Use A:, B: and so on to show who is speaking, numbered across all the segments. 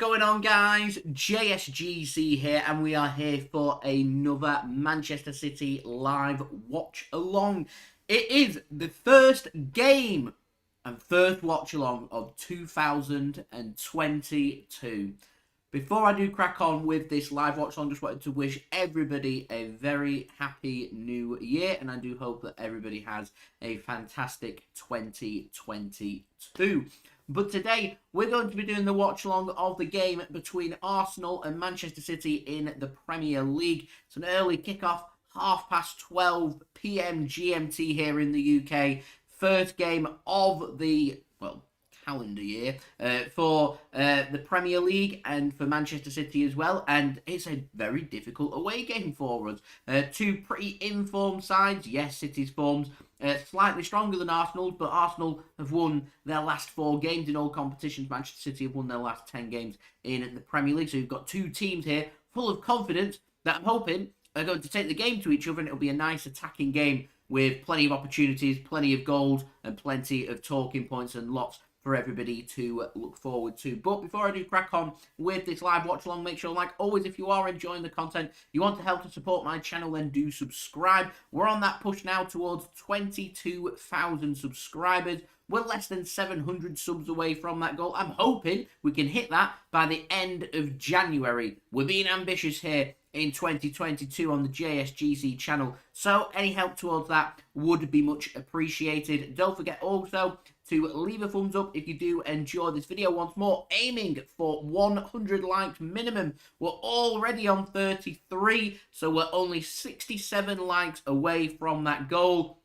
A: going on, guys? JSGC here, and we are here for another Manchester City live watch along. It is the first game and first watch along of 2022. Before I do crack on with this live watch along, just wanted to wish everybody a very happy new year, and I do hope that everybody has a fantastic 2022. But today, we're going to be doing the watch-along of the game between Arsenal and Manchester City in the Premier League. It's an early kickoff, 12:30 PM GMT here in the UK. First game of the, calendar year for the Premier League and for Manchester City as well. And it's a very difficult away game for us. Two pretty informed sides. Yes, City's form's slightly stronger than Arsenal, but Arsenal have won their last 4 games in all competitions. Manchester City have won their last 10 games in the Premier League. So you've got two teams here full of confidence that I'm hoping are going to take the game to each other, and it'll be a nice attacking game with plenty of opportunities, plenty of goals, and plenty of talking points and lots for everybody to look forward to. But before I do crack on with this live watch along, make sure, like always, if you are enjoying the content, you want to help to support my channel, then do subscribe. We're on that push now towards 22,000 subscribers. We're less than 700 subs away from that goal. I'm hoping we can hit that by the end of January. We're being ambitious here in 2022 on the JSGC channel, so any help towards that would be much appreciated. Don't forget also to leave a thumbs up if you do enjoy this video. Once more, aiming for 100 likes minimum. We're already on 33, so we're only 67 likes away from that goal,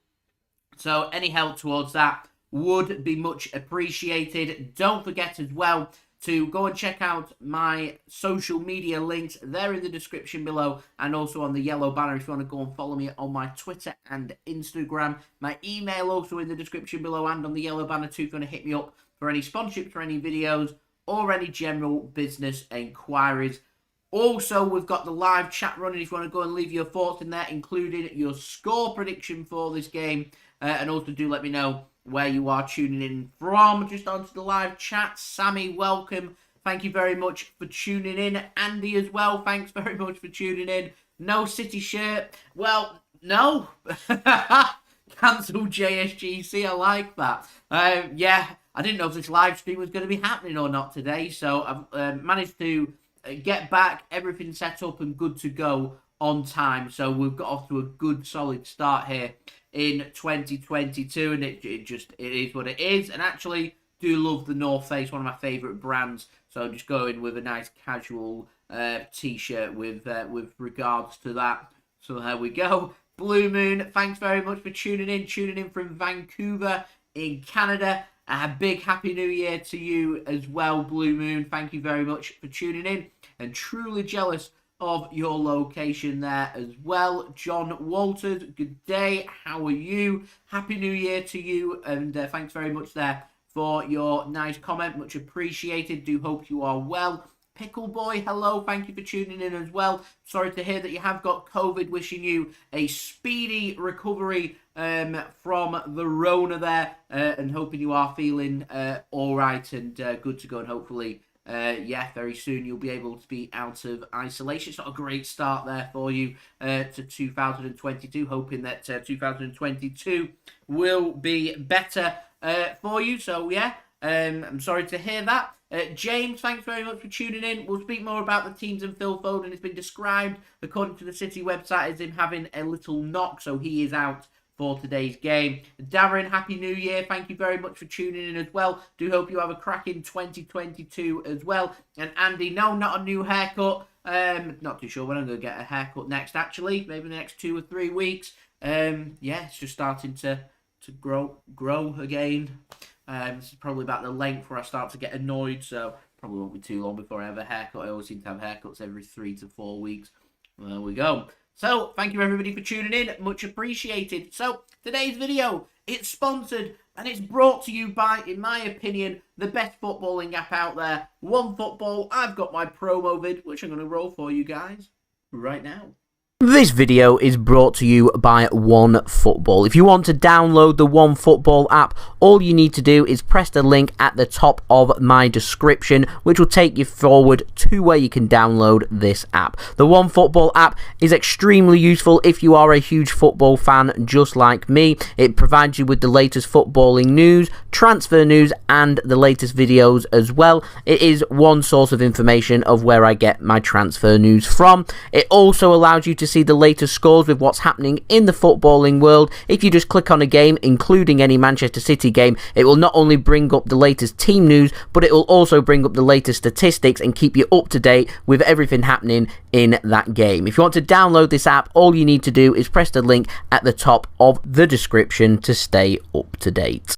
A: so any help towards that would be much appreciated. Don't forget as well to go and check out my social media links. They're in the description below and also on the yellow banner if you want to go and follow me on my Twitter and Instagram. My email also in the description below and on the yellow banner too if you want to hit me up for any sponsorships for any videos or any general business inquiries. Also, we've got the live chat running if you want to go and leave your thoughts in there, including your score prediction for this game. And also do let me know where you are tuning in from. Just onto the live chat. Sammy, welcome. Thank you very much for tuning in. Andy as well, thanks very much for tuning in. No City shirt. Well, no. Cancel JSGC, I like that. Yeah, I didn't know if this live stream was going to be happening or not today, so I've managed to get back, everything set up and good to go on time. So we've got off to a good solid start here in 2022, and it is what it is. And actually do love the North Face, one of my favourite brands, so I'm just going with a nice casual t-shirt with regards to that. So there we go. Blue Moon, thanks very much for tuning in from Vancouver in Canada. A big happy new year to you as well, Blue Moon. Thank you very much for tuning in, and truly jealous of your location there as well. John Walters, good day, how are you? Happy New Year to you, and thanks very much there for your nice comment, much appreciated. Do hope you are well. Pickle Boy, hello, thank you for tuning in as well. Sorry to hear that you have got COVID, wishing you a speedy recovery from the Rona there, and hoping you are feeling alright and good to go, and hopefully very soon you'll be able to be out of isolation. It's not a great start there for you to 2022. Hoping that 2022 will be better for you. So yeah, I'm sorry to hear that. James, thanks very much for tuning in. We'll speak more about the teams, and Phil Foden has been described, according to the City website, as him having a little knock, so he is out for today's game. Darren, Happy New Year. Thank you very much for tuning in as well. Do hope you have a cracking 2022 as well. And Andy, no, not a new haircut. Not too sure when I'm going to get a haircut next, actually. Maybe the next 2 or 3 weeks. It's just starting to grow again. This is probably about the length where I start to get annoyed, so probably won't be too long before I have a haircut. I always seem to have haircuts every 3 to 4 weeks. There we go. So, thank you everybody for tuning in, much appreciated. So, today's video, it's sponsored and it's brought to you by, in my opinion, the best footballing app out there, OneFootball. I've got my promo vid, which I'm going to roll for you guys right now.
B: This video is brought to you by OneFootball. If you want to download the OneFootball app, all you need to do is press the link at the top of my description, which will take you forward to where you can download this app. The OneFootball app is extremely useful if you are a huge football fan just like me. It provides you with the latest footballing news, transfer news, and the latest videos as well. It is one source of information of where I get my transfer news from. It also allows you to see the latest scores with what's happening in the footballing world. If you just click on a game, including any Manchester City game, it will not only bring up the latest team news, but it will also bring up the latest statistics and keep you up to date with everything happening in that game. If you want to download this app, all you need to do is press the link at the top of the description to stay up to date.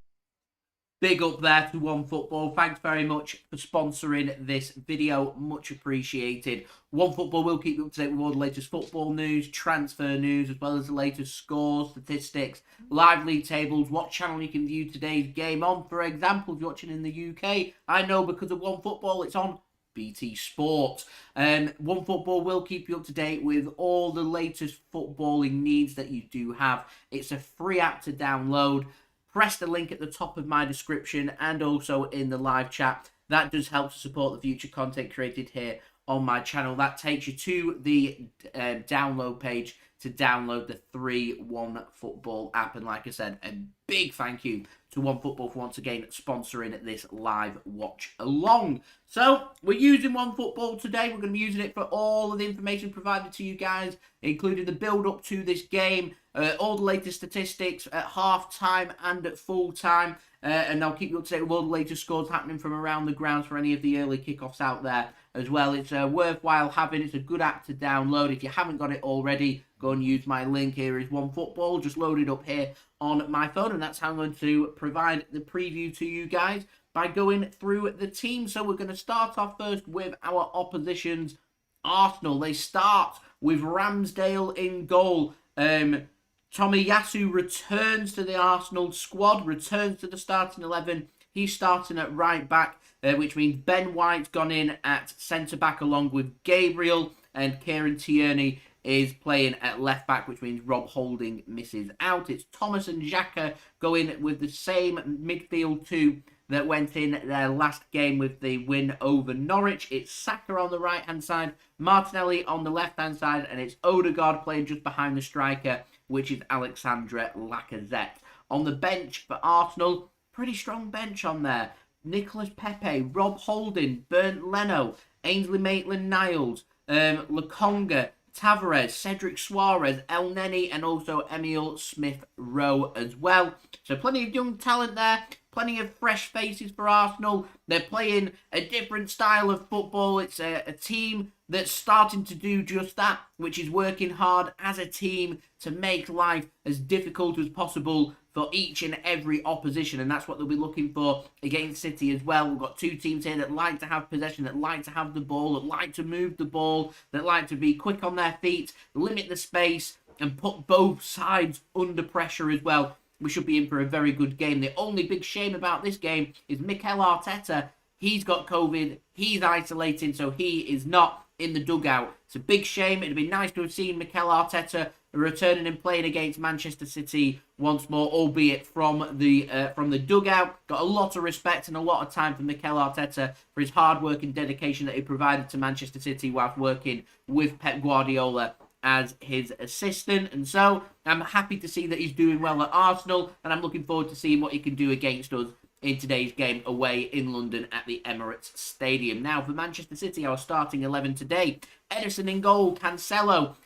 A: Big up there to OneFootball. Thanks very much for sponsoring this video. Much appreciated. OneFootball will keep you up to date with all the latest football news, transfer news, as well as the latest scores, statistics, live league tables, what channel you can view today's game on. For example, if you're watching in the UK, I know because of OneFootball, it's on BT Sport. OneFootball will keep you up to date with all the latest footballing needs that you do have. It's a free app to download. Press the link at the top of my description and also in the live chat. That does help to support the future content created here on my channel. That takes you to the download page to download the 3-OneFootball app. And like I said, a big thank you to OneFootball for once again sponsoring this live watch along. So we're using OneFootball today. We're going to be using it for all of the information provided to you guys, including the build up to this game, all the latest statistics at half time and at full time. And I'll keep you up to date with all the latest scores happening from around the grounds for any of the early kickoffs out there as well. It's worthwhile having. It's a good app to download. If you haven't got it already, go and use my link. Here is OneFootball. Just load it up here on my phone, and that's how I'm going to provide the preview to you guys by going through the team. So we're going to start off first with our oppositions, Arsenal. They start with Ramsdale in goal. Tomiyasu returns to the Arsenal squad, returns to the starting 11. He's starting at right back, which means Ben White's gone in at centre-back along with Gabriel, and Kieran Tierney is playing at left-back, which means Rob Holding misses out. It's Thomas and Xhaka going with the same midfield two that went in their last game with the win over Norwich. It's Saka on the right-hand side, Martinelli on the left-hand side, and it's Odegaard playing just behind the striker, which is Alexandre Lacazette. On the bench for Arsenal, pretty strong bench on there. Nicolas Pepe, Rob Holding, Bernd Leno, Ainsley Maitland-Niles, Lokonga, Tavares, Cedric Suarez, Elneny, and also Emile Smith-Rowe as well. So plenty of young talent there. Plenty of fresh faces for Arsenal. They're playing a different style of football. It's a team that's starting to do just that, which is working hard as a team to make life as difficult as possible for each and every opposition, and that's what they'll be looking for against City as well. We've got two teams here that like to have possession, that like to have the ball, that like to move the ball, that like to be quick on their feet, limit the space, and put both sides under pressure as well. We should be in for a very good game. The only big shame about this game is Mikel Arteta. He's got COVID. He's isolating, so he is not in the dugout. It's a big shame. It'd be nice to have seen Mikel Arteta returning and playing against Manchester City once more, albeit from the dugout. Got a lot of respect and a lot of time for Mikel Arteta for his hard work and dedication that he provided to Manchester City whilst working with Pep Guardiola as his assistant. And so I'm happy to see that he's doing well at Arsenal, and I'm looking forward to seeing what he can do against us in today's game away in London at the Emirates Stadium. Now for Manchester City, our starting 11 today. Ederson in goal, Cancelo.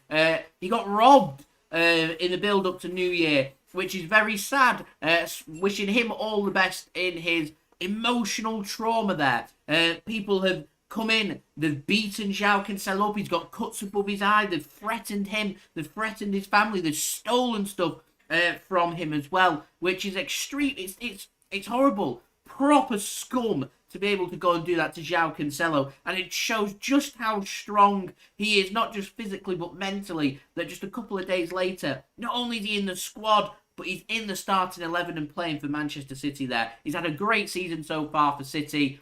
A: He got robbed in the build-up to New Year, which is very sad. Wishing him all the best in his emotional trauma there. People have come in, they've beaten Joao Cancelo up, he's got cuts above his eye, they've threatened him, they've threatened his family, they've stolen stuff from him as well, which is extreme. It's horrible. Proper scum to be able to go and do that to Joao Cancelo. And it shows just how strong he is, not just physically, but mentally, that just a couple of days later, not only is he in the squad, but he's in the starting 11 and playing for Manchester City there. He's had a great season so far for City.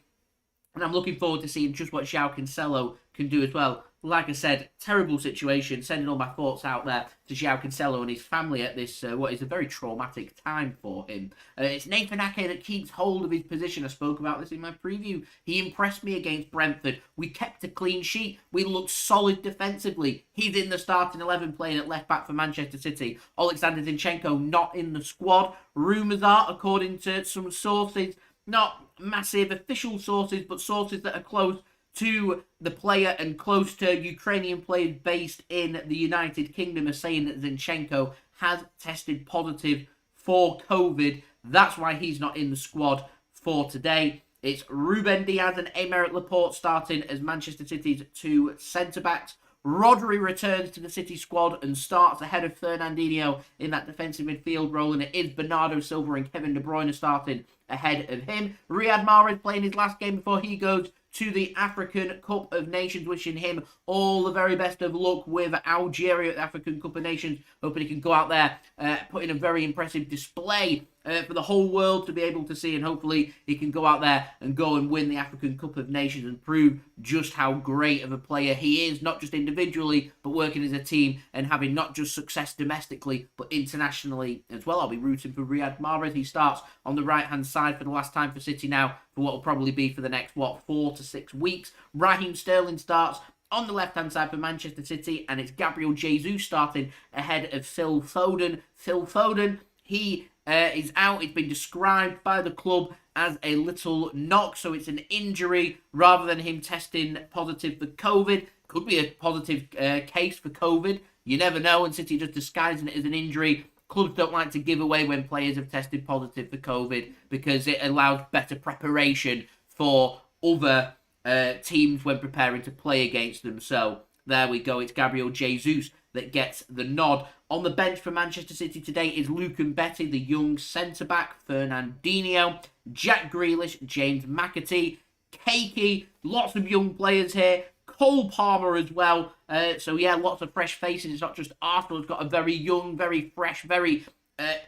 A: And I'm looking forward to seeing just what Joao Cancelo can do as well. Like I said, terrible situation. Sending all my thoughts out there to Joao Cancelo and his family at this, what is a very traumatic time for him. It's Nathan Ake that keeps hold of his position. I spoke about this in my preview. He impressed me against Brentford. We kept a clean sheet. We looked solid defensively. He's in the starting 11 playing at left back for Manchester City. Oleksandr Zinchenko not in the squad. Rumours are, according to some sources, not massive official sources, but sources that are close to the player and close to Ukrainian players based in the United Kingdom, are saying that Zinchenko has tested positive for COVID. That's why he's not in the squad for today. It's Ruben Dias and Aymeric Laporte starting as Manchester City's two centre-backs. Rodri returns to the City squad and starts ahead of Fernandinho in that defensive midfield role, and it is Bernardo Silva and Kevin De Bruyne starting ahead of him. Riyad Mahrez playing his last game before he goes to the African Cup of Nations, wishing him all the very best of luck with Algeria at the African Cup of Nations, hoping he can go out there, put in a very impressive display for the whole world to be able to see, and hopefully he can go out there and go and win the African Cup of Nations and prove just how great of a player he is, not just individually, but working as a team and having not just success domestically, but internationally as well. I'll be rooting for Riyad Mahrez. He starts on the right-hand side for the last time for City now, for what will probably be for the next, 4 to 6 weeks. Raheem Sterling starts on the left-hand side for Manchester City, and it's Gabriel Jesus starting ahead of Phil Foden. Phil Foden, he is out. It's been described by the club as a little knock, so it's an injury rather than him testing positive for COVID. Could be a positive case for COVID. You never know, and City just disguising it as an injury. Clubs don't like to give away when players have tested positive for COVID because it allows better preparation for other teams when preparing to play against them. So there we go. It's Gabriel Jesus that gets the nod. On the bench for Manchester City today is Luke Mbete, the young centre-back, Fernandinho, Jack Grealish, James McAtee, Keiki, lots of young players here. Cole Palmer as well. So yeah, lots of fresh faces. It's not just Arsenal. It's got a very young, very fresh, very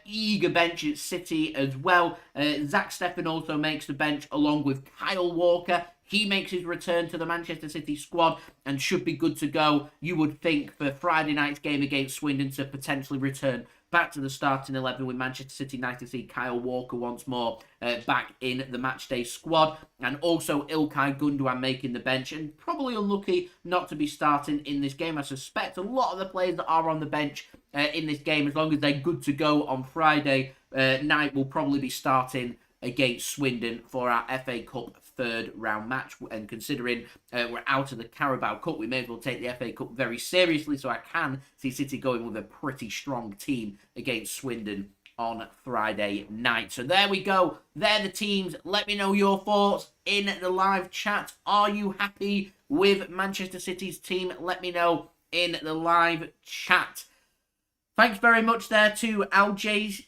A: eager bench at City as well. Zack Steffen also makes the bench along with Kyle Walker. He makes his return to the Manchester City squad and should be good to go, you would think, for Friday night's game against Swindon to potentially return back to the starting 11 with Manchester City. Nice to see Kyle Walker once more back in the matchday squad. And also Ilkay Gundogan making the bench, and probably unlucky not to be starting in this game. I suspect a lot of the players that are on the bench in this game, as long as they're good to go on Friday night, will probably be starting against Swindon for our FA Cup third round match. And considering we're out of the Carabao Cup, we may as well take the FA Cup very seriously, so I can see City going with a pretty strong team against Swindon on Friday night. So there we go. They're the teams. Let me know your thoughts in the live chat. Are you happy with Manchester City's team? Let me know in the live chat. Thanks very much there to Algeria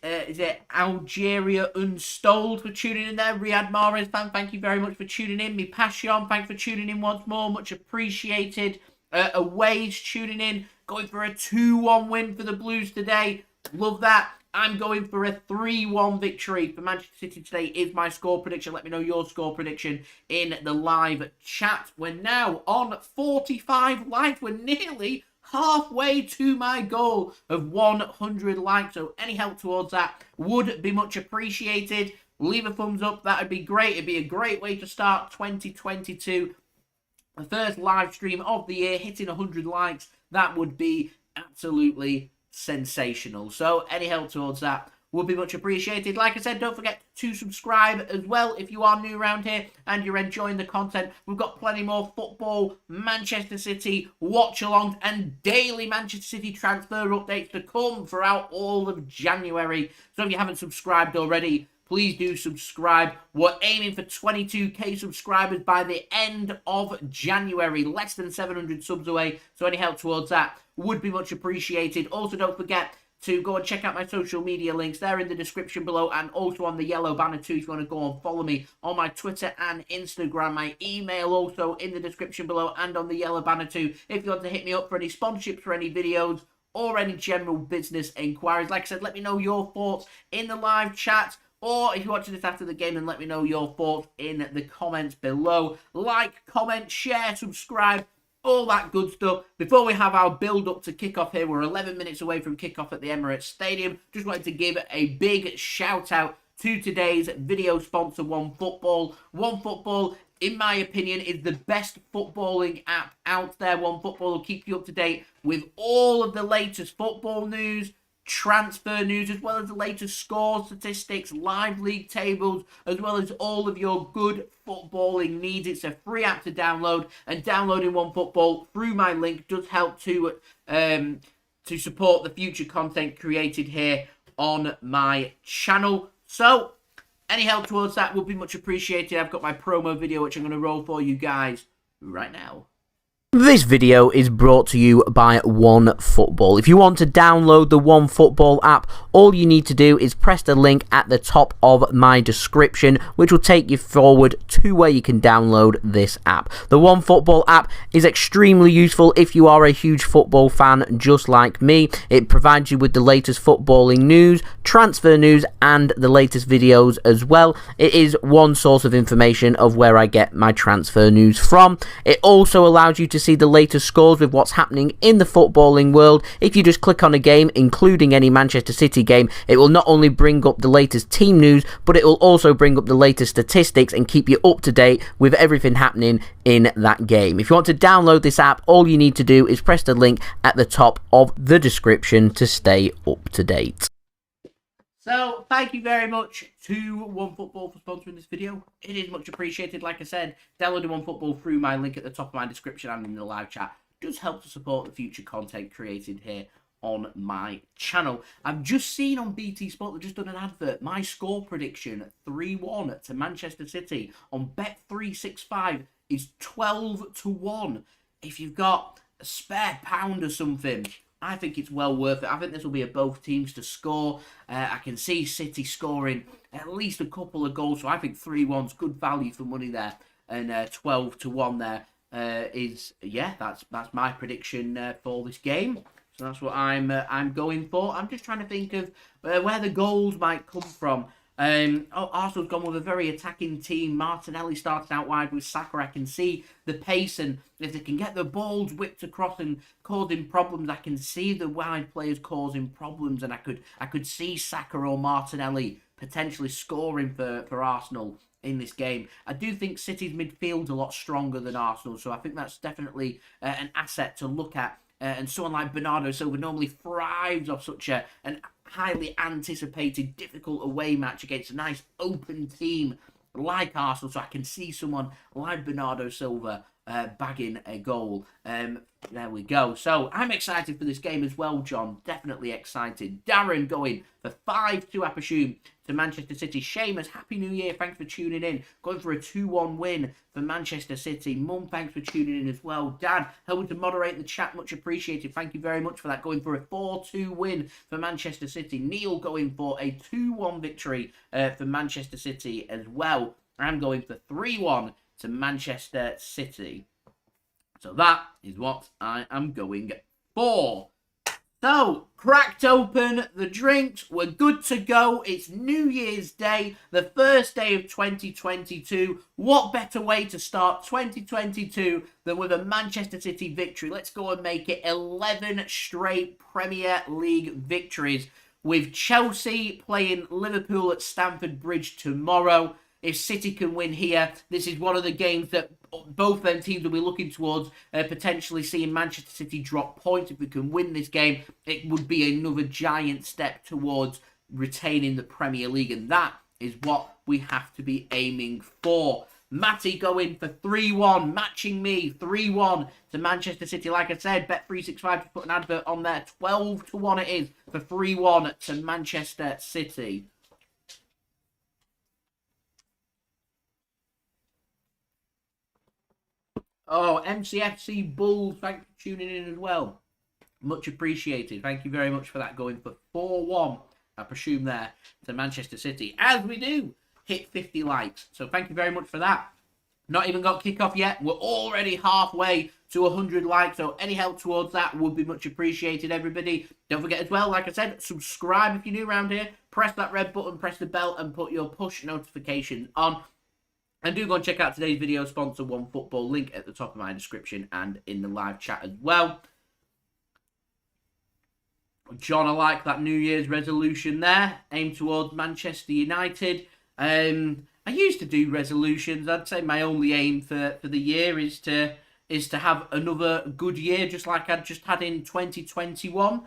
A: Unstold for tuning in there. Riyad Mahrez fan, thank you very much for tuning in. Me Passion, thanks for tuning in once more. Much appreciated. Aways tuning in. Going for a 2-1 win for the Blues today. Love that. I'm going for a 3-1 victory for Manchester City today is my score prediction. Let me know your score prediction in the live chat. We're now on 45 likes. We're nearly halfway to my goal of 100 likes, so any help towards that would be much appreciated. Leave a thumbs up, that would be great. It'd be a great way to start 2022, the first live stream of the year, hitting 100 likes. That would be absolutely sensational, so any help towards that would be much appreciated. Like I said, don't forget to subscribe as well if you are new around here and you're enjoying the content. We've got plenty more football, Manchester City, watch-alongs, and daily Manchester City transfer updates to come throughout all of January. So if you haven't subscribed already, please do subscribe. We're aiming for 22k subscribers by the end of January. Less than 700 subs away, so any help towards that would be much appreciated. Also, don't forget to go and check out my social media links. They're in the description below and also on the yellow banner too if you want to go and follow me on my Twitter and Instagram. My email also in the description below and on the yellow banner too if you want to hit me up for any sponsorships for any videos or any general business inquiries. Like I said, let me know your thoughts in the live chat. Or if you're watching this after the game, then let me know your thoughts in the comments below. Like, comment, share, subscribe, all that good stuff. Before we have our build-up to kickoff here, we're 11 minutes away from kickoff at the Emirates Stadium. Just wanted to give a big shout-out to today's video sponsor, OneFootball. OneFootball, in my opinion, is the best footballing app out there. OneFootball will keep you up to date with all of the latest football news, transfer news, as well as the latest score statistics, live league tables, as well as all of your good footballing needs. It's a free app to download, and downloading OneFootball through my link does help to support the future content created here on my channel. So any help towards that would be much appreciated. I've got my promo video which I'm going to roll for you guys right now.
B: This video is brought to you by OneFootball. If you want to download the OneFootball app, all you need to do is press the link at the top of my description, which will take you forward to where you can download this app. The OneFootball app is extremely useful if you are a huge football fan just like me. It provides you with the latest footballing news, transfer news, and the latest videos as well. It is one source of information of where I get my transfer news from. It also allows you to see the latest scores with what's happening in the footballing world. If you just click on a game, including any Manchester City game, it will not only bring up the latest team news, but it will also bring up the latest statistics and keep you up to date with everything happening in that game. If you want to download this app, all you need to do is press the link at the top of the description to stay up to date.
A: So, thank you very much to OneFootball for sponsoring this video. It is much appreciated. Like I said, downloading OneFootball through my link at the top of my description and in the live chat does help to support the future content created here on my channel. I've just seen on BT Sport, they've just done an advert. My score prediction, 3-1 to Manchester City on Bet365 is 12-1. If you've got a spare pound or something, I think it's well worth it. I think this will be a both teams to score. I can see City scoring at least a couple of goals, so I think 3-1's good value for money there, and 12-1 there is, yeah, that's my prediction for this game. So that's what I'm going for. I'm just trying to think of where the goals might come from. Arsenal's gone with a very attacking team. Martinelli started out wide with Saka. I can see the pace, and if they can get the balls whipped across and causing problems, I can see the wide players causing problems, and I could see Saka or Martinelli potentially scoring for Arsenal in this game. I do think City's midfield's a lot stronger than Arsenal, so I think that's definitely an asset to look at. And someone like Bernardo Silva normally thrives off such an highly anticipated, difficult away match against a nice open team like Arsenal. So I can see someone like Bernardo Silva bagging a goal. There we go. So I'm excited for this game as well, John. Definitely excited. Darren going for 5-2, I presume, to Manchester City. Seamus, Happy New Year. Thanks for tuning in. Going for a 2-1 win for Manchester City. Mum, thanks for tuning in as well. Dan, helping to moderate the chat. Much appreciated. Thank you very much for that. Going for a 4-2 win for Manchester City. Neil going for a 2-1 victory for Manchester City as well. I'm going for 3-1 to Manchester City. So that is what I am going for. So, cracked open the drinks. We're good to go. It's New Year's Day, the first day of 2022. What better way to start 2022 than with a Manchester City victory? Let's go and make it 11 straight Premier League victories, with Chelsea playing Liverpool at Stamford Bridge tomorrow. If City can win here, this is one of the games that both them teams will be looking towards, potentially seeing Manchester City drop points. If we can win this game, it would be another giant step towards retaining the Premier League, and that is what we have to be aiming for. Matty going for 3-1, matching me, 3-1 to Manchester City. Like I said, Bet365 just put an advert on there. 12-1 it is for 3-1 to Manchester City. Oh, MCFC Bulls, thanks for tuning in as well. Much appreciated. Thank you very much for that. Going for 4-1, I presume, there to Manchester City. As we do hit 50 likes. So thank you very much for that. Not even got kickoff yet. We're already halfway to 100 likes. So any help towards that would be much appreciated, everybody. Don't forget as well, like I said, subscribe if you're new around here. Press that red button, press the bell, and put your push notifications on. And do go and check out today's video sponsor, OneFootball, link at the top of my description and in the live chat as well. John, I like that New Year's resolution there. Aim towards Manchester United. I used to do resolutions. I'd say my only aim for the year is to have another good year, just like I just had in 2021.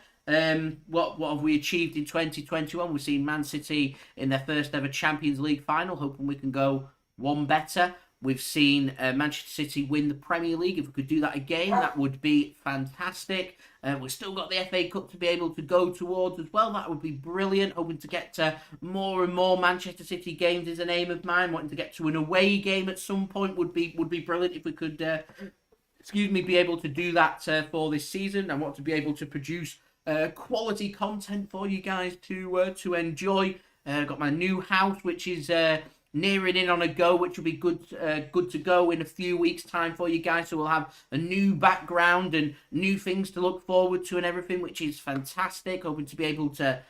A: What have we achieved in 2021? We've seen Man City in their first ever Champions League final, hoping we can go one better. We've seen Manchester City win the Premier League. If we could do that again, that would be fantastic. We've still got the FA Cup to be able to go towards as well. That would be brilliant. Hoping to get to more and more Manchester City games is an aim of mine. Wanting to get to an away game at some point would be brilliant if we could, be able to do that for this season. I want to be able to produce quality content for you guys to enjoy. Got my new house, which is nearing in on a go, which will be good to go in a few weeks' time for you guys. So we'll have a new background and new things to look forward to and everything, which is fantastic. Hoping to be able to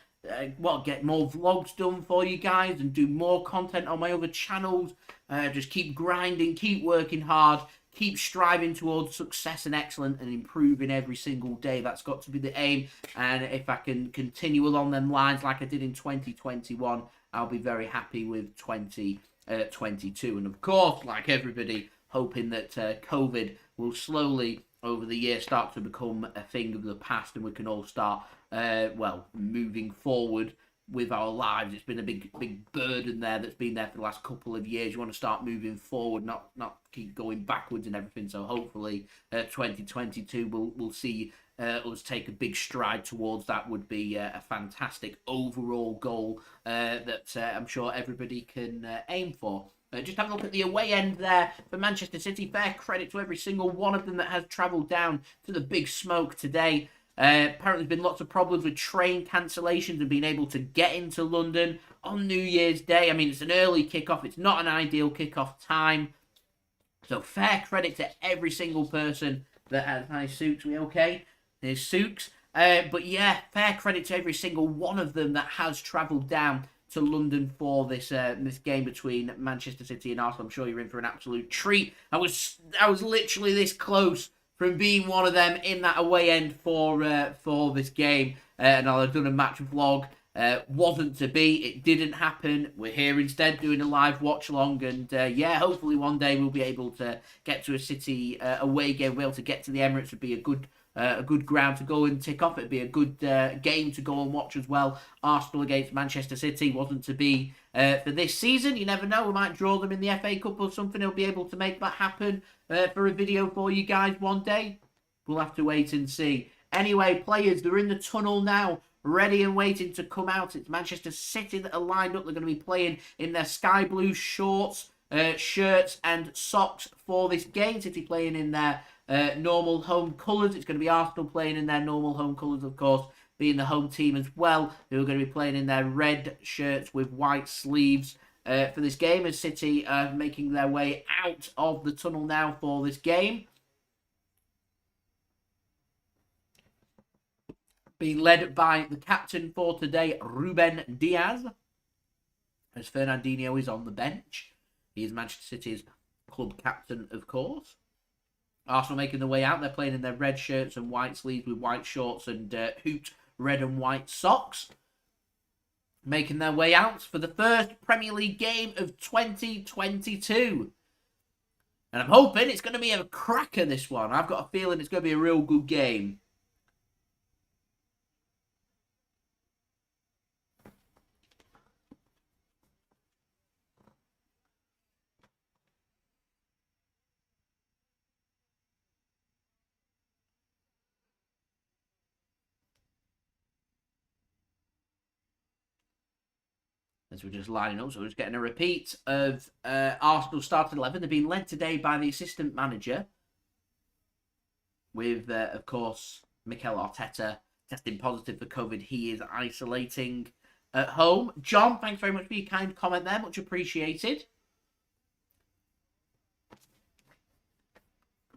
A: get more vlogs done for you guys and do more content on my other channels. Just keep grinding, keep working hard, keep striving towards success and excellence and improving every single day. That's got to be the aim. And if I can continue along them lines like I did in 2021, I'll be very happy with 2022. And of course, like everybody, hoping that COVID will slowly over the year start to become a thing of the past and we can all start, moving forward with our lives. It's been a big burden there that's been there for the last couple of years. You want to start moving forward, not keep going backwards and everything. So hopefully 2022 we'll see us take a big stride towards that. Would be a fantastic overall goal that I'm sure everybody can aim for. Just have a look at the away end there for Manchester City. Fair credit to every single one of them that has travelled down to the big smoke today. Apparently there's been lots of problems with train cancellations and being able to get into London on New Year's Day. I mean, it's an early kickoff. It's not an ideal kickoff time. So fair credit to every single person that has... Hi, Sooks, we okay? There's Sooks. But yeah, fair credit to every single one of them that has travelled down to London for this game between Manchester City and Arsenal. I'm sure you're in for an absolute treat. I was literally this close from being one of them in that away end for this game. And I'll have done a match vlog. Wasn't to be. It didn't happen. We're here instead doing a live watch along. And hopefully one day we'll be able to get to a City away game. We'll be able to get to the Emirates. Would be a good ground to go and tick off. It'd be a good game to go and watch as well. Arsenal against Manchester City wasn't to be for this season. You never know. We might draw them in the FA Cup or something. He'll be able to make that happen for a video for you guys one day. We'll have to wait and see. Anyway, players, they're in the tunnel now, ready and waiting to come out. It's Manchester City that are lined up. They're going to be playing in their sky blue shorts, shirts and socks for this game. City playing in their normal home colours. It's going to be Arsenal playing in their normal home colours, of course, being the home team as well. Who are going to be playing in their red shirts with white sleeves for this game, as City are making their way out of the tunnel now for this game. Being led by the captain for today, Ruben Dias, as Fernandinho is on the bench. He is Manchester City's club captain, of course. Arsenal making their way out. They're playing in their red shirts and white sleeves with white shorts and hooped red and white socks. Making their way out for the first Premier League game of 2022. And I'm hoping it's going to be a cracker, this one. I've got a feeling it's going to be a real good game. As we're just lining up, so we're just getting a repeat of Arsenal starting 11. They've been led today by the assistant manager, with, of course, Mikel Arteta testing positive for COVID. He is isolating at home. John, thanks very much for your kind comment there. Much appreciated.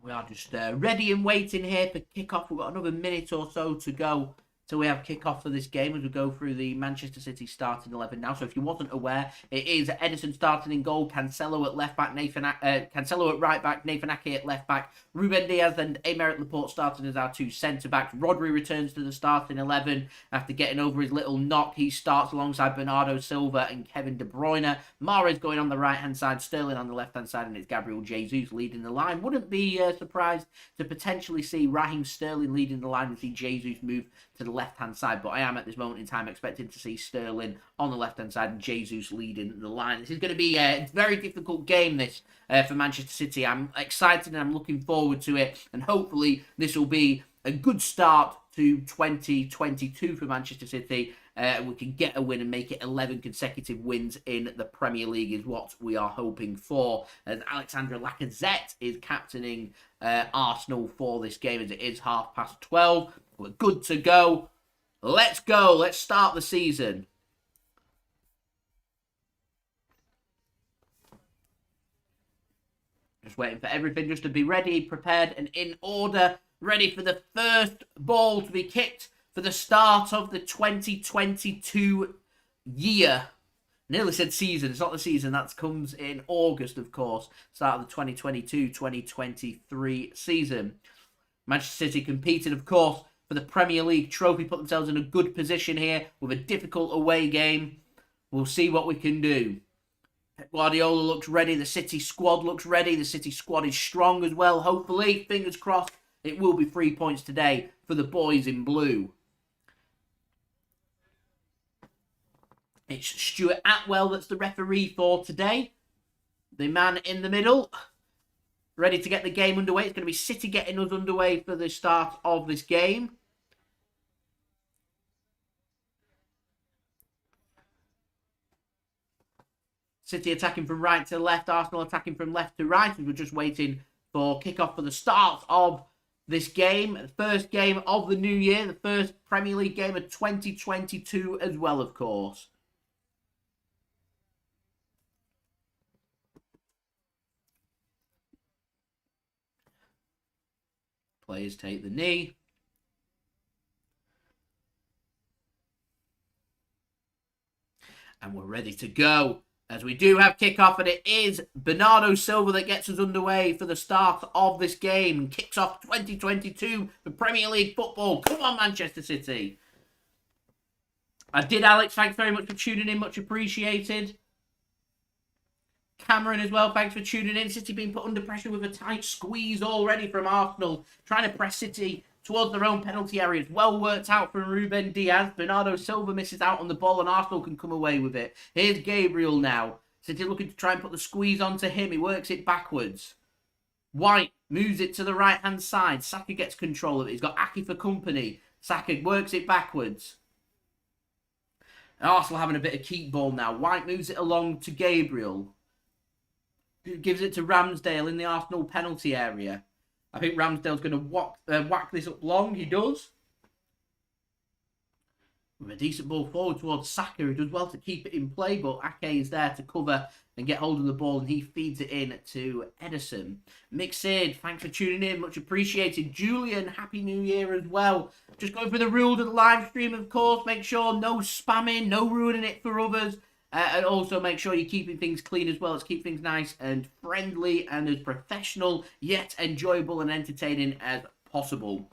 A: We are just ready and waiting here for kickoff. We've got another minute or so to go till we have kickoff for this game as we go through the Manchester City starting 11 now. So if you wasn't aware, it is Ederson starting in goal, Cancelo at left back, Cancelo at right back, Nathan Ake at left back, Ruben Dias and Aymeric Laporte starting as our two centre backs. Rodri returns to the starting 11 after getting over his little knock. He starts alongside Bernardo Silva and Kevin De Bruyne. Mahrez going on the right hand side, Sterling on the left hand side, and it's Gabriel Jesus leading the line. Wouldn't be surprised to potentially see Raheem Sterling leading the line and see Jesus move to the left-hand side, but I am at this moment in time expecting to see Sterling on the left-hand side and Jesus leading the line. This is going to be a very difficult game, this, for Manchester City. I'm excited and I'm looking forward to it, and hopefully this will be a good start to 2022 for Manchester City. We can get a win and make it 11 consecutive wins in the Premier League is what we are hoping for, as Alexandre Lacazette is captaining Arsenal for this game, as it is 12:30. We're good to go. Let's go. Let's start the season. Just waiting for everything just to be ready, prepared, and in order. Ready for the first ball to be kicked for the start of the 2022 year. Nearly said season. It's not the season. That comes in August, of course. Start of the 2022-2023 season. Manchester City competed, of course, for the Premier League trophy, put themselves in a good position here with a difficult away game. We'll see what we can do. Pep Guardiola looks ready. The City squad looks ready. The City squad is strong as well. Hopefully, fingers crossed, it will be 3 points today for the boys in blue. It's Stuart Atwell that's the referee for today. The man in the middle, ready to get the game underway. It's going to be City getting us underway for the start of this game. City attacking from right to left, Arsenal attacking from left to right, as we're just waiting for kickoff for the start of this game. The first game of the new year, the first Premier League game of 2022 as well, of course. Players take the knee. And we're ready to go, as we do have kickoff, and it is Bernardo Silva that gets us underway for the start of this game and kicks off 2022 for Premier League football. Come on, Manchester City. I did, Alex. Thanks very much for tuning in. Much appreciated. Cameron as well, thanks for tuning in. City being put under pressure with a tight squeeze already from Arsenal, trying to press City towards their own penalty areas. Well worked out from Ruben Dias. Bernardo Silva misses out on the ball and Arsenal can come away with it. Here's Gabriel now. City looking to try and put the squeeze onto him. He works it backwards. White moves it to the right-hand side. Saka gets control of it. He's got Ake for company. Saka works it backwards. Arsenal having a bit of keep ball now. White moves it along to Gabriel. Gives it to Ramsdale in the Arsenal penalty area. I think Ramsdale's going to whack this up long. He does. With a decent ball forward towards Saka, who does well to keep it in play, but Ake is there to cover and get hold of the ball, and he feeds it in to Ederson. Mixed, thanks for tuning in. Much appreciated. Julian, Happy New Year as well. Just going through the rules of the live stream, of course. Make sure no spamming, no ruining it for others. And also make sure you're keeping things clean as well. Let's keep things nice and friendly and as professional, yet enjoyable and entertaining as possible.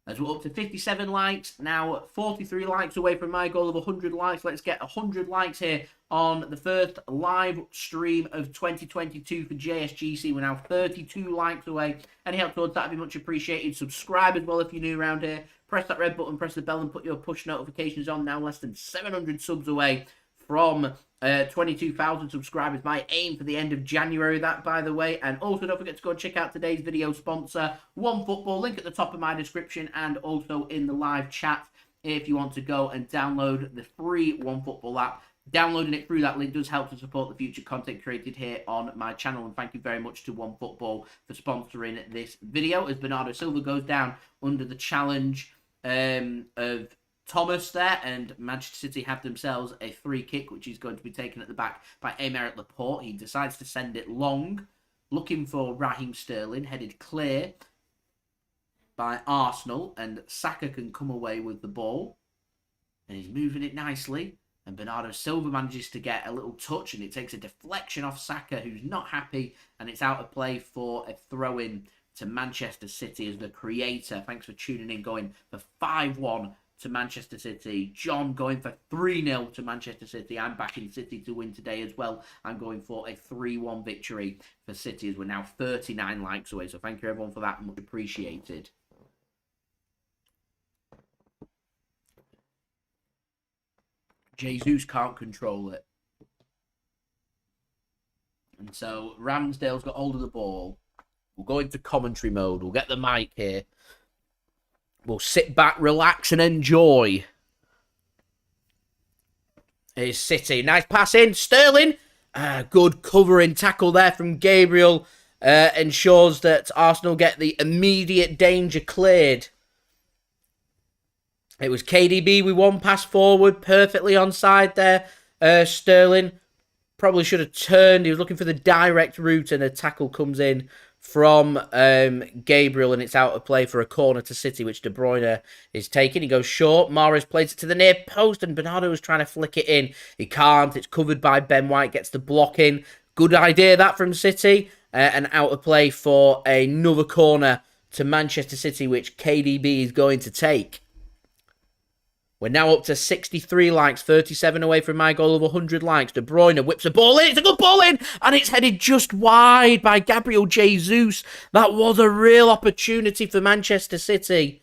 A: As we're up to 57 likes, now 43 likes away from my goal of 100 likes. Let's get 100 likes here on the first live stream of 2022 for JSGC. We're now 32 likes away. Any help towards that would be much appreciated. Subscribe as well if you're new around here. Press that red button, press the bell and put your push notifications on. Now less than 700 subs away from 22,000 subscribers. My aim for the end of January, that, by the way. And also, don't forget to go and check out today's video sponsor, OneFootball. Link at the top of my description and also in the live chat if you want to go and download the free OneFootball app. Downloading it through that link does help to support the future content created here on my channel. And thank you very much to OneFootball for sponsoring this video, as Bernardo Silva goes down under the challenge of Thomas there, and Manchester City have themselves a free kick, which is going to be taken at the back by Aymeric Laporte. He decides to send it long. looking for Raheem Sterling, headed clear by Arsenal, and Saka can come away with the ball. And he's moving it nicely. And Bernardo Silva manages to get a little touch, and it takes a deflection off Saka, who's not happy, and it's out of play for a throw-in to Manchester City as the creator. Thanks for tuning in, going for 5-1 to Manchester City. John going for 3-0 to Manchester City. I'm backing City to win today as well. I'm going for a 3-1 victory for City, as we're now 39 likes away. So thank you everyone for that, much appreciated. Jesus can't control it. And so Ramsdale's got hold of the ball. We'll go into commentary mode. We'll get the mic here. We'll sit back, relax, and enjoy. Here's City. Nice pass in. Sterling. Good covering tackle there from Gabriel. Ensures that Arsenal get the immediate danger cleared. It was KDB with one pass forward, perfectly onside there. Sterling probably should have turned. He was looking for the direct route, and a tackle comes in from Gabriel, and it's out of play for a corner to City, which De Bruyne is taking. He goes short. Mahrez plays it to the near post, and Bernardo was trying to flick it in. He can't. It's covered by Ben White, gets the block in. Good idea, that, from City. And out of play for another corner to Manchester City, which KDB is going to take. We're now up to 63 likes, 37 away from my goal of 100 likes. De Bruyne whips a ball in. It's a good ball in, and it's headed just wide by Gabriel Jesus. That was a real opportunity for Manchester City.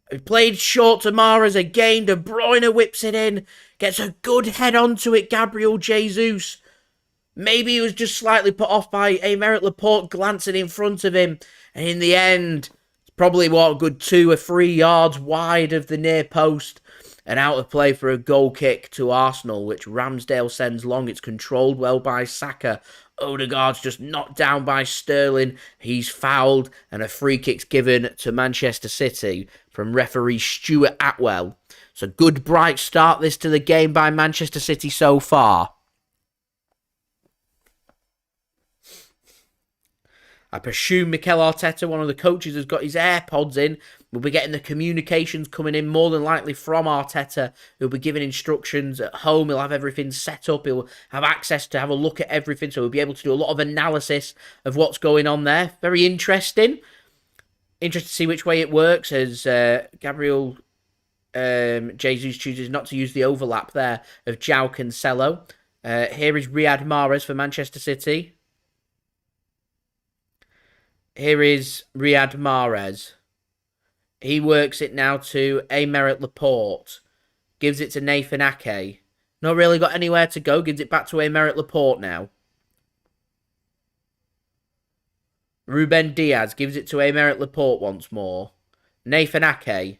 A: He played short to Mahrez again. De Bruyne whips it in. Gets a good head onto it, Gabriel Jesus. Maybe he was just slightly put off by Aymeric Laporte glancing in front of him. And in the end, probably, a good 2 or 3 yards wide of the near post. And out of play for a goal kick to Arsenal, which Ramsdale sends long. It's controlled well by Saka. Odegaard's just knocked down by Sterling. He's fouled, and a free kick's given to Manchester City from referee Stuart Atwell. So good, bright start this to the game by Manchester City so far. I presume Mikel Arteta, one of the coaches, has got his AirPods in. We'll be getting the communications coming in more than likely from Arteta, who'll be giving instructions at home. He'll have everything set up. He'll have access to have a look at everything, so we'll be able to do a lot of analysis of what's going on there. Very interesting. Interested to see which way it works, as Gabriel Jesus chooses not to use the overlap there of Joao Cancelo. Here is Riyad Mahrez for Manchester City. Here is Riyad Mahrez. He works it now to Aymeric Laporte. Gives it to Nathan Ake. Not really got anywhere to go. Gives it back to Aymeric Laporte now. Ruben Dias gives it to Aymeric Laporte once more. Nathan Ake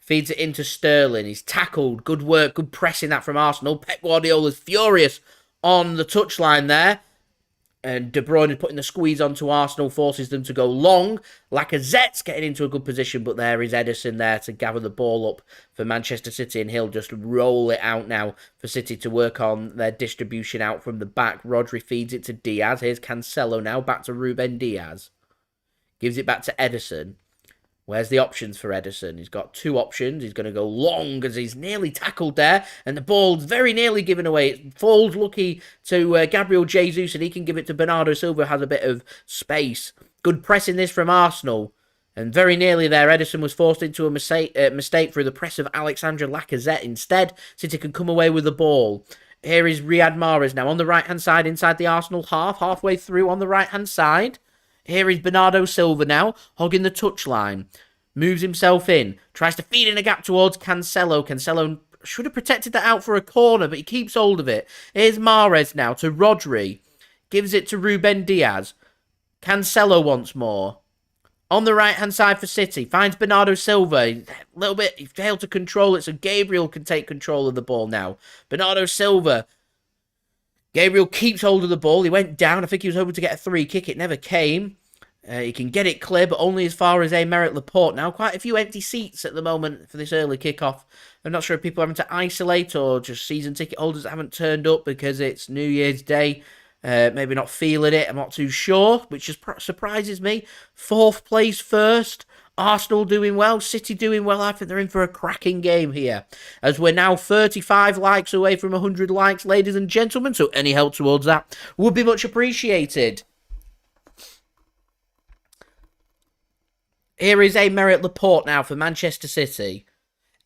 A: feeds it into Sterling. He's tackled. Good work. Good pressing that from Arsenal. Pep Guardiola's furious on the touchline there. And De Bruyne putting the squeeze onto Arsenal, forces them to go long. Lacazette's getting into a good position, but there is Ederson there to gather the ball up for Manchester City, and he'll just roll it out now for City to work on their distribution out from the back. Rodri feeds it to Diaz. Here's Cancelo now, back to Ruben Dias. Gives it back to Ederson. Where's the options for Ederson? He's got 2 options. He's going to go long as he's nearly tackled there. And the ball's very nearly given away. It falls lucky to Gabriel Jesus, and he can give it to Bernardo Silva, has a bit of space. Good pressing this from Arsenal. And very nearly there, Ederson was forced into a mistake through the press of Alexandre Lacazette. Instead, City can come away with the ball. Here is Riyad Mahrez now on the right-hand side inside the Arsenal halfway through on the right-hand side. Here is Bernardo Silva now, hogging the touchline. Moves himself in. Tries to feed in a gap towards Cancelo. Cancelo should have protected that out for a corner, but he keeps hold of it. Here's Mahrez now to Rodri. Gives it to Ruben Dias. Cancelo once more. On the right-hand side for City. Finds Bernardo Silva. A little bit, he failed to control it, so Gabriel can take control of the ball now. Bernardo Silva. Gabriel keeps hold of the ball. He went down. I think he was hoping to get a 3 kick. It never came. He can get it clear, but only as far as Aymeric Laporte. Now, quite a few empty seats at the moment for this early kickoff. I'm not sure if people are having to isolate or just season ticket holders that haven't turned up because it's New Year's Day.
B: Maybe not feeling it. I'm not too sure, which just surprises me. 4th place first. Arsenal doing well, City doing well. I think they're in for a cracking game here. As we're now 35 likes away from 100 likes, ladies and gentlemen. So any help towards that would be much appreciated. Here is Aymeric Laporte now for Manchester City.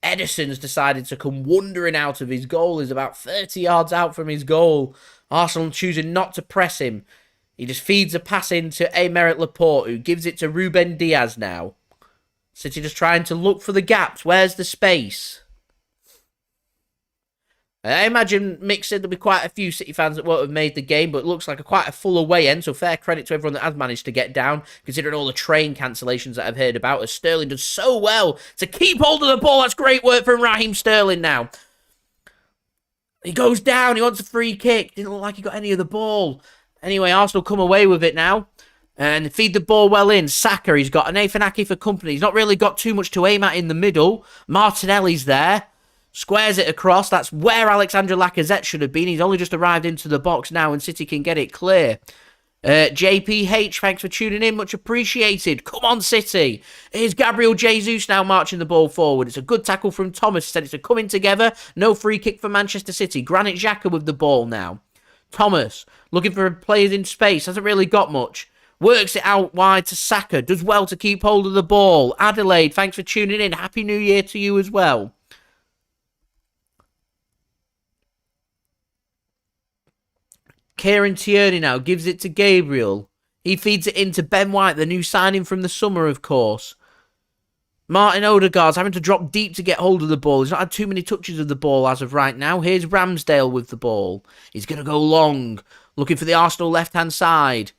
B: Ederson's decided to come wandering out of his goal. He's about 30 yards out from his goal. Arsenal choosing not to press him. He just feeds a pass into Aymeric Laporte, who gives it to Ruben Dias now. City just trying to look for the gaps. Where's the space? I imagine mixed in there'll be quite a few City fans that won't have made the game, but it looks like quite a full away end, so fair credit to everyone that has managed to get down, considering all the train cancellations that I've heard about, as Sterling does so well to keep hold of the ball. That's great work from Raheem Sterling now. He goes down, he wants a free kick. Didn't look like he got any of the ball. Anyway, Arsenal come away with it now. And feed the ball well in. Saka, he's got an Nathan Ake for company. He's not really got too much to aim at in the middle. Martinelli's there. Squares it across. That's where Alexandre Lacazette should have been. He's only just arrived into the box now and City can get it clear. JPH, thanks for tuning in. Much appreciated. Come on, City. Here's Gabriel Jesus now marching the ball forward. It's a good tackle from Thomas. He said it's a coming together. No free kick for Manchester City. Granit Xhaka with the ball now. Thomas, looking for players in space. Hasn't really got much. Works it out wide to Saka. Does well to keep hold of the ball. Adelaide, thanks for tuning in. Happy New Year to you as well. Kieran Tierney now gives it to Gabriel. He feeds it into Ben White, the new signing from the summer, of course. Martin Odegaard's having to drop deep to get hold of the ball. He's not had too many touches of the ball as of right now. Here's Ramsdale with the ball. He's going to go long, looking for the Arsenal left-hand side.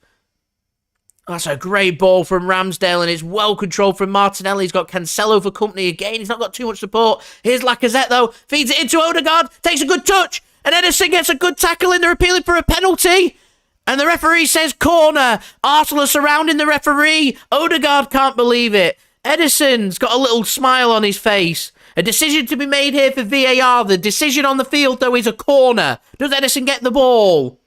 B: That's a great ball from Ramsdale, and it's well controlled from Martinelli. He's got Cancelo for company again. He's not got too much support. Here's Lacazette, though. Feeds it into Odegaard. Takes a good touch. And Ederson gets a good tackle in. They're appealing for a penalty. And the referee says corner. Arsenal are surrounding the referee. Odegaard can't believe it. Ederson's got a little smile on his face. A decision to be made here for VAR. The decision on the field, though, is a corner. Does Ederson get the ball?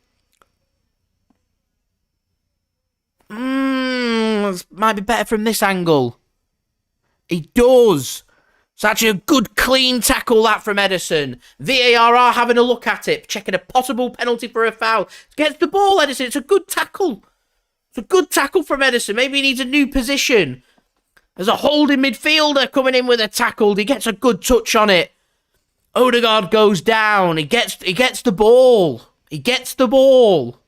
B: Might be better from this angle. He does. It's actually a good, clean tackle, that from Ederson. VAR are having a look at it, checking a possible penalty for a foul. Gets the ball, Ederson. It's a good tackle. It's a good tackle from Ederson. Maybe he needs a new position. There's a holding midfielder coming in with a tackle. He gets a good touch on it. Odegaard goes down. He gets the ball. He gets the ball.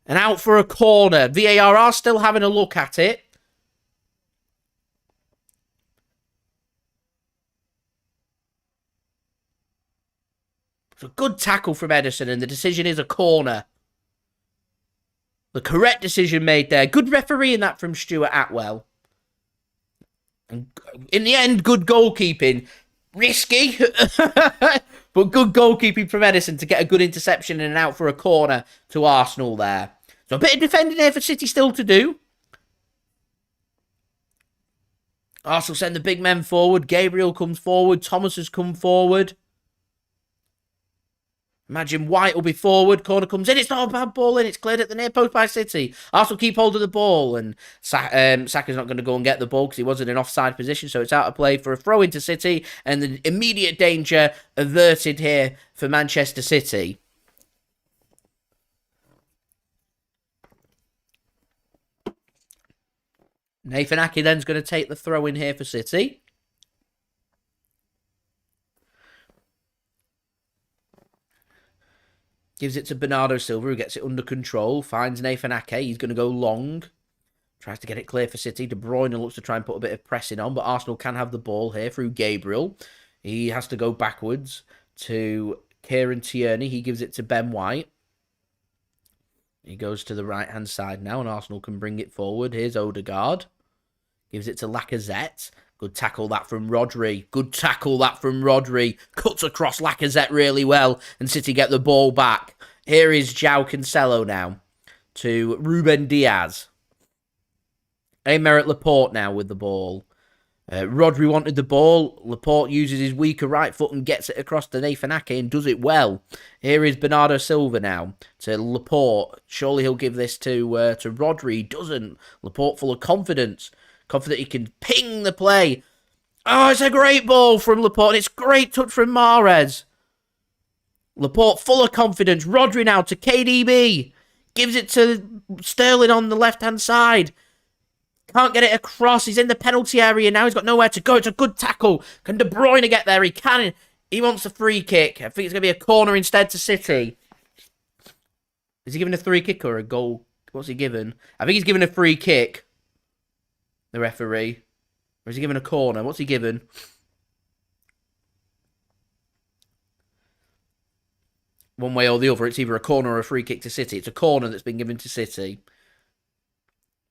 B: And out for a corner. VAR are still having a look at it. It's a good tackle from Ederson, and the decision is a corner. The correct decision made there. Good refereeing that from Stuart Atwell. And in the end, good goalkeeping. Risky, but good goalkeeping from Ederson to get a good interception and out for a corner to Arsenal there. So a bit of defending there for City still to do. Arsenal send the big men forward. Gabriel comes forward. Thomas has come forward. Imagine White will be forward. Corner comes in. It's not a bad ball in. It's cleared at the near post by City. Arsenal keep hold of the ball. And Saka's not going to go and get the ball because he was in an offside position. So it's out of play for a throw into City. And the immediate danger averted here for Manchester City. Nathan Ake then's going to take the throw in here for City. Gives it to Bernardo Silva, who gets it under control. Finds Nathan Ake. He's going to go long. Tries to get it clear for City. De Bruyne looks to try and put a bit of pressing on, but Arsenal can have the ball here through Gabriel. He has to go backwards to Kieran Tierney. He gives it to Ben White. He goes to the right-hand side now, and Arsenal can bring it forward. Here's Odegaard. Gives it to Lacazette. Good tackle that from Rodri. Good tackle that from Rodri. Cuts across Lacazette really well. And City get the ball back. Here is Joao Cancelo now. To Ruben Dias. Aymeric Laporte now with the ball. Rodri wanted the ball. Laporte uses his weaker right foot and gets it across to Nathan Ake and does it well. Here is Bernardo Silva now to Laporte. Surely he'll give this to Rodri. He doesn't. Laporte full of confidence. Confident he can ping the play. Oh, it's a great ball from Laporte. It's a great touch from Mahrez. Laporte full of confidence. Rodri now to KDB. Gives it to Sterling on the left-hand side. Can't get it across. He's in the penalty area now. He's got nowhere to go. It's a good tackle. Can De Bruyne get there? He can. He wants a free kick. I think it's going to be a corner instead to City. Is he giving a free kick or a goal? What's he given? I think he's giving a free kick. The referee. Or is he giving a corner? What's he given? One way or the other. It's either a corner or a free kick to City. It's a corner that's been given to City.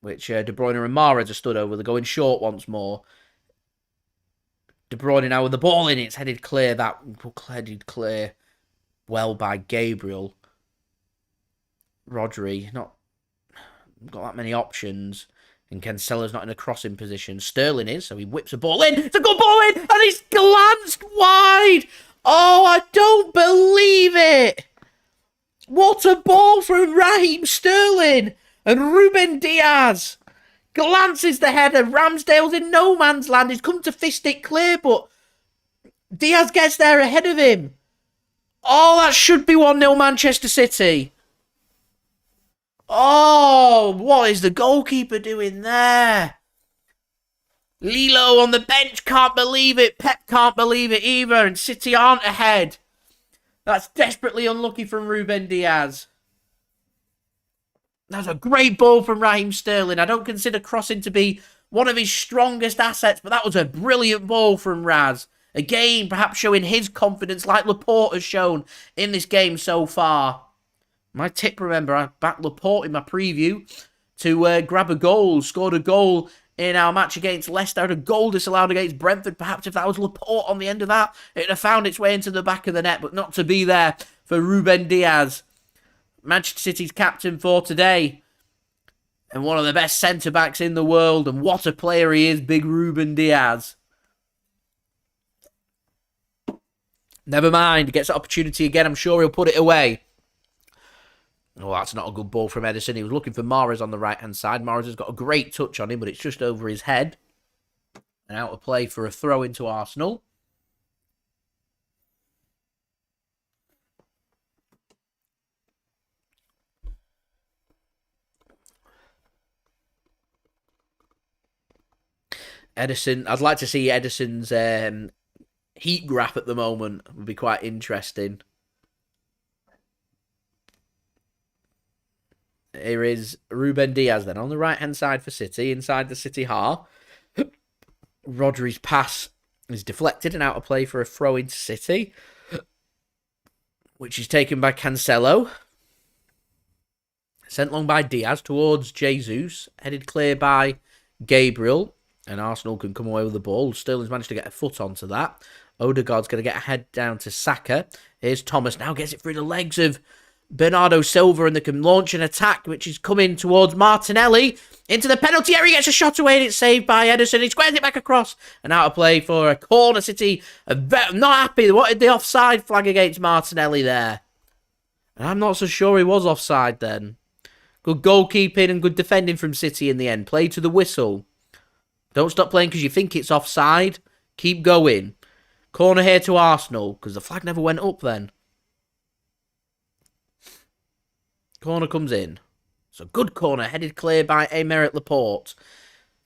B: Which De Bruyne and Mahrez are stood over. They're going short once more. De Bruyne now with the ball in it. It's headed clear. That headed clear well by Gabriel. Rodri, not got that many options. And Cancelo's not in a crossing position. Sterling is, so he whips a ball in. It's a good ball in, and he's glanced wide. Oh, I don't believe it. What a ball from Raheem Sterling. And Ruben Dias glances the header. Ramsdale's in no man's land. He's come to fist it clear, but Dias gets there ahead of him. Oh, that should be 1-0 Manchester City. Oh, what is the goalkeeper doing there? Lilo on the bench can't believe it. Pep can't believe it either. And City aren't ahead. That's desperately unlucky from Ruben Dias. That was a great ball from Raheem Sterling. I don't consider crossing to be one of his strongest assets, but that was a brilliant ball from Raz. Again, perhaps showing his confidence like Laporte has shown in this game so far. My tip, remember, I backed Laporte in my preview to grab a goal. Scored a goal in our match against Leicester. Had a goal disallowed against Brentford. Perhaps if that was Laporte on the end of that, it would have found its way into the back of the net, but not to be there for Ruben Dias. Manchester City's captain for today. And one of the best centre-backs in the world. And what a player he is, big Ruben Dias. Never mind. Gets the opportunity again. I'm sure he'll put it away. Oh, that's not a good ball from Ederson. He was looking for Mahrez on the right-hand side. Mahrez has got a great touch on him, but it's just over his head. And out of play for a throw into Arsenal. Ederson, I'd like to see Ederson's heat graph at the moment. It would be quite interesting. Here is Ruben Dias then on the right-hand side for City, inside the City half. Rodri's pass is deflected and out of play for a throw into City, which is taken by Cancelo. Sent long by Dias towards Jesus, headed clear by Gabriel. And Arsenal can come away with the ball. Sterling's managed to get a foot onto that. Odegaard's going to get a head down to Saka. Here's Thomas. Now gets it through the legs of Bernardo Silva. And they can launch an attack, which is coming towards Martinelli. Into the penalty area. He gets a shot away and it's saved by Ederson. He squares it back across. And out of play for a corner. City not happy. They wanted the offside flag against Martinelli there. And I'm not so sure he was offside then. Good goalkeeping and good defending from City in the end. Play to the whistle. Don't stop playing because you think it's offside. Keep going. Corner here to Arsenal because the flag never went up then. Corner comes in. It's a good corner. Headed clear by Aymeric Laporte.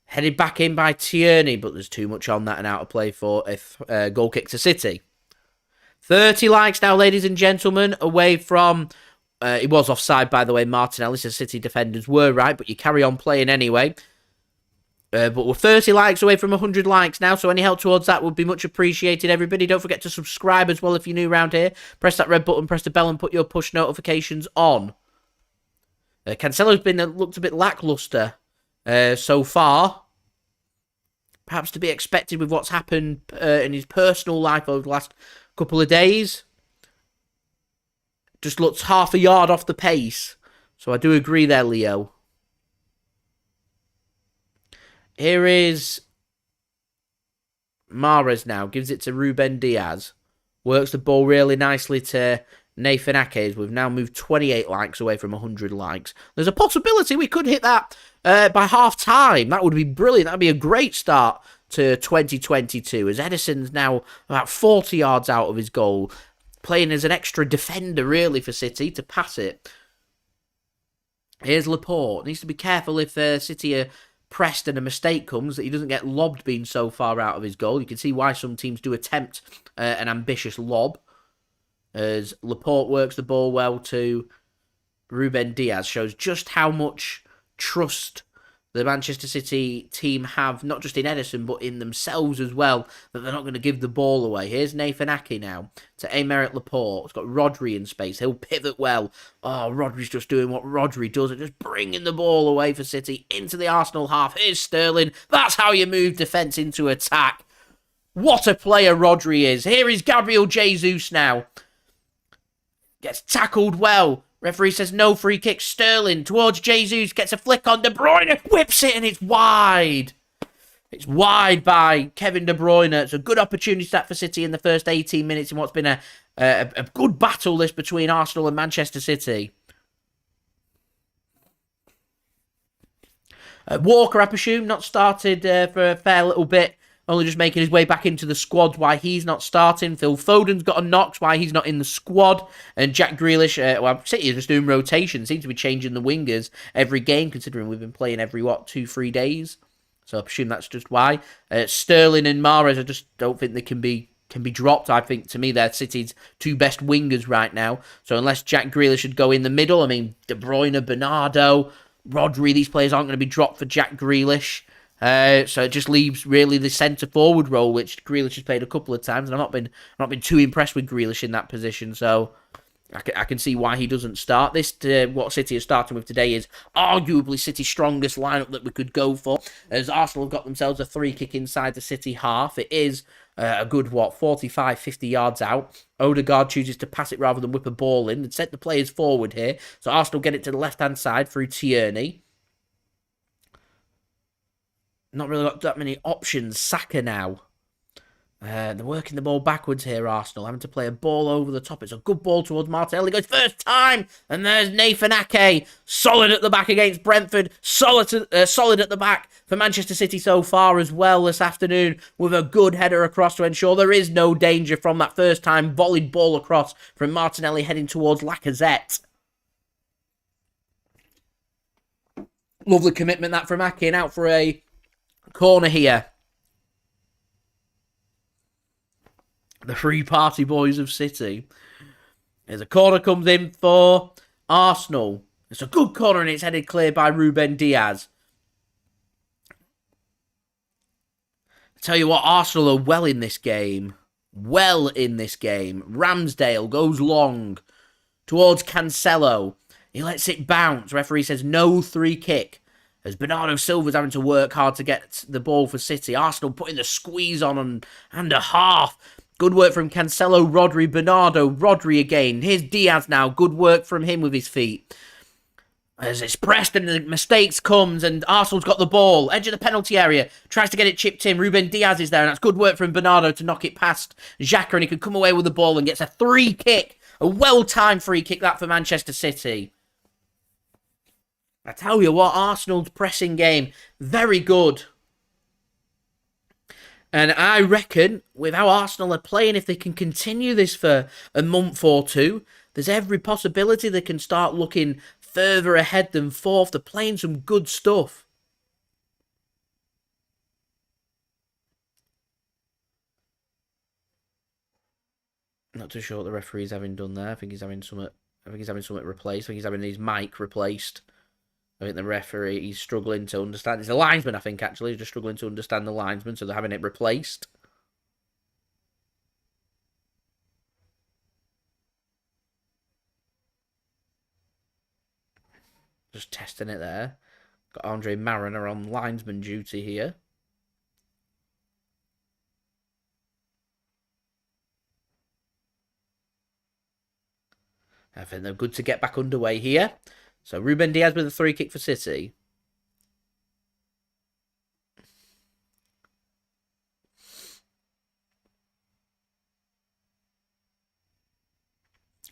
B: Headed back in by Tierney, but there's too much on that and out of play for a goal kick to City. 30 likes now, ladies and gentlemen, away from... it was offside, by the way, Martinelli, so City defenders were right, but you carry on playing anyway. But we're 30 likes away from 100 likes now, so any help towards that would be much appreciated, everybody. Don't forget to subscribe as well if you're new around here. Press that red button, press the bell, and put your push notifications on. Cancelo's looked a bit lacklustre so far. Perhaps to be expected with what's happened in his personal life over the last couple of days. Just looks half a yard off the pace. So I do agree there, Leo. Here is Mahrez now gives it to Ruben Dias. Works the ball really nicely to Nathan Ake. We've now moved 28 likes away from 100 likes. There's a possibility we could hit that by half time. That would be brilliant. That would be a great start to 2022, as Ederson's now about 40 yards out of his goal, playing as an extra defender really for City to pass it. Here's Laporte. Needs to be careful if City are pressed and a mistake comes, that he doesn't get lobbed being so far out of his goal. You can see why some teams do attempt an ambitious lob, as Laporte works the ball well to Ruben Dias. Shows just how much trust the Manchester City team have, not just in Ederson, but in themselves as well, that they're not going to give the ball away. Here's Nathan Ake now to Aymeric Laporte. It's got Rodri in space. He'll pivot well. Oh, Rodri's just doing what Rodri does, and just bringing the ball away for City into the Arsenal half. Here's Sterling. That's how you move defence into attack. What a player Rodri is. Here is Gabriel Jesus now. Gets tackled well. Referee says no free kick. Sterling towards Jesus. Gets a flick on De Bruyne. Whips it and it's wide. It's wide by Kevin De Bruyne. It's a good opportunity start for City in the first 18 minutes in what's been a good battle this between Arsenal and Manchester City. Walker, I presume, not started for a fair little bit. Only just making his way back into the squad, why he's not starting. Phil Foden's got a knock, why he's not in the squad. And Jack Grealish, City are just doing rotation. Seem to be changing the wingers every game, considering we've been playing every, 2-3 days. So I presume that's just why. Sterling and Mahrez, I just don't think they can be dropped. I think, to me, they're City's two best wingers right now. So unless Jack Grealish should go in the middle, I mean, De Bruyne, Bernardo, Rodri, these players aren't going to be dropped for Jack Grealish. So it just leaves really the centre forward role, which Grealish has played a couple of times, and I've not been too impressed with Grealish in that position. So I can see why he doesn't start. This what City are starting with today is arguably City's strongest lineup that we could go for, as Arsenal have got themselves a free kick inside the City half. It is a good 45, 50 yards out. Odegaard chooses to pass it rather than whip a ball in and set the players forward here. So Arsenal get it to the left hand side through Tierney. Not really got that many options. Saka now. They're working the ball backwards here, Arsenal. Having to play a ball over the top. It's a good ball towards Martinelli. Goes first time. And there's Nathan Ake. Solid at the back against Brentford. Solid at the back for Manchester City so far as well this afternoon. With a good header across to ensure there is no danger from that first time volleyed ball across from Martinelli heading towards Lacazette. Lovely commitment that from Ake. And out for a corner here. The free party boys of City. As a corner comes in for Arsenal. It's a good corner and it's headed clear by Ruben Dias. I tell you what, Arsenal are well in this game. Well in this game. Ramsdale goes long towards Cancelo. He lets it bounce. Referee says no free kick. As Bernardo Silva's having to work hard to get the ball for City. Arsenal putting the squeeze on and a half. Good work from Cancelo, Rodri, Bernardo, Rodri again. Here's Dias now. Good work from him with his feet. As it's pressed and the mistakes comes and Arsenal's got the ball. Edge of the penalty area. Tries to get it chipped in. Ruben Dias is there and that's good work from Bernardo to knock it past Xhaka and he can come away with the ball and gets a free kick. A well-timed free kick that for Manchester City. I tell you what, Arsenal's pressing game, very good. And I reckon, with how Arsenal are playing, if they can continue this for a month or two, there's every possibility they can start looking further ahead than fourth. They're playing some good stuff. Not too sure what the referee's having done there. I think he's having something replaced. I think he's having his mic replaced. I think the referee, he's struggling to understand. It's a linesman, I think, actually. He's just struggling to understand the linesman, so they're having it replaced. Just testing it there. Got Andre Mariner on linesman duty here. I think they're good to get back underway here. So Ruben Dias with a free kick for City.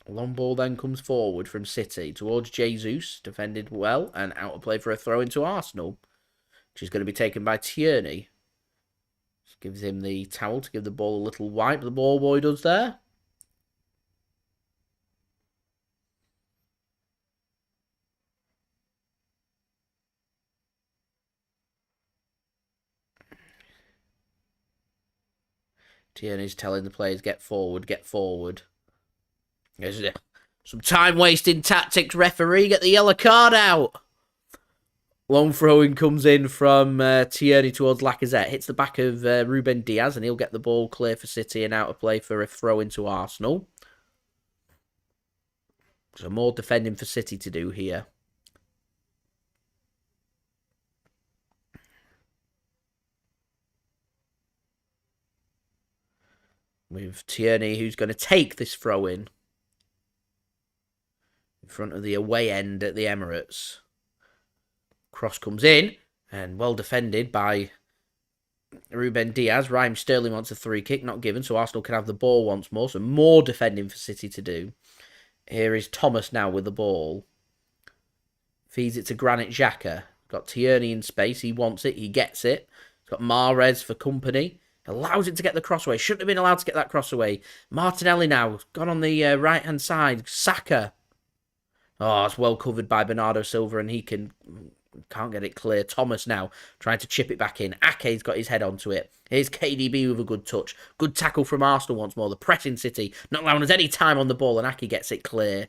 B: Long ball then comes forward from City towards Jesus, defended well, and out of play for a throw into Arsenal, which is going to be taken by Tierney. Just gives him the towel to give the ball a little wipe. The ball boy does there. Tierney's telling the players, get forward, get forward. There's some time-wasting tactics, referee. Get the yellow card out. Long throwing comes in from Tierney towards Lacazette. Hits the back of Ruben Dias, and he'll get the ball clear for City and out of play for a throw into Arsenal. So more defending for City to do here. With Tierney, who's going to take this throw in front of the away end at the Emirates. Cross comes in, and well defended by Ruben Dias. Raheem Sterling wants a free kick, not given, so Arsenal can have the ball once more. So more defending for City to do. Here is Thomas now with the ball. Feeds it to Granit Xhaka. Got Tierney in space, he wants it, he gets it. He's got Mahrez for company. Allows it to get the cross away. Shouldn't have been allowed to get that cross away. Martinelli now. Gone on the right-hand side. Saka. Oh, it's well covered by Bernardo Silva, and he can't get it clear. Thomas now trying to chip it back in. Ake's got his head onto it. Here's KDB with a good touch. Good tackle from Arsenal once more. The pressing City. Not allowing us any time on the ball, and Ake gets it clear.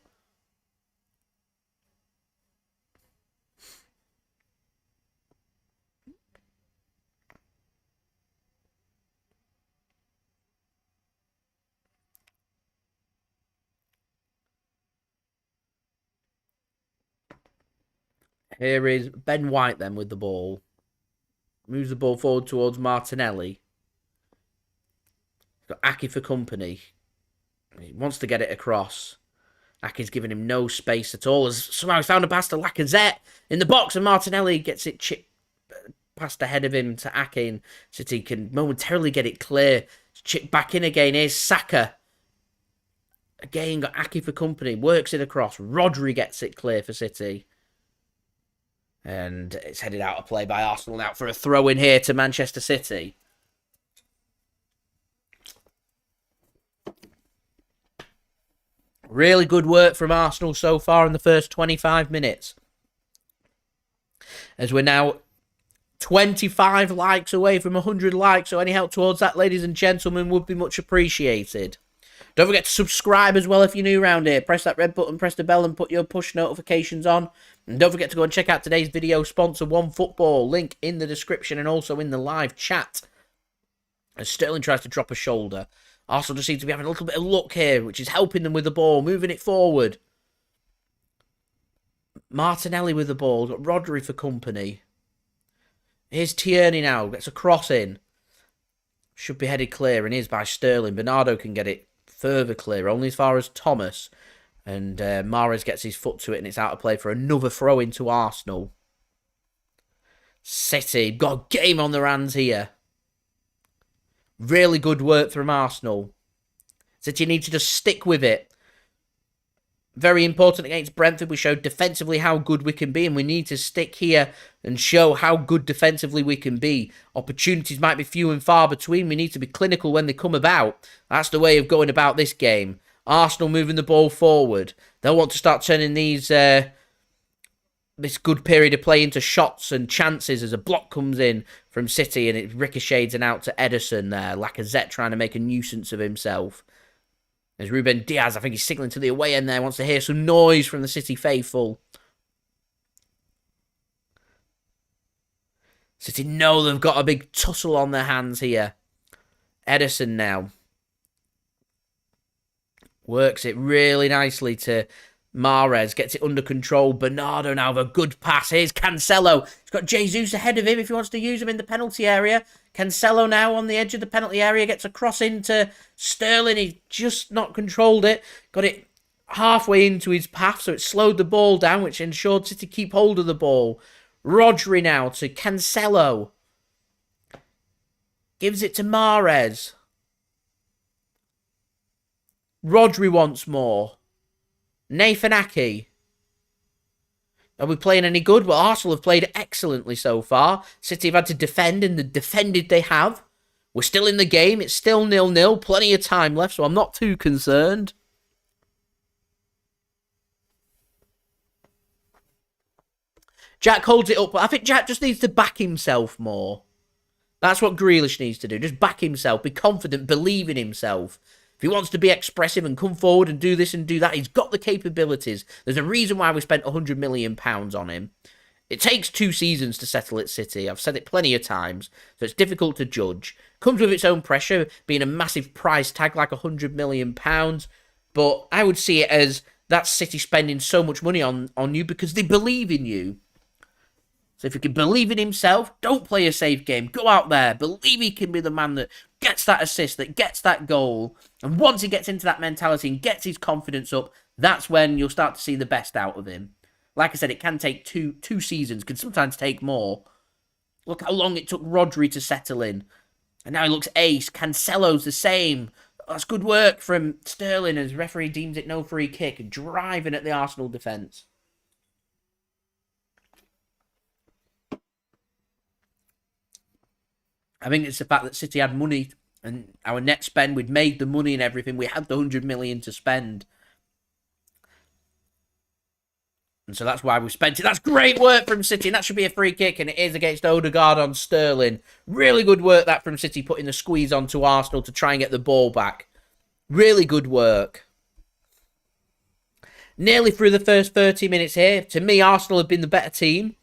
B: Here is Ben White then with the ball. Moves the ball forward towards Martinelli. He's got Ake for company. He wants to get it across. Ake's giving him no space at all. As somehow he's found a pass to Lacazette in the box, and Martinelli gets it chipped past ahead of him to Ake, and City can momentarily get it clear. Chipped back in again. Here's Saka. Again, got Ake for company. Works it across. Rodri gets it clear for City. And it's headed out of play by Arsenal now for a throw in here to Manchester City. Really good work from Arsenal so far in the first 25 minutes. As we're now 25 likes away from 100 likes. So any help towards that, ladies and gentlemen, would be much appreciated. Don't forget to subscribe as well if you're new around here. Press that red button, press the bell, and put your push notifications on. And don't forget to go and check out today's video sponsor, OneFootball. Link in the description and also in the live chat. As Sterling tries to drop a shoulder. Arsenal just seem to be having a little bit of luck here, which is helping them with the ball, moving it forward. Martinelli with the ball. Got Rodri for company. Here's Tierney now. Gets a cross in. Should be headed clear, and is by Sterling. Bernardo can get it further clear, only as far as Thomas. And Mahrez gets his foot to it, and it's out of play for another throw into Arsenal. City got a game on their hands here. Really good work from Arsenal. City need to just stick with it. Very important against Brentford. We showed defensively how good we can be, and we need to stick here and show how good defensively we can be. Opportunities might be few and far between. We need to be clinical when they come about. That's the way of going about this game. Arsenal moving the ball forward. They'll want to start turning these this good period of play into shots and chances as a block comes in from City and it ricochets and out to Ederson there. Lacazette trying to make a nuisance of himself. There's Ruben Dias, I think he's signalling to the away end there, wants to hear some noise from the City faithful. City know they've got a big tussle on their hands here. Ederson now. Works it really nicely to Mahrez. Gets it under control. Bernardo now with a good pass. Here's Cancelo. He's got Jesus ahead of him if he wants to use him in the penalty area. Cancelo now on the edge of the penalty area. Gets a cross into Sterling. He's just not controlled it. Got it halfway into his path, so it slowed the ball down, which ensured City keep hold of the ball. Rodri now to Cancelo. Gives it to Mahrez. Rodri once more. Nathan Ake. Are we playing any good? Well, Arsenal have played excellently so far. City have had to defend, and the defended they have. We're still in the game. It's still 0-0. Plenty of time left, so I'm not too concerned. Jack holds it up, but I think Jack just needs to back himself more. That's what Grealish needs to do. Just back himself, be confident, believe in himself. If he wants to be expressive and come forward and do this and do that, he's got the capabilities. There's a reason why we spent £100 million on him. It takes 2 seasons to settle at City. I've said it plenty of times, so it's difficult to judge. Comes with its own pressure, being a massive price tag like £100 million. But I would see it as that's City spending so much money on you because they believe in you. So if he can believe in himself, don't play a safe game. Go out there. Believe he can be the man that gets that assist, that gets that goal. And once he gets into that mentality and gets his confidence up, that's when you'll start to see the best out of him. Like I said, it can take two seasons, can sometimes take more. Look how long it took Rodri to settle in. And now he looks ace. Cancelo's the same. That's good work from Sterling as referee deems it no free kick. Driving at the Arsenal defence. I think it's the fact that City had money and our net spend, we'd made the money and everything. We had the 100 million to spend. And so that's why we spent it. That's great work from City. And that should be a free kick. And it is against Odegaard on Sterling. Really good work that from City, putting the squeeze onto Arsenal to try and get the ball back. Really good work. Nearly through the first 30 minutes here. To me, Arsenal have been the better team.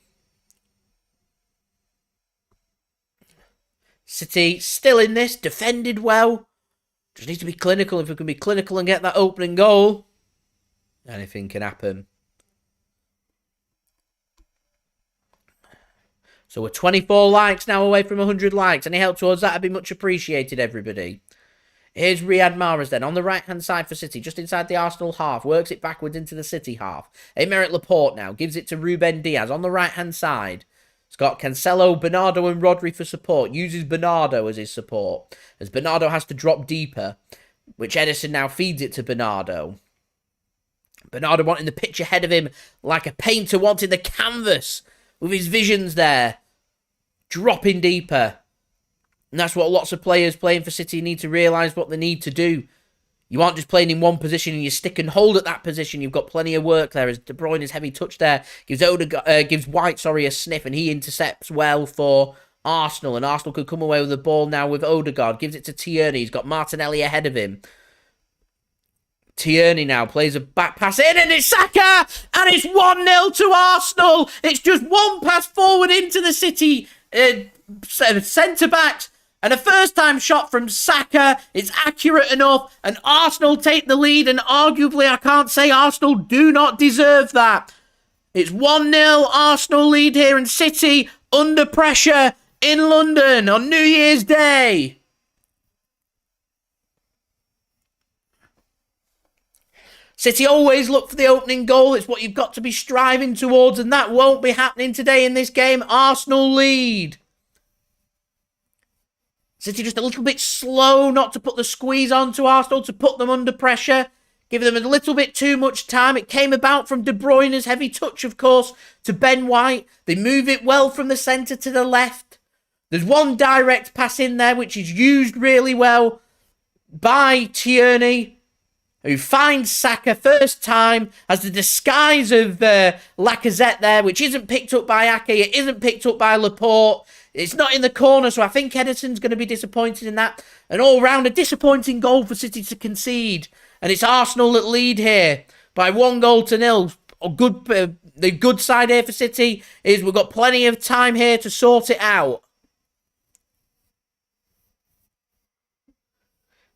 B: City still in this, defended well. Just needs to be clinical. If we can be clinical and get that opening goal, anything can happen. So we're 24 likes now away from 100 likes. Any help towards that would be much appreciated, everybody. Here's Riyad Mahrez then, on the right-hand side for City, just inside the Arsenal half. Works it backwards into the City half. Aymeric Laporte now, gives it to Ruben Dias on the right-hand side. It's got Cancelo, Bernardo and Rodri for support. Uses Bernardo as his support, as Bernardo has to drop deeper, which Ederson now feeds it to Bernardo. Bernardo wanting the pitch ahead of him like a painter wanting the canvas with his visions there. Dropping deeper. And that's what lots of players playing for City need to realise what they need to do. You aren't just playing in one position and you stick and hold at that position. You've got plenty of work there. As De Bruyne's heavy touch there gives White a sniff, and he intercepts well for Arsenal. And Arsenal could come away with the ball now with Odegaard. Gives it to Tierney. He's got Martinelli ahead of him. Tierney now plays a back pass in, and it's Saka! And it's 1-0 to Arsenal! It's just one pass forward into the City centre-backs. And a first-time shot from Saka. It's accurate enough. And Arsenal take the lead. And arguably, I can't say Arsenal do not deserve that. It's 1-0 Arsenal lead here. And City under pressure in London on New Year's Day. City always look for the opening goal. It's what you've got to be striving towards. And that won't be happening today in this game. Arsenal lead. City just a little bit slow not to put the squeeze on to Arsenal, to put them under pressure. Give them a little bit too much time. It came about from De Bruyne's heavy touch, of course, to Ben White. They move it well from the centre to the left. There's one direct pass in there, which is used really well by Tierney, who finds Saka first time, has the disguise of Lacazette there, which isn't picked up by Ake. It isn't picked up by Laporte. It's not in the corner, so I think Ederson's going to be disappointed in that. An all-round, a disappointing goal for City to concede. And it's Arsenal that lead here by 1-0. The good side here for City is we've got plenty of time here to sort it out.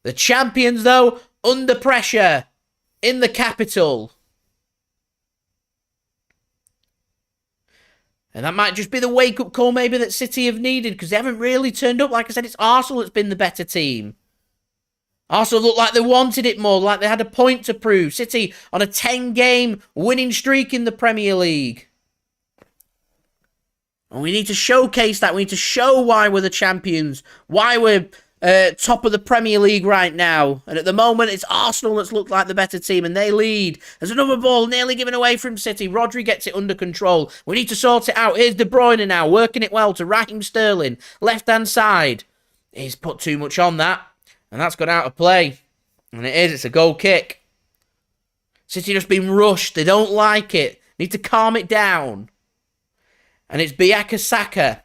B: The champions, though, under pressure in the capital. And that might just be the wake-up call maybe that City have needed, because they haven't really turned up. Like I said, it's Arsenal that's been the better team. Arsenal looked like they wanted it more, like they had a point to prove. City on a 10-game winning streak in the Premier League. And we need to showcase that. We need to show why we're the champions, why we're top of the Premier League right now. And at the moment, it's Arsenal that's looked like the better team, and they lead. There's another ball nearly given away from City. Rodri gets it under control. We need to sort it out. Here's De Bruyne now, working it well to Raheem Sterling. Left-hand side. He's put too much on that, and that's gone out of play. And it is. It's a goal kick. City just been rushed. They don't like it. Need to calm it down. And it's Bukayo Saka.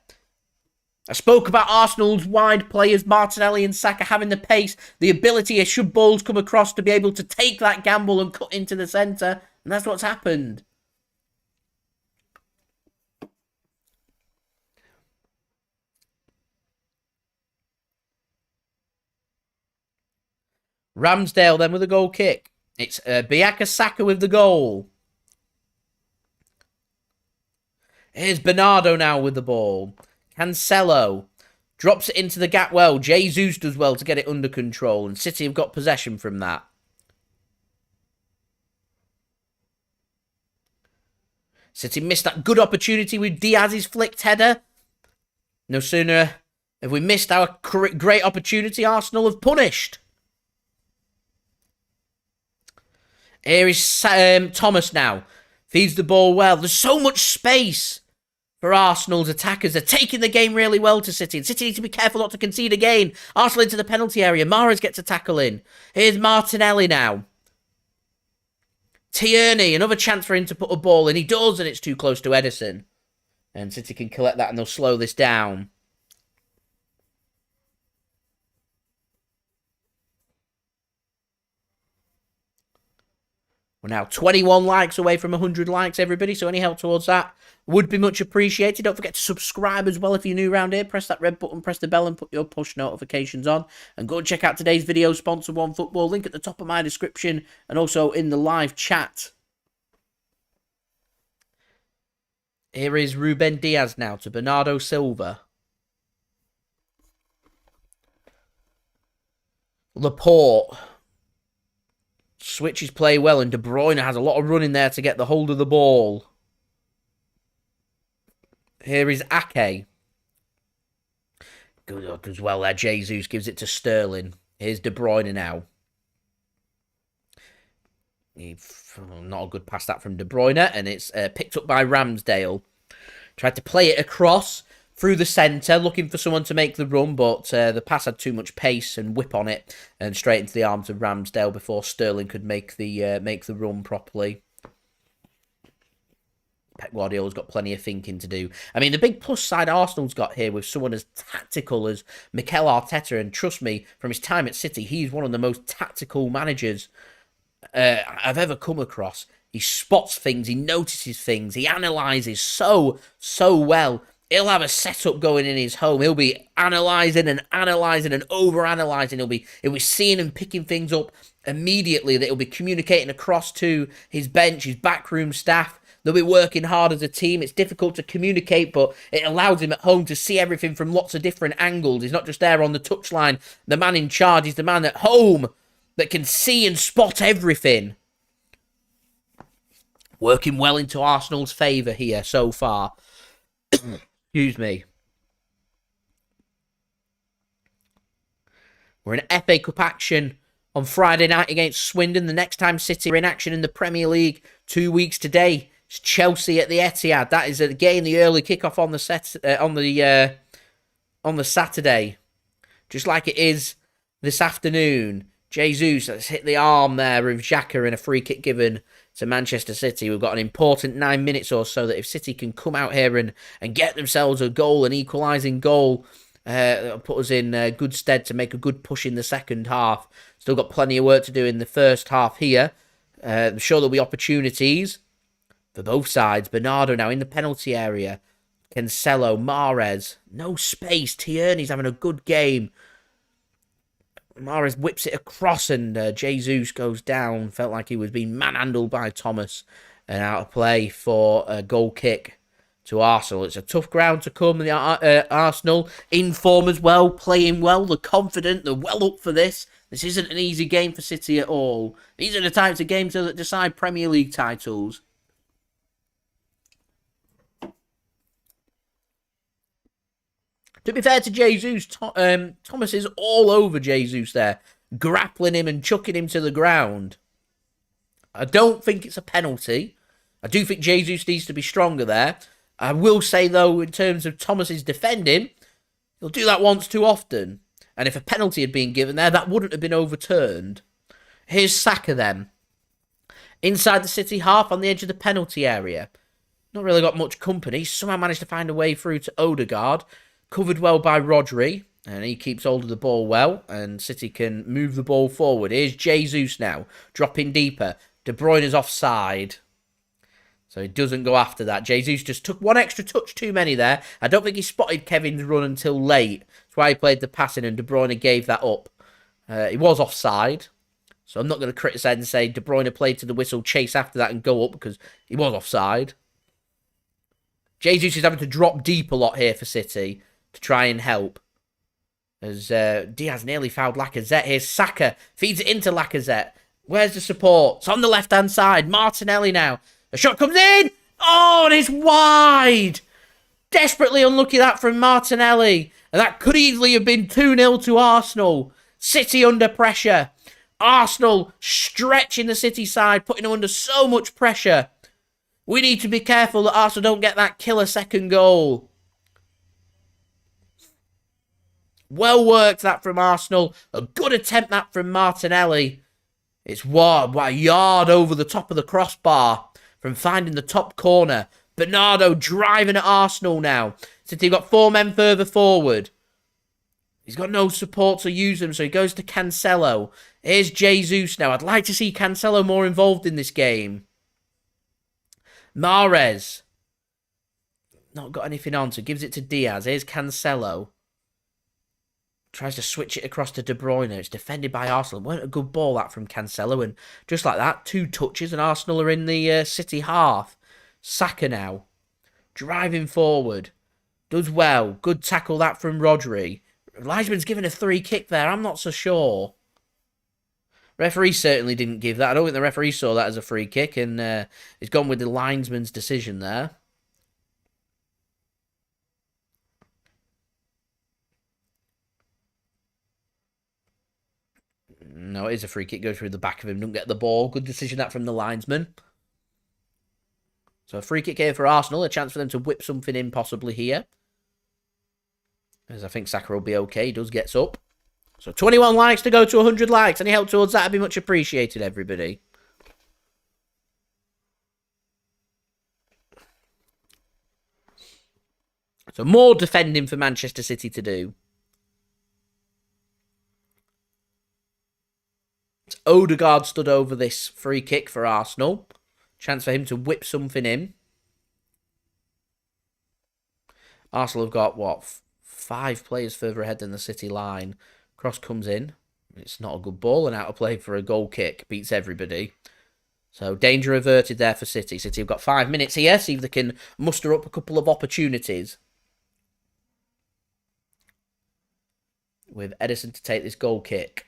B: I spoke about Arsenal's wide players, Martinelli and Saka, having the pace, the ability, should balls come across, to be able to take that gamble and cut into the centre. And that's what's happened. Ramsdale then with a goal kick. It's Bukayo Saka with the goal. Here's Bernardo now with the ball. Cancelo drops it into the gap well. Jesus does well to get it under control. And City have got possession from that. City missed that good opportunity with Diaz's flicked header. No sooner have we missed our great opportunity, Arsenal have punished. Here is Thomas now. Feeds the ball well. There's so much space for Arsenal's attackers. They're taking the game really well to City. And City need to be careful not to concede again. Arsenal into the penalty area. Mahrez gets a tackle in. Here's Martinelli now. Tierney, another chance for him to put a ball in. He does, and it's too close to Ederson. And City can collect that, and they'll slow this down. We're now 21 likes away from 100 likes, everybody, so any help towards that would be much appreciated. Don't forget to subscribe as well if you're new around here. Press that red button, press the bell, and put your push notifications on. And go and check out today's video sponsor, OneFootball. Link at the top of my description and also in the live chat. Here is Ruben Dias now to Bernardo Silva. Laporte switches play well, and De Bruyne has a lot of running there to get the hold of the ball. Here is Ake. Good as well there. Jesus gives it to Sterling. Here's De Bruyne now. Not a good pass that from De Bruyne, and it's picked up by Ramsdale. Tried to play it across through the centre, looking for someone to make the run, but the pass had too much pace and whip on it, and straight into the arms of Ramsdale before Sterling could make the run properly. Pep Guardiola's got plenty of thinking to do. I mean, the big plus side Arsenal's got here with someone as tactical as Mikel Arteta, and trust me, from his time at City, he's one of the most tactical managers I've ever come across. He spots things, he notices things, he analyses so well. He'll have a setup going in his home. He'll be analysing and over-analysing. He'll be seeing and picking things up immediately that he'll be communicating across to his bench, his backroom staff. They'll be working hard as a team. It's difficult to communicate, but it allows him at home to see everything from lots of different angles. He's not just there on the touchline, the man in charge. He's the man at home that can see and spot everything. Working well into Arsenal's favour here so far. Excuse me. We're in FA Cup action on Friday night against Swindon. The next time City are in action in the Premier League, 2 weeks today, it's Chelsea at the Etihad. That is again the early kickoff on the Saturday, just like it is this afternoon. Jesus has hit the arm there of Xhaka in a free kick given to Manchester City. We've got an important 9 minutes or so that if City can come out here and get themselves a goal, an equalising goal, that'll put us in good stead to make a good push in the second half. Still got plenty of work to do in the first half here. I'm sure there'll be opportunities for both sides. Bernardo now in the penalty area. Cancelo, Mahrez, no space. Tierney's having a good game. Mahrez whips it across, and Jesus goes down. Felt like he was being manhandled by Thomas, and out of play for a goal kick to Arsenal. It's a tough ground to come. Arsenal in form as well, playing well. They're confident. They're well up for this. This isn't an easy game for City at all. These are the types of games that decide Premier League titles. To be fair to Jesus, Thomas is all over Jesus there, grappling him and chucking him to the ground. I don't think it's a penalty. I do think Jesus needs to be stronger there. I will say, though, in terms of Thomas's defending, he'll do that once too often. And if a penalty had been given there, that wouldn't have been overturned. Here's Saka then. Inside the City half on the edge of the penalty area. Not really got much company. Somehow managed to find a way through to Odegaard. Covered well by Rodri. And he keeps hold of the ball well. And City can move the ball forward. Here's Jesus now. Dropping deeper. De Bruyne is offside. So he doesn't go after that. Jesus just took one extra touch too many there. I don't think he spotted Kevin's run until late. That's why he played the passing and De Bruyne gave that up. He was offside. So I'm not going to criticise and say De Bruyne played to the whistle, chase after that and go up because he was offside. Jesus is having to drop deep a lot here for City to try and help. As Diaz nearly fouled Lacazette. Here's Saka. Feeds it into Lacazette. Where's the support? It's on the left-hand side. Martinelli now. A shot comes in. Oh, and it's wide. Desperately unlucky that from Martinelli. And that could easily have been 2-0 to Arsenal. City under pressure. Arsenal stretching the City side, putting them under so much pressure. We need to be careful that Arsenal don't get that killer second goal. Well worked that from Arsenal. A good attempt that from Martinelli. It's a yard over the top of the crossbar from finding the top corner. Bernardo driving at Arsenal now. City got 4 men further forward. He's got no support to use them, so he goes to Cancelo. Here's Jesus now. I'd like to see Cancelo more involved in this game. Mahrez. Not got anything on, so gives it to Diaz. Here's Cancelo. Tries to switch it across to De Bruyne. It's defended by Arsenal. Weren't a good ball that from Cancelo. And just like that, 2 touches and Arsenal are in the City half. Saka now. Driving forward. Does well. Good tackle that from Rodri. Leishman's given a free kick there. I'm not so sure. Referee certainly didn't give that. I don't think the referee saw that as a free kick. And he's gone with the linesman's decision there. No, it is a free kick. Goes through the back of him. Don't get the ball. Good decision that from the linesman. So a free kick here for Arsenal. A chance for them to whip something in possibly here. As I think Saka will be okay. He does get up. So 21 likes to go to 100 likes. Any help towards that would be much appreciated, everybody. So more defending for Manchester City to do. Odegaard stood over this free kick for Arsenal. Chance for him to whip something in. Arsenal have got, what, 5 players further ahead than the City line. Cross comes in. It's not a good ball and out of play for a goal kick. Beats everybody. So danger averted there for City. City have got 5 minutes here. See if they can muster up a couple of opportunities. With Ederson to take this goal kick.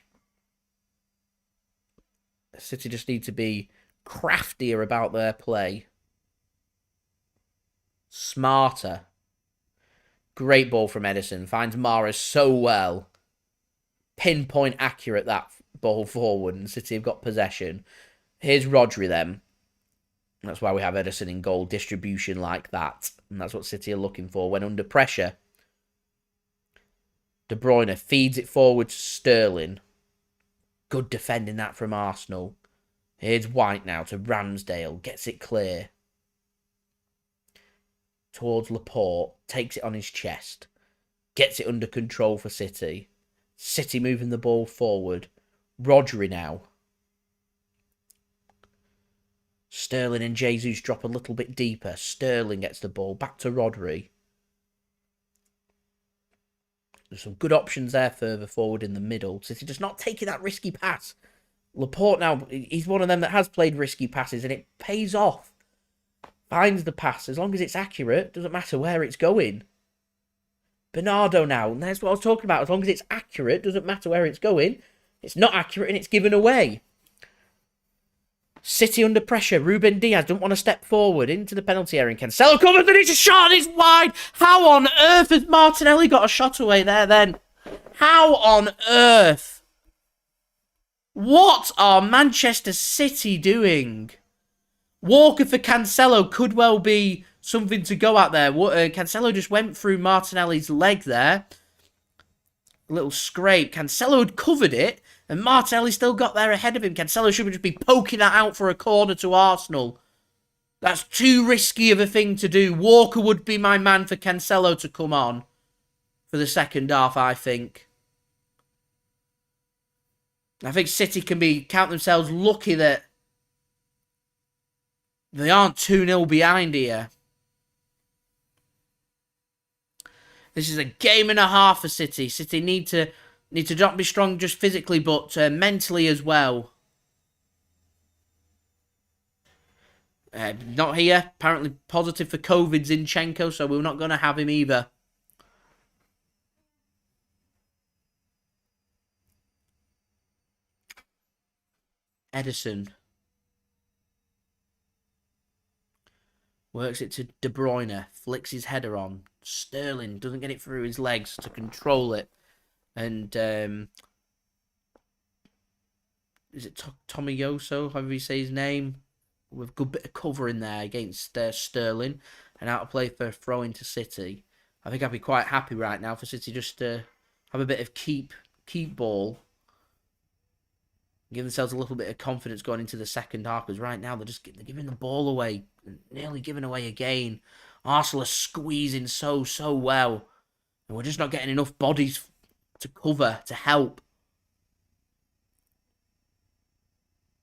B: City just need to be craftier about their play. Smarter. Great ball from Ederson. Finds Mahrez so well. Pinpoint accurate that ball forward. And City have got possession. Here's Rodri then. That's why we have Ederson in goal. Distribution like that. And that's what City are looking for when under pressure. De Bruyne feeds it forward to Sterling. Good defending that from Arsenal. Here's White now to Ramsdale. Gets it clear. Towards Laporte. Takes it on his chest. Gets it under control for City. City moving the ball forward. Rodri now. Sterling and Jesus drop a little bit deeper. Sterling gets the ball. Back to Rodri. There's some good options there further forward in the middle. City just not taking that risky pass. Laporte now, he's one of them that has played risky passes and it pays off. Finds the pass. As long as it's accurate, doesn't matter where it's going. Bernardo now, and that's what I was talking about. As long as it's accurate, doesn't matter where it's going. It's not accurate and it's given away. City under pressure. Ruben Dias don't want to step forward into the penalty area. And Cancelo covers and it's a shot and it's wide. How on earth has Martinelli got a shot away there then? How on earth? What are Manchester City doing? Walker for Cancelo could well be something to go at there. Cancelo just went through Martinelli's leg there. A little scrape. Cancelo had covered it, and Martinelli still got there ahead of him. Cancelo should just be poking that out for a corner to Arsenal. That's too risky of a thing to do. Walker would be my man for Cancelo to come on for the second half, I think. I think City can count themselves lucky that they aren't 2-0 behind here. This is a game and a half for City. City need to not be strong just physically, but mentally as well. Not here. Apparently positive for COVID, Zinchenko, so we're not going to have him either. Ederson. Works it to De Bruyne. Flicks his header on. Sterling doesn't get it through his legs to control it. And is it Tomiyoso, however you say his name? With a good bit of cover in there against Sterling. And out of play for a throw into City. I think I'd be quite happy right now for City just to have a bit of keep ball. Give themselves a little bit of confidence going into the second half. Because right now they're giving the ball away. Nearly giving away again. Arsenal are squeezing so well. And we're just not getting enough bodies to cover, to help.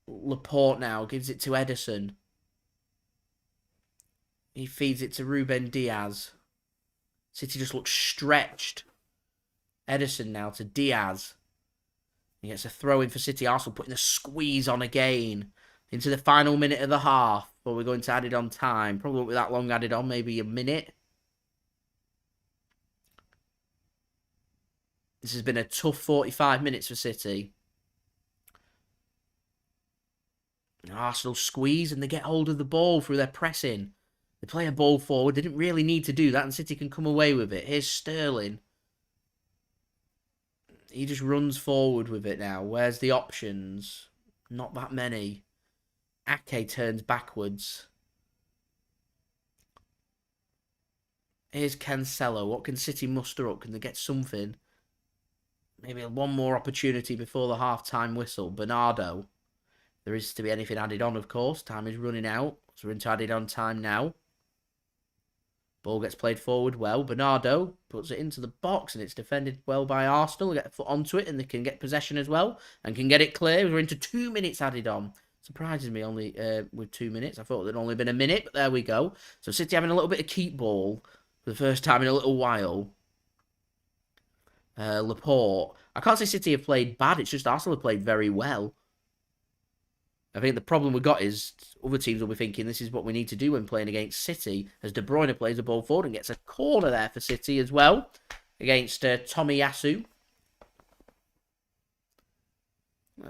B: Laporte now gives it to Ederson. He feeds it to Ruben Dias. City just looks stretched. Ederson now to Dias. He gets a throw in for City. Arsenal putting the squeeze on again. Into the final minute of the half. But we're going to add it on time. Probably won't be that long added on. Maybe a minute. This has been a tough 45 minutes for City. Arsenal squeeze and they get hold of the ball through their pressing. They play a ball forward. They didn't really need to do that and City can come away with it. Here's Sterling. He just runs forward with it now. Where's the options? Not that many. Ake turns backwards. Here's Cancelo. What can City muster up? Can they get something? Maybe one more opportunity before the half-time whistle. Bernardo. There is to be anything added on, of course. Time is running out. So we're into added on time now. Ball gets played forward well. Bernardo puts it into the box and it's defended well by Arsenal. They get a foot onto it and they can get possession as well. And can get it clear. We're into 2 minutes added on. Surprises me only with 2 minutes. I thought there'd only been a minute, but there we go. So City having a little bit of keep ball for the first time in a little while. Laporte. I can't say City have played bad. It's just Arsenal have played very well. I think the problem we've got is other teams will be thinking this is what we need to do when playing against City. As De Bruyne plays the ball forward and gets a corner there for City as well. Against Tomiyasu.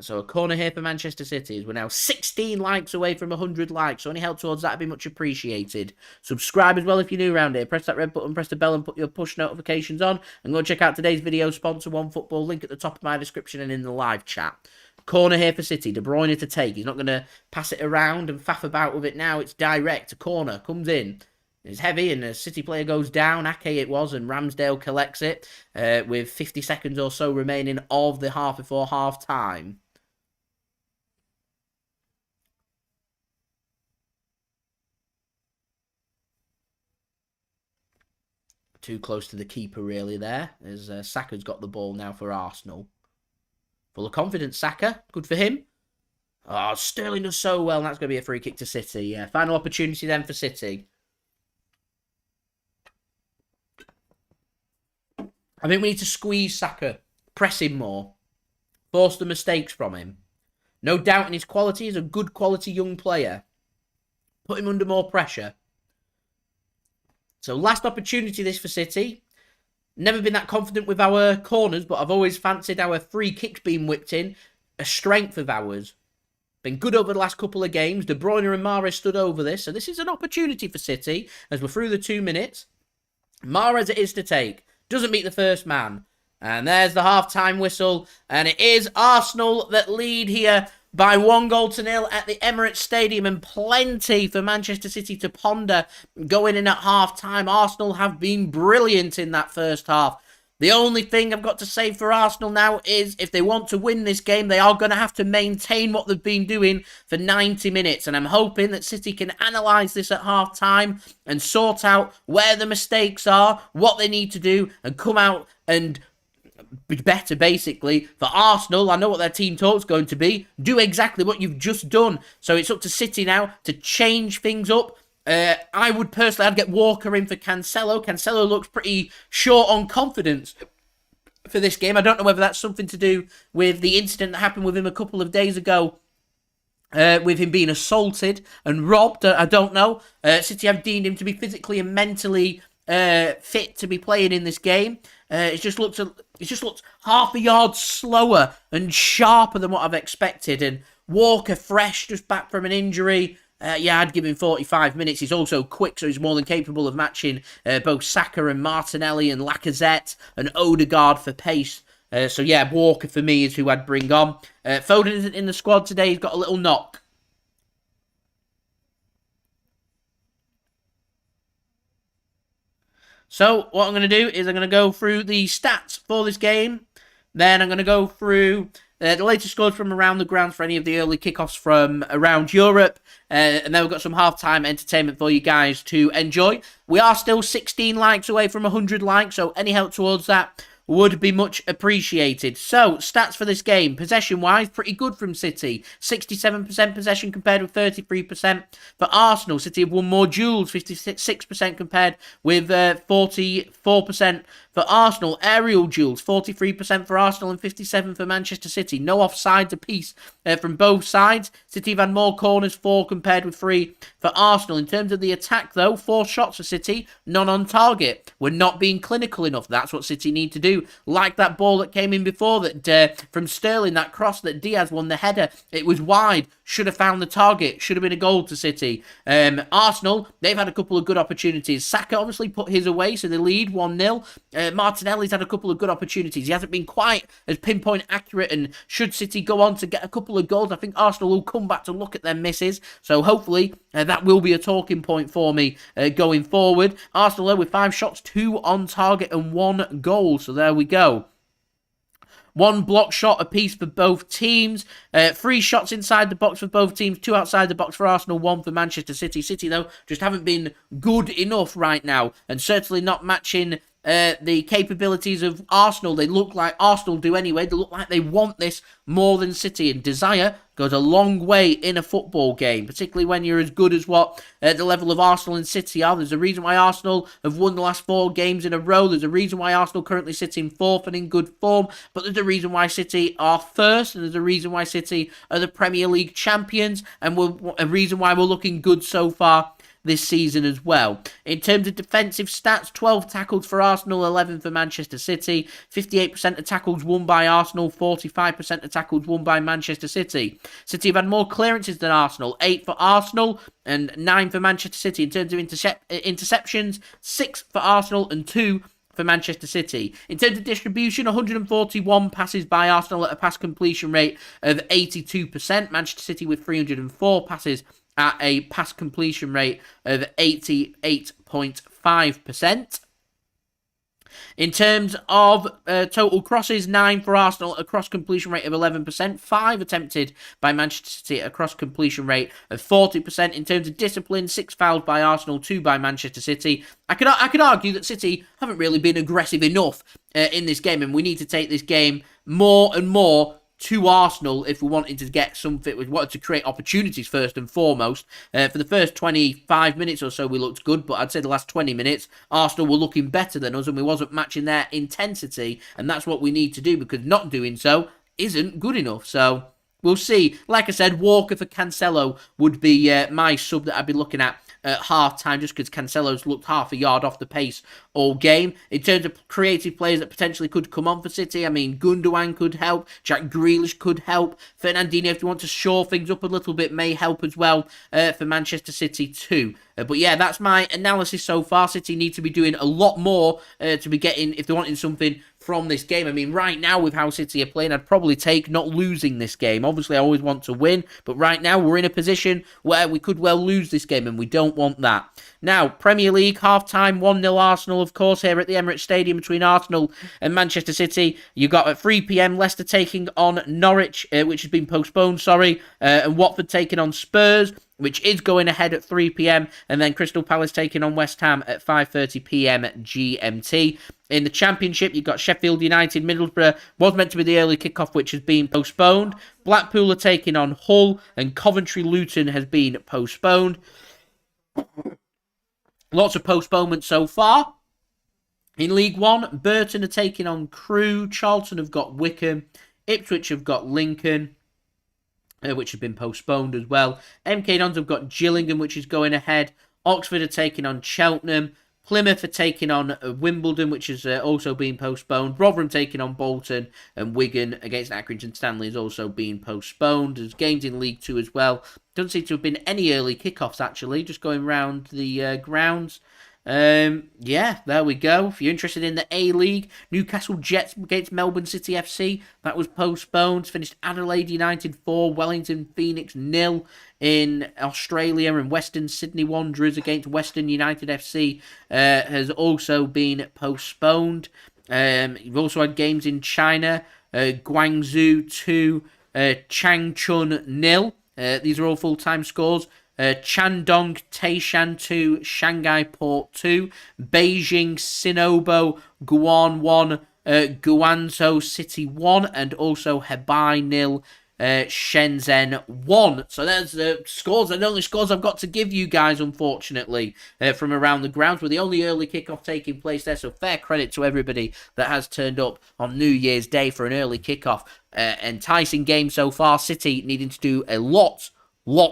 B: So a corner here for Manchester City. We're now 16 likes away from 100 likes. So any help towards that would be much appreciated. Subscribe as well if you're new around here. Press that red button, press the bell and put your push notifications on. And go and check out today's video sponsor, OneFootball. Link at the top of my description and in the live chat. Corner here for City. De Bruyne to take. He's not going to pass it around and faff about with it now. It's direct. A corner comes in. It's heavy and a City player goes down. Ake it was and Ramsdale collects it with 50 seconds or so remaining of the half before half time. Too close to the keeper really there. As Saka's got the ball now for Arsenal. Full of confidence, Saka. Good for him. Oh, Sterling does so well. And that's going to be a free kick to City. Yeah, final opportunity then for City. I think we need to squeeze Saka. Press him more. Force the mistakes from him. No doubt in his quality. He's a good quality young player. Put him under more pressure. So last opportunity this for City. Never been that confident with our corners, but I've always fancied our free kicks being whipped in. A strength of ours. Been good over the last couple of games. De Bruyne and Mahrez stood over this. So this is an opportunity for City as we're through the 2 minutes. Mahrez it is to take. Doesn't meet the first man. And there's the half-time whistle. And it is Arsenal that lead here by 1-0 at the Emirates Stadium, and plenty for Manchester City to ponder going in at half-time. Arsenal have been brilliant in that first half. The only thing I've got to say for Arsenal now is if they want to win this game, they are going to have to maintain what they've been doing for 90 minutes. And I'm hoping that City can analyse this at half-time and sort out where the mistakes are, what they need to do, and come out and be better, basically. For Arsenal, I know what their team talk's going to be. Do exactly what you've just done. So it's up to City now to change things up. I would personally, I'd get Walker in for Cancelo. Cancelo looks pretty short on confidence for this game. I don't know whether that's something to do with the incident that happened with him a couple of days ago, with him being assaulted and robbed. I don't know. City have deemed him to be physically and mentally fit to be playing in this game. It just looked half a yard slower and sharper than what I've expected. And Walker fresh, just back from an injury. I'd give him 45 minutes. He's also quick, so he's more than capable of matching both Saka and Martinelli and Lacazette and Odegaard for pace. Walker for me is who I'd bring on. Foden isn't in the squad today. He's got a little knock. So what I'm going to do is I'm going to go through the stats for this game. Then I'm going to go through the latest scores from around the grounds for any of the early kickoffs from around Europe. And then we've got some halftime entertainment for you guys to enjoy. We are still 16 likes away from 100 likes, so any help towards that would be much appreciated. So, stats for this game. Possession-wise, pretty good from City. 67% possession compared with 33%. For Arsenal, City have won more duels, 56% compared with 44%. For Arsenal, aerial duels, 43% for Arsenal and 57% for Manchester City. No offsides apiece from both sides. City have had more corners, 4 compared with 3 for Arsenal. In terms of the attack, though, 4 shots for City, none on target. We're not being clinical enough. That's what City need to do. Like that ball that came in before, that from Sterling, that cross that Dias won the header. It was wide. Should have found the target. Should have been a goal to City. Arsenal, they've had a couple of good opportunities. Saka obviously put his away, so they lead 1-0. Martinelli's had a couple of good opportunities. He hasn't been quite as pinpoint accurate, and should City go on to get a couple of goals, I think Arsenal will come back to look at their misses. So hopefully that will be a talking point for me going forward. Arsenal, though, with 5 shots, 2 on target and 1 goal. So there we go. 1 block shot apiece for both teams. 3 shots inside the box for both teams. 2 outside the box for Arsenal. 1 for Manchester City. City, though, just haven't been good enough right now. And certainly not matching the capabilities of Arsenal. They look like Arsenal do anyway. They look like they want this more than City. And desire goes a long way in a football game, particularly when you're as good as what the level of Arsenal and City are. There's a reason why Arsenal have won the last 4 games in a row. There's a reason why Arsenal currently sits in 4th and in good form. But there's a reason why City are first, and there's a reason why City are the Premier League champions, and a reason why we're looking good so far this season as well. In terms of defensive stats, 12 tackles for Arsenal, 11 for Manchester City. 58% of tackles won by Arsenal, 45% of tackles won by Manchester City. City have had more clearances than Arsenal, 8 for Arsenal and 9 for Manchester City. In terms of interceptions, 6 for Arsenal and 2 for Manchester City. In terms of distribution, 141 passes by Arsenal at a pass completion rate of 82%. Manchester City with 304 passes at a pass completion rate of 88.5%. In terms of total crosses, 9 for Arsenal, a cross completion rate of 11%. 5 attempted by Manchester City, a cross completion rate of 40%. In terms of discipline, 6 fouls by Arsenal, 2 by Manchester City. I could argue that City haven't really been aggressive enough in this game, and we need to take this game more and more to Arsenal if we wanted to get something. We wanted to create opportunities first and foremost. For the first 25 minutes or so we looked good, but I'd say the last 20 minutes Arsenal were looking better than us, and we wasn't matching their intensity, and that's what we need to do, because not doing so isn't good enough. So we'll see. Like I said, Walker for Cancelo would be my sub that I'd be looking at
A: at half-time just because Cancelo's looked half a yard off the pace all game. In terms of creative players that potentially could come on for City, I mean, Gundogan could help, Jack Grealish could help, Fernandinho, if you want to shore things up a little bit, may help as well for Manchester City too. But yeah, that's my analysis so far. City need to be doing a lot more to be getting, if they're wanting something from this game. I mean, right now with how City are playing, I'd probably take not losing this game. Obviously, I always want to win, but right now we're in a position where we could well lose this game, and we don't want that. Now, Premier League, half-time, 1-0 Arsenal, of course, here at the Emirates Stadium between Arsenal and Manchester City. You've got at 3 p.m. Leicester taking on Norwich, which has been postponed, and Watford taking on Spurs, which is going ahead at 3 p.m, and then Crystal Palace taking on West Ham at 5:30 p.m. GMT. In the Championship, you've got Sheffield United, Middlesbrough, was meant to be the early kickoff, which has been postponed. Blackpool are taking on Hull, and Coventry Luton has been postponed. Lots of postponements so far. In League One, Burton are taking on Crewe, Charlton have got Wickham, Ipswich have got Lincoln, which has been postponed as well. MK Dons have got Gillingham, which is going ahead. Oxford are taking on Cheltenham. Plymouth are taking on Wimbledon, which has also been postponed. Rotherham taking on Bolton. And Wigan against Accrington Stanley has also been postponed. There's games in League 2 as well. Doesn't seem to have been any early kickoffs, actually. Just going round the grounds. Yeah, there we go. If you're interested in the A-League, Newcastle Jets against Melbourne City FC, that was postponed. Finished Adelaide United 4, Wellington Phoenix 0 in Australia, and Western Sydney Wanderers against Western United FC has also been postponed. You've also had games in China, Guangzhou 2, Changchun 0. These are all full-time scores. Shandong Taishan 2, Shanghai Port 2, Beijing Sinobo Guan 1, Guangzhou City 1, and also Hebei 0, Shenzhen 1. So there's the scores, and the only scores I've got to give you guys, unfortunately, from around the grounds, with the only early kickoff taking place there. So fair credit to everybody that has turned up on New Year's Day for an early kickoff. Enticing game so far. City needing to do a lot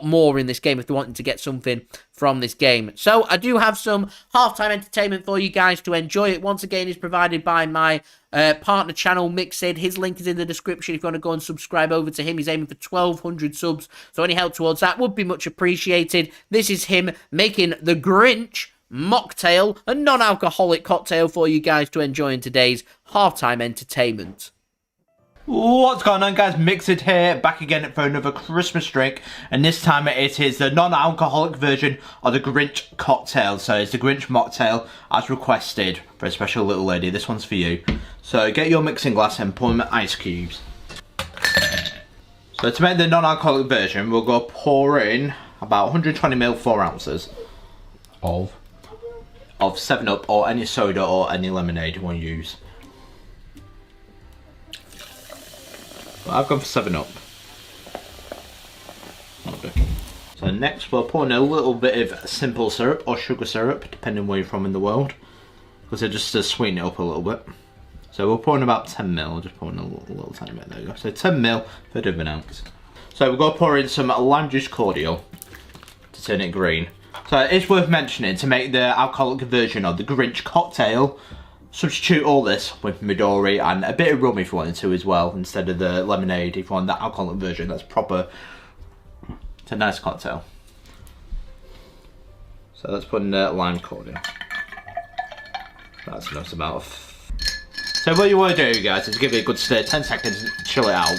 A: more in this game if they're wanting to get something from this game. So I do have some halftime entertainment for you guys to enjoy. It once again is provided by my partner channel, Mixed. His link is in the description if you want to go and subscribe over to him. He's aiming for 1,200 subs, so any help towards that would be much appreciated. This is him making the Grinch Mocktail, a non-alcoholic cocktail for you guys to enjoy in today's halftime entertainment.
C: What's going on, guys? Mixed here, back again for another Christmas drink, and this time it is the non-alcoholic version of the Grinch Cocktail. So it's the Grinch Mocktail as requested for a special little lady. This one's for you. So get your mixing glass and pour in ice cubes. So to make the non-alcoholic version, we'll go pour in about 120ml, 4 ounces of 7-Up or any soda or any lemonade you want to use. I've gone for 7-Up. Okay. So next we'll pour in a little bit of simple syrup or sugar syrup, depending where you're from in the world, because it just to sweeten it up a little bit. So we'll pour in about 10ml. I'll just pour in a little tiny bit. There you go. So 10ml, third of an ounce. So we're going to pour in some lime juice cordial to turn it green. So it's worth mentioning, to make the alcoholic version of the Grinch Cocktail, substitute all this with Midori and a bit of rum if you wanted to as well, instead of the lemonade if you want that alcoholic version. That's proper. It's a nice cocktail. So let's put in lime cordial. That's enough amount of. So what you want to do, guys, is give it a good stir, 10 seconds, chill it out.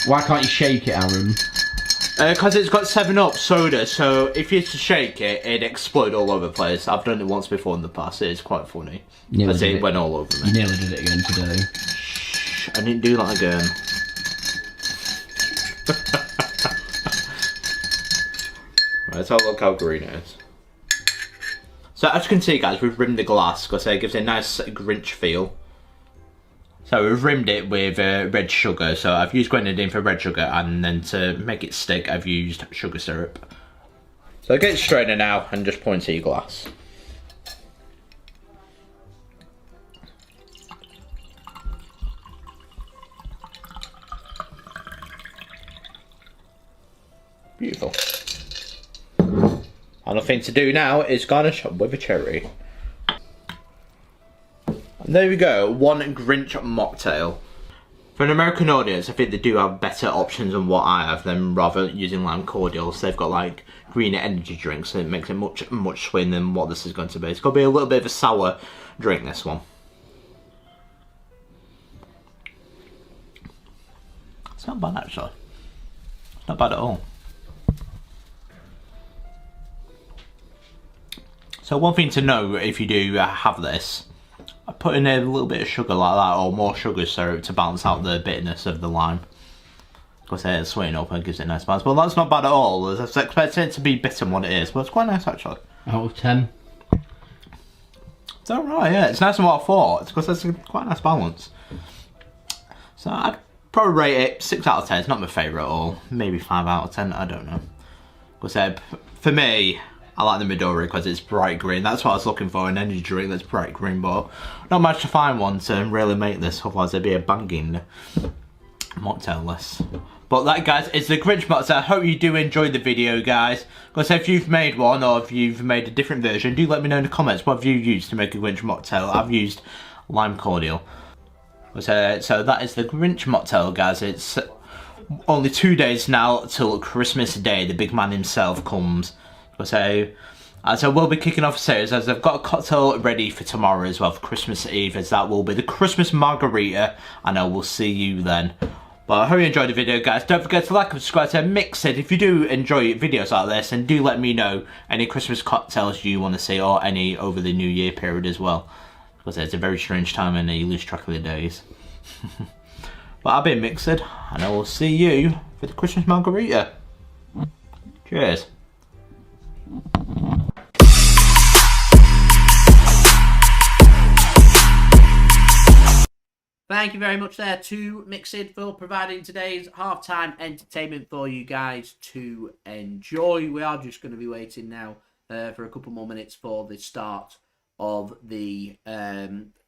D: Why can't you shake it, Aaron?
C: Because it's got 7-Up soda, so if you to shake it, it'd explode all over the place. I've done it once before in the past. It is quite funny. Because it went all over me.
D: You nearly did it again today.
C: Shh, I didn't do that again. Right, so look how green it is. So as you can see, guys, we've rimmed the glass because it gives it a nice Grinch feel. So we've rimmed it with red sugar. So I've used grenadine for red sugar, and then to make it stick, I've used sugar syrup. So get it straight in now and just pour into your glass. Beautiful. And the thing to do now is garnish with a cherry. And there we go, one Grinch mocktail. For an American audience, I think they do have better options than what I have than rather using lime cordials. They've got like green energy drinks and it makes it much sweeter than what this is going to be. It's going to be a little bit of a sour drink, this one. It's not bad actually. It's not bad at all. So one thing to know if you do have this, I put in a little bit of sugar like that, or more sugar syrup to balance out the bitterness of the lime. Because it's sweetened up and gives it a nice balance. But that's not bad at all. I was expecting it to be bitter than what it is, but it's quite nice actually.
D: Out of 10.
C: It's alright, yeah. It's nicer than what I thought. It's because it's quite a nice balance. So I'd probably rate it 6 out of 10. It's not my favourite at all. Maybe 5 out of 10. I don't know. Because for me, I like the Midori because it's bright green. That's what I was looking for, an energy drink that's bright green. But not managed to find one to really make this. Otherwise, it'd be a banging mocktail list. But that, guys, is the Grinch mocktail. I hope you do enjoy the video, guys. Because if you've made one or if you've made a different version, do let me know in the comments. What have you used to make a Grinch mocktail? I've used lime cordial. So that is the Grinch mocktail, guys. It's only 2 days now till Christmas Day. The big man himself comes. So we'll be kicking off a series as I've got a cocktail ready for tomorrow as well for Christmas Eve, as that will be the Christmas margarita, and I will see you then. But I hope you enjoyed the video, guys. Don't forget to like and subscribe to Mixed if you do enjoy videos like this, and do let me know any Christmas cocktails you want to see or any over the New Year period as well, because it's a very strange time and you lose track of the days. But I've been Mixed, and I will see you for the Christmas margarita. Cheers.
A: Thank you very much there to Mixed for providing today's halftime entertainment for you guys to enjoy. We are just going to be waiting now for a couple more minutes for the start of the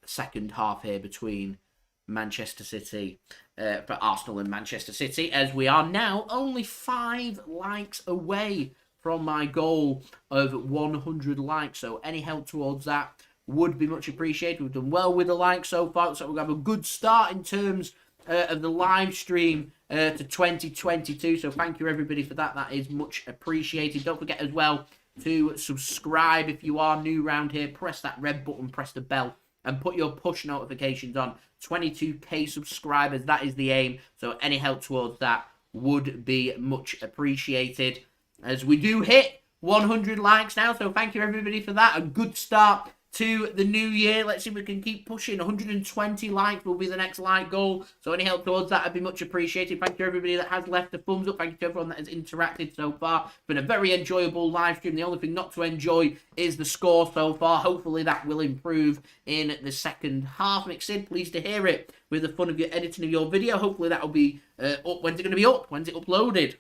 A: second half here between Manchester City, for Arsenal and Manchester City, as we are now only 5 likes away from my goal of 100 likes. So any help towards that would be much appreciated. We've done well with the likes so far, so we'll have a good start in terms of the live stream to 2022. So thank you everybody for that. That is much appreciated. Don't forget as well to subscribe if you are new around here. Press that red button, press the bell, and put your push notifications on. 22k subscribers, that is the aim. So any help towards that would be much appreciated, as we do hit 100 likes now. So thank you everybody for that. A good start to the new year. Let's see if we can keep pushing. 120 likes will be the next like goal. So any help towards that would be much appreciated. Thank you everybody that has left a thumbs up. Thank you to everyone that has interacted so far. It's been a very enjoyable live stream. The only thing not to enjoy is the score so far. Hopefully that will improve in the second half. Mixed, pleased to hear it with the fun of your editing of your video. Hopefully that will be up. When's it going to be up? When's it uploaded?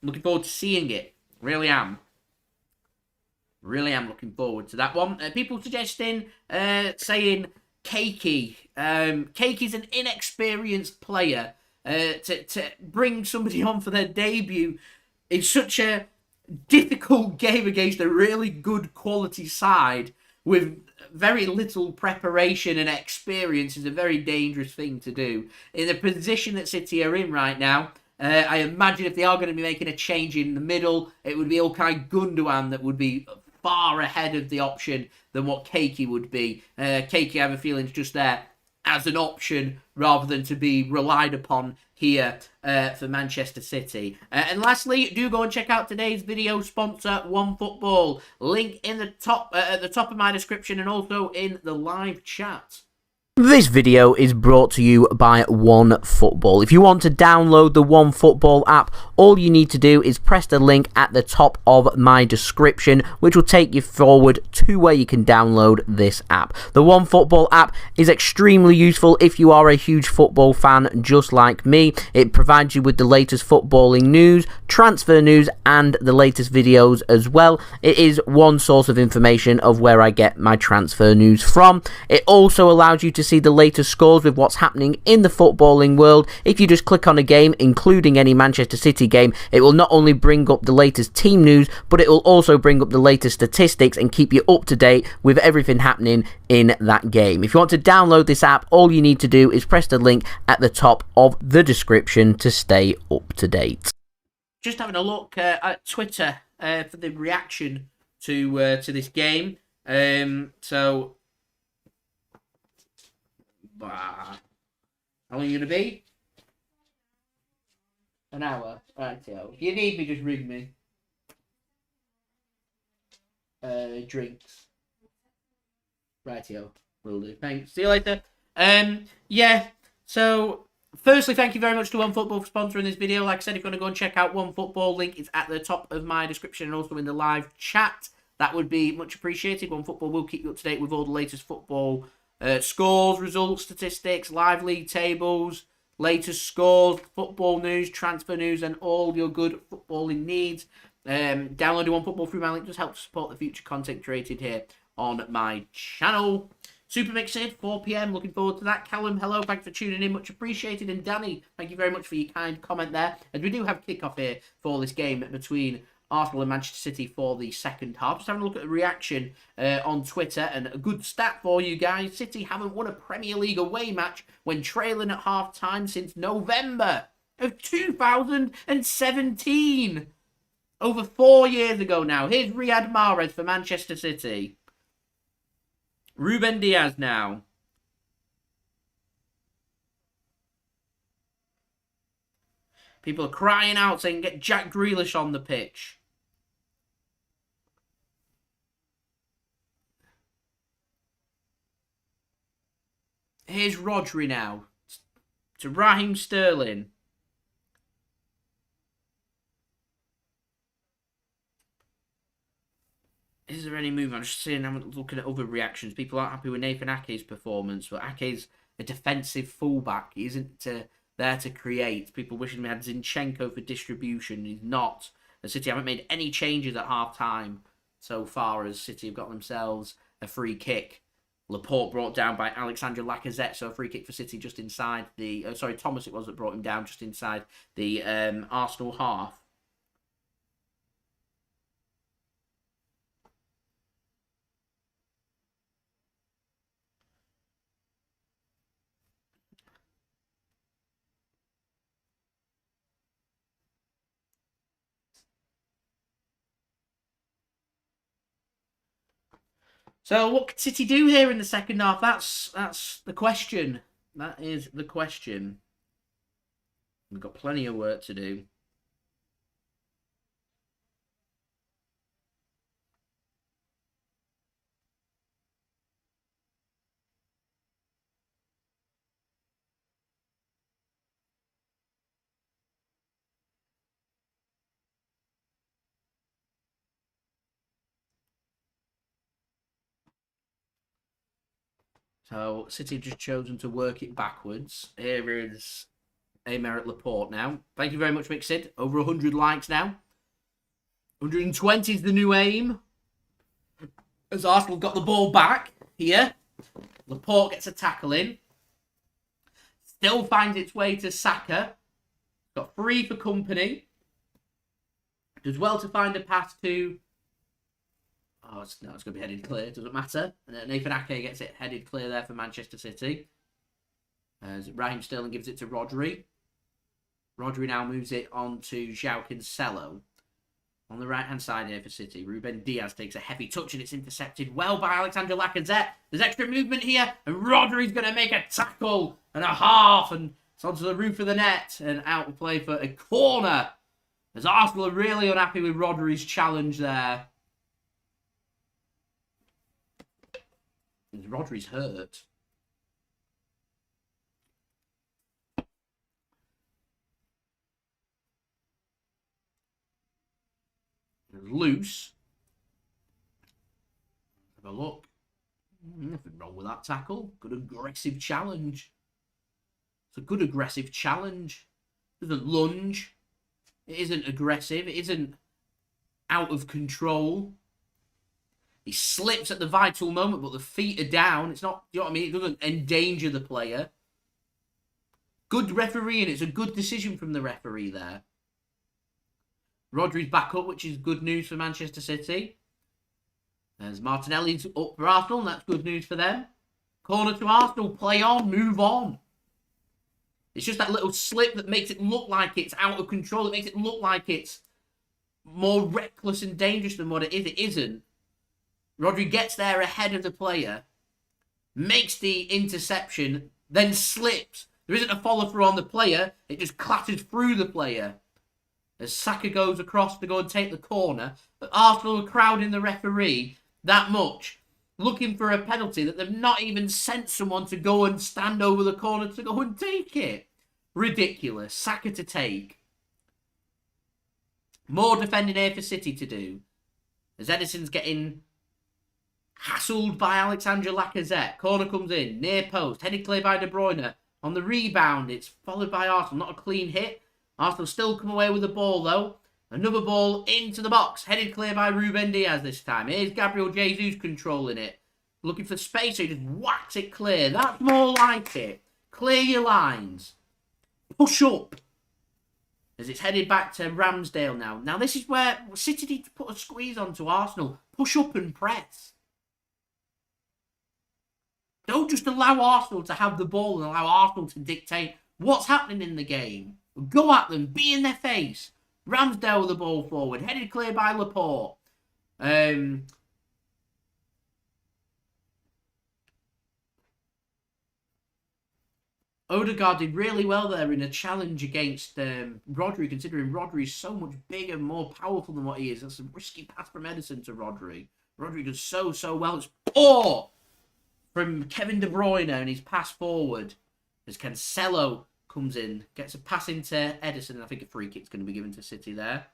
A: I'm looking forward to seeing it. Really am. Really am looking forward to that one. People suggesting, saying Cakey. Cakey's an inexperienced player. To bring somebody on for their debut in such a difficult game against a really good quality side with very little preparation and experience is a very dangerous thing to do. In the position that City are in right now, I imagine if they are going to be making a change in the middle, it would be Ilkay Gundogan that would be far ahead of the option than what Cakey would be. Cakey, I have a feeling, is just there as an option rather than to be relied upon here for Manchester City. And lastly, do go and check out today's video sponsor, OneFootball. Link in the top at the top of my description and also in the live chat.
B: This video is brought to you by OneFootball. If you want to download the OneFootball app, all you need to do is press the link at the top of my description, which will take you forward to where you can download this app. The OneFootball app is extremely useful if you are a huge football fan just like me. It provides you with the latest footballing news, transfer news, and the latest videos as well. It is one source of information of where I get my transfer news from. It also allows you to see the latest scores with what's happening in the footballing world, if you just click on a game, including any Manchester City game, it will not only bring up the latest team news, but it will also bring up the latest statistics and keep you up to date with everything happening in that game. If you want to download this app, all you need to do is press the link at the top of the description to stay up to date.
A: Just having a look at Twitter for the reaction to this game. So, how long are you going to be? An hour. Right, so if you need me, just ring me. Drinks. Rightio. Will do. Thanks. See you later. Yeah, so firstly, thank you very much to OneFootball for sponsoring this video. Like I said, if you want to go and check out OneFootball, link is at the top of my description and also in the live chat. That would be much appreciated. OneFootball will keep you up to date with all the latest football scores, results, statistics, live league tables, latest scores, football news, transfer news, and all your good footballing needs. Downloading OneFootball through my link just helps support the future content created here on my channel. Super Mixed, 4 PM. Looking forward to that. Callum, hello. Thanks for tuning in. Much appreciated. And Danny, thank you very much for your kind comment there. As we do have kickoff here for this game between Arsenal and Manchester City for the second half. Just having a look at the reaction on Twitter. And a good stat for you guys. City haven't won a Premier League away match when trailing at half-time since November of 2017. Over 4 years ago now. Here's Riyad Mahrez for Manchester City. Ruben Dias now. People are crying out saying get Jack Grealish on the pitch. Here's Rodri now. To Raheem Sterling. Is there any movement? I'm just saying, I'm looking at other reactions. People aren't happy with Nathan Ake's performance, but Ake's a defensive fullback. He isn't there to create. People wishing we had Zinchenko for distribution. He's not. The City haven't made any changes at half-time so far as City have got themselves a free kick. Laporte brought down by Alexandre Lacazette, so a free kick for City just inside the... Thomas it was that brought him down just inside the Arsenal half. So what could City do here in the second half? That's the question. That is the question. We've got plenty of work to do. So City have just chosen to work it backwards. Here is Aymeric Laporte now. Thank you very much, Mixed. Over 100 likes now. 120 is the new aim. As Arsenal got the ball back here. Laporte gets a tackle in. Still finds its way to Saka. Got free for company. Does well to find a pass to... Oh, it's going to be headed clear. Doesn't matter. And Nathan Ake gets it headed clear there for Manchester City. As Raheem Sterling gives it to Rodri. Rodri now moves it on to Joao Cancelo. On the right-hand side here for City, Ruben Dias takes a heavy touch and it's intercepted well by Alexandre Lacazette. There's extra movement here and Rodri's going to make a tackle and a half and it's onto the roof of the net and out to play for a corner. As Arsenal are really unhappy with Rodri's challenge there. Rodri's hurt. Loose. Have a look. Nothing wrong with that tackle. Good aggressive challenge. It's a good aggressive challenge. It doesn't lunge. It isn't aggressive. It isn't out of control. He slips at the vital moment, but the feet are down. It's not, you know what I mean? It doesn't endanger the player. Good referee, and it's a good decision from the referee there. Rodri's back up, which is good news for Manchester City. As Martinelli's up for Arsenal, and that's good news for them. Corner to Arsenal, play on, move on. It's just that little slip that makes it look like it's out of control. It makes it look like it's more reckless and dangerous than what it is. It isn't. Rodri gets there ahead of the player, makes the interception, then slips. There isn't a follow-through on the player. It just clatters through the player as Saka goes across to go and take the corner. But Arsenal are crowding the referee that much, looking for a penalty, that they've not even sent someone to go and stand over the corner to go and take it. Ridiculous. Saka to take. More defending here for City to do, as Ederson's getting hassled by Alexandre Lacazette. Corner comes in, near post, headed clear by De Bruyne. On the rebound, it's followed by Arsenal. Not a clean hit. Arsenal still come away with the ball, though. Another ball into the box, headed clear by Ruben Dias this time. Here's Gabriel Jesus controlling it. Looking for space, so he just whacks it clear. That's more like it. Clear your lines. Push up. As it's headed back to Ramsdale now. Now, this is where City need to put a squeeze onto Arsenal. Push up and press. Don't just allow Arsenal to have the ball and allow Arsenal to dictate what's happening in the game. Go at them. Be in their face. Ramsdale with the ball forward. Headed clear by Laporte. Odegaard did really well there in a challenge against Rodri, considering Rodri is so much bigger and more powerful than what he is. That's a risky pass from Ederson to Rodri. Rodri does so well. It's poor from Kevin De Bruyne and his pass forward as Cancelo comes in, gets a pass into Ederson, and I think a free kick's going to be given to City there.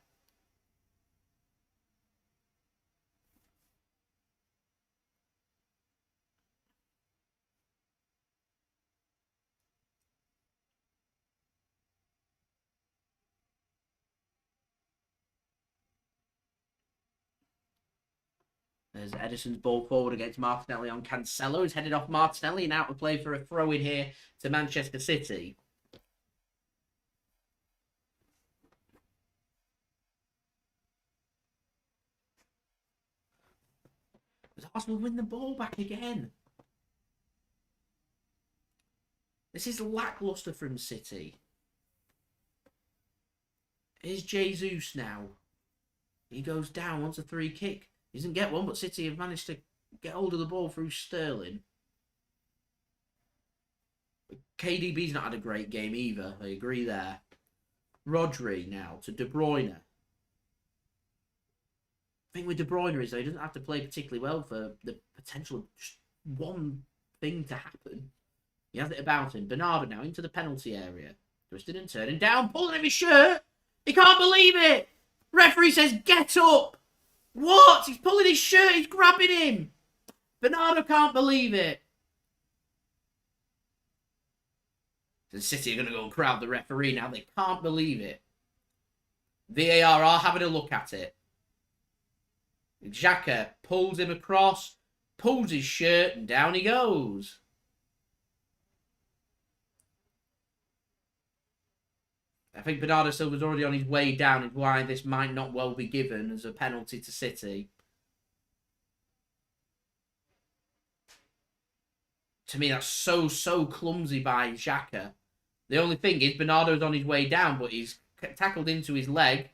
A: There's Ederson's ball forward against Martinelli on Cancelo. He's headed off Martinelli and out to play for a throw-in here to Manchester City. Does Arsenal win the ball back again? This is lacklustre from City. Here's Jesus now. He goes down, wants a free kick. He doesn't get one, but City have managed to get hold of the ball through Sterling. KDB's not had a great game either. I agree there. Rodri now to De Bruyne. The thing with De Bruyne is, though, he doesn't have to play particularly well for the potential of just one thing to happen. He has it about him. Bernardo now into the penalty area. Twisting and turning down, pulling him his shirt. He can't believe it. Referee says, get up. What? He's pulling his shirt. He's grabbing him. Bernardo can't believe it. The City are going to go and crowd the referee now. They can't believe it. VAR are having a look at it. Xhaka pulls him across, pulls his shirt, and down he goes. I think Bernardo Silva's already on his way down, and why this might not well be given as a penalty to City. To me, that's so clumsy by Xhaka. The only thing is, Bernardo's on his way down, but he's tackled into his leg.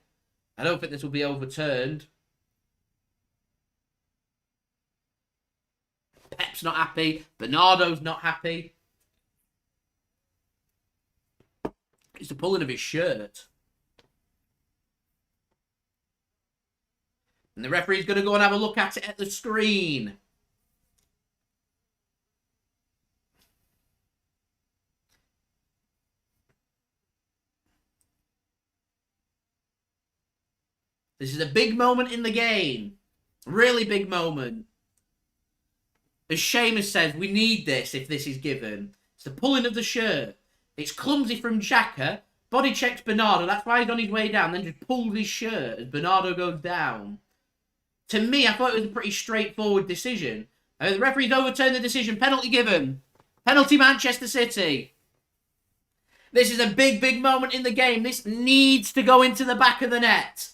A: I don't think this will be overturned. Pep's not happy. Bernardo's not happy. It's the pulling of his shirt. And the referee's going to go and have a look at it at the screen. This is a big moment in the game. Really big moment. As Seamus says, we need this if this is given. It's the pulling of the shirt. It's clumsy from Xhaka. Body checks Bernardo. That's why he's on his way down. Then just pulls his shirt as Bernardo goes down. To me, I thought it was a pretty straightforward decision. The referee's overturned the decision. Penalty given. Penalty Manchester City. This is a big, big moment in the game. This needs to go into the back of the net.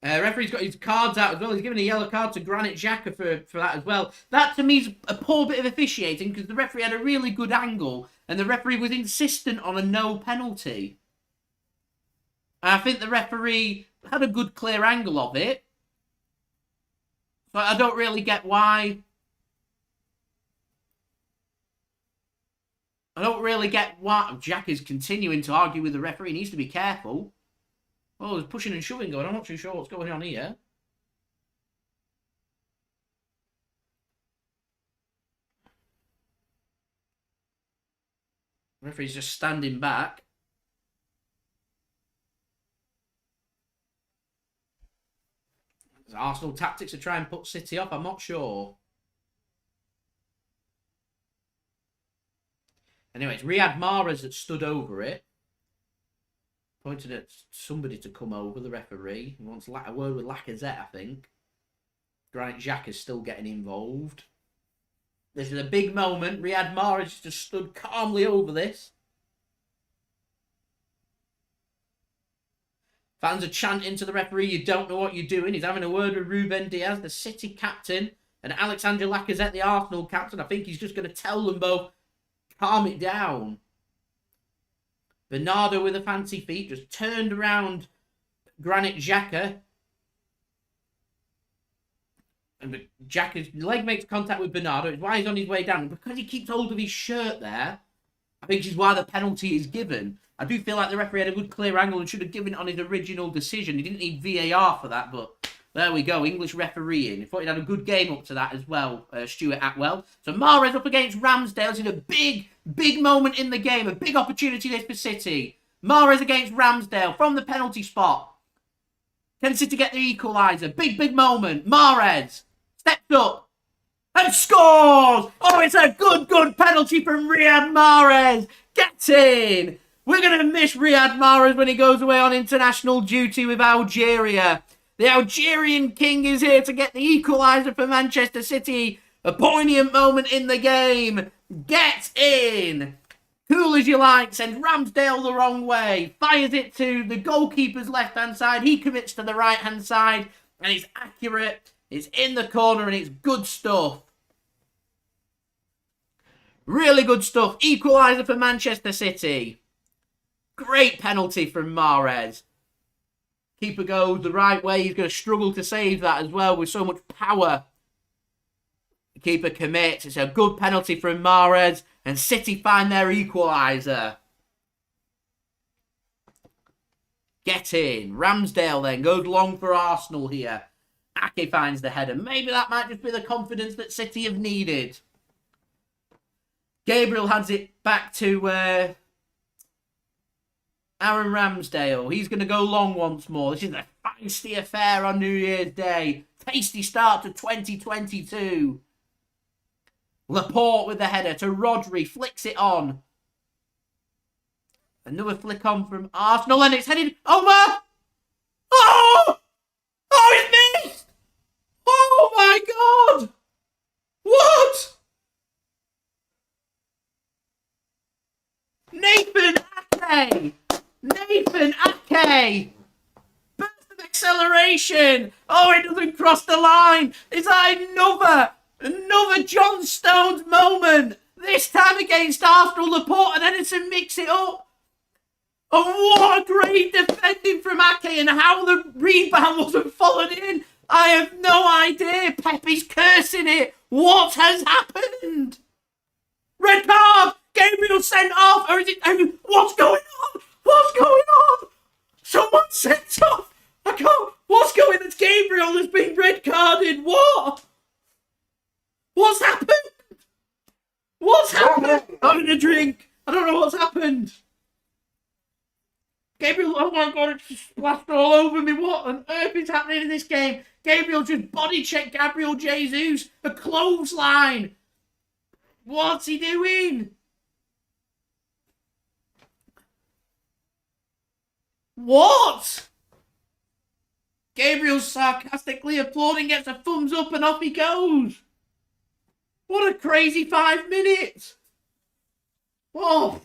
A: Referee's got his cards out as well. He's given a yellow card to Granit Xhaka for that as well. That, to me, is a poor bit of officiating because the referee had a really good angle and the referee was insistent on a no penalty. I think the referee had a good, clear angle of it. But I don't really get why. Jack is continuing to argue with the referee. He needs to be careful. Oh, there's pushing and shoving going on. I'm not too sure what's going on here. The referee's just standing back. Is Arsenal tactics to try and put City off? I'm not sure. Anyway, it's Riyad Mahrez that stood over it. Pointed at somebody to come over, the referee. He wants a word with Lacazette, I think. Granit Xhaka is still getting involved. This is a big moment. Riyad Mahrez just stood calmly over this. Fans are chanting to the referee, you don't know what you're doing. He's having a word with Ruben Dias, the City captain, and Alexandre Lacazette, the Arsenal captain. I think he's just going to tell them both, calm it down. Bernardo with a fancy feet just turned around Granit Xhaka. And Xhaka's leg makes contact with Bernardo. It's why he's on his way down. And because he keeps hold of his shirt there, I think is why the penalty is given. I do feel like the referee had a good clear angle and should have given it on his original decision. He didn't need VAR for that, but there we go. English refereeing. He thought he'd had a good game up to that as well, Stuart Atwell. So Mahrez up against Ramsdale. This is a big, big moment in the game. A big opportunity this for City. Mahrez against Ramsdale from the penalty spot. Can City get the equaliser? Big, big moment. Mahrez steps up and scores. Oh, it's a good, good penalty from Riyad Mahrez. Get in. We're going to miss Riyad Mahrez when he goes away on international duty with Algeria. The Algerian king is here to get the equaliser for Manchester City. A poignant moment in the game. Get in. Cool as you like. Send Ramsdale the wrong way. Fires it to the goalkeeper's left-hand side. He commits to the right-hand side. And it's accurate. It's in the corner and it's good stuff. Really good stuff. Equaliser for Manchester City. Great penalty from Mahrez. Keeper goes the right way. He's going to struggle to save that as well with so much power. The keeper commits. It's a good penalty from Mahrez. And City find their equaliser. Get in. Ramsdale then goes long for Arsenal here. Ake finds the header. Maybe that might just be the confidence that City have needed. Gabriel hands it back to Aaron Ramsdale. He's going to go long once more. This is a feisty affair on New Year's Day. Tasty start to 2022. Laporte with the header to Rodri. Flicks it on. Another flick on from Arsenal and it's headed over. Oh! Oh, it's missed! Oh my God! What? Nathan Ake! Nathan Ake! Burst of acceleration! Oh, it doesn't cross the line! Is that another John Stones moment? This time against Arsenal, Laporte and Ederson mix it up. Oh, what a great defending from Ake and how the rebound wasn't followed in. I have no idea. Pepe's cursing it. What has happened? Red card! Gabriel sent off! Or is it... What's going on? What's going on? Someone sent off! I can't... What's going on? It's Gabriel has been red carded. What? What's happened? What's happened? I'm having a drink. I don't know what's happened. Gabriel, oh my God, it's just splashed all over me. What on earth is happening in this game? Gabriel just body checked Gabriel Jesus. A clothesline. What's he doing? What? Gabriel's sarcastically applauding, gets a thumbs up, and off he goes. What a crazy 5 minutes. Oh.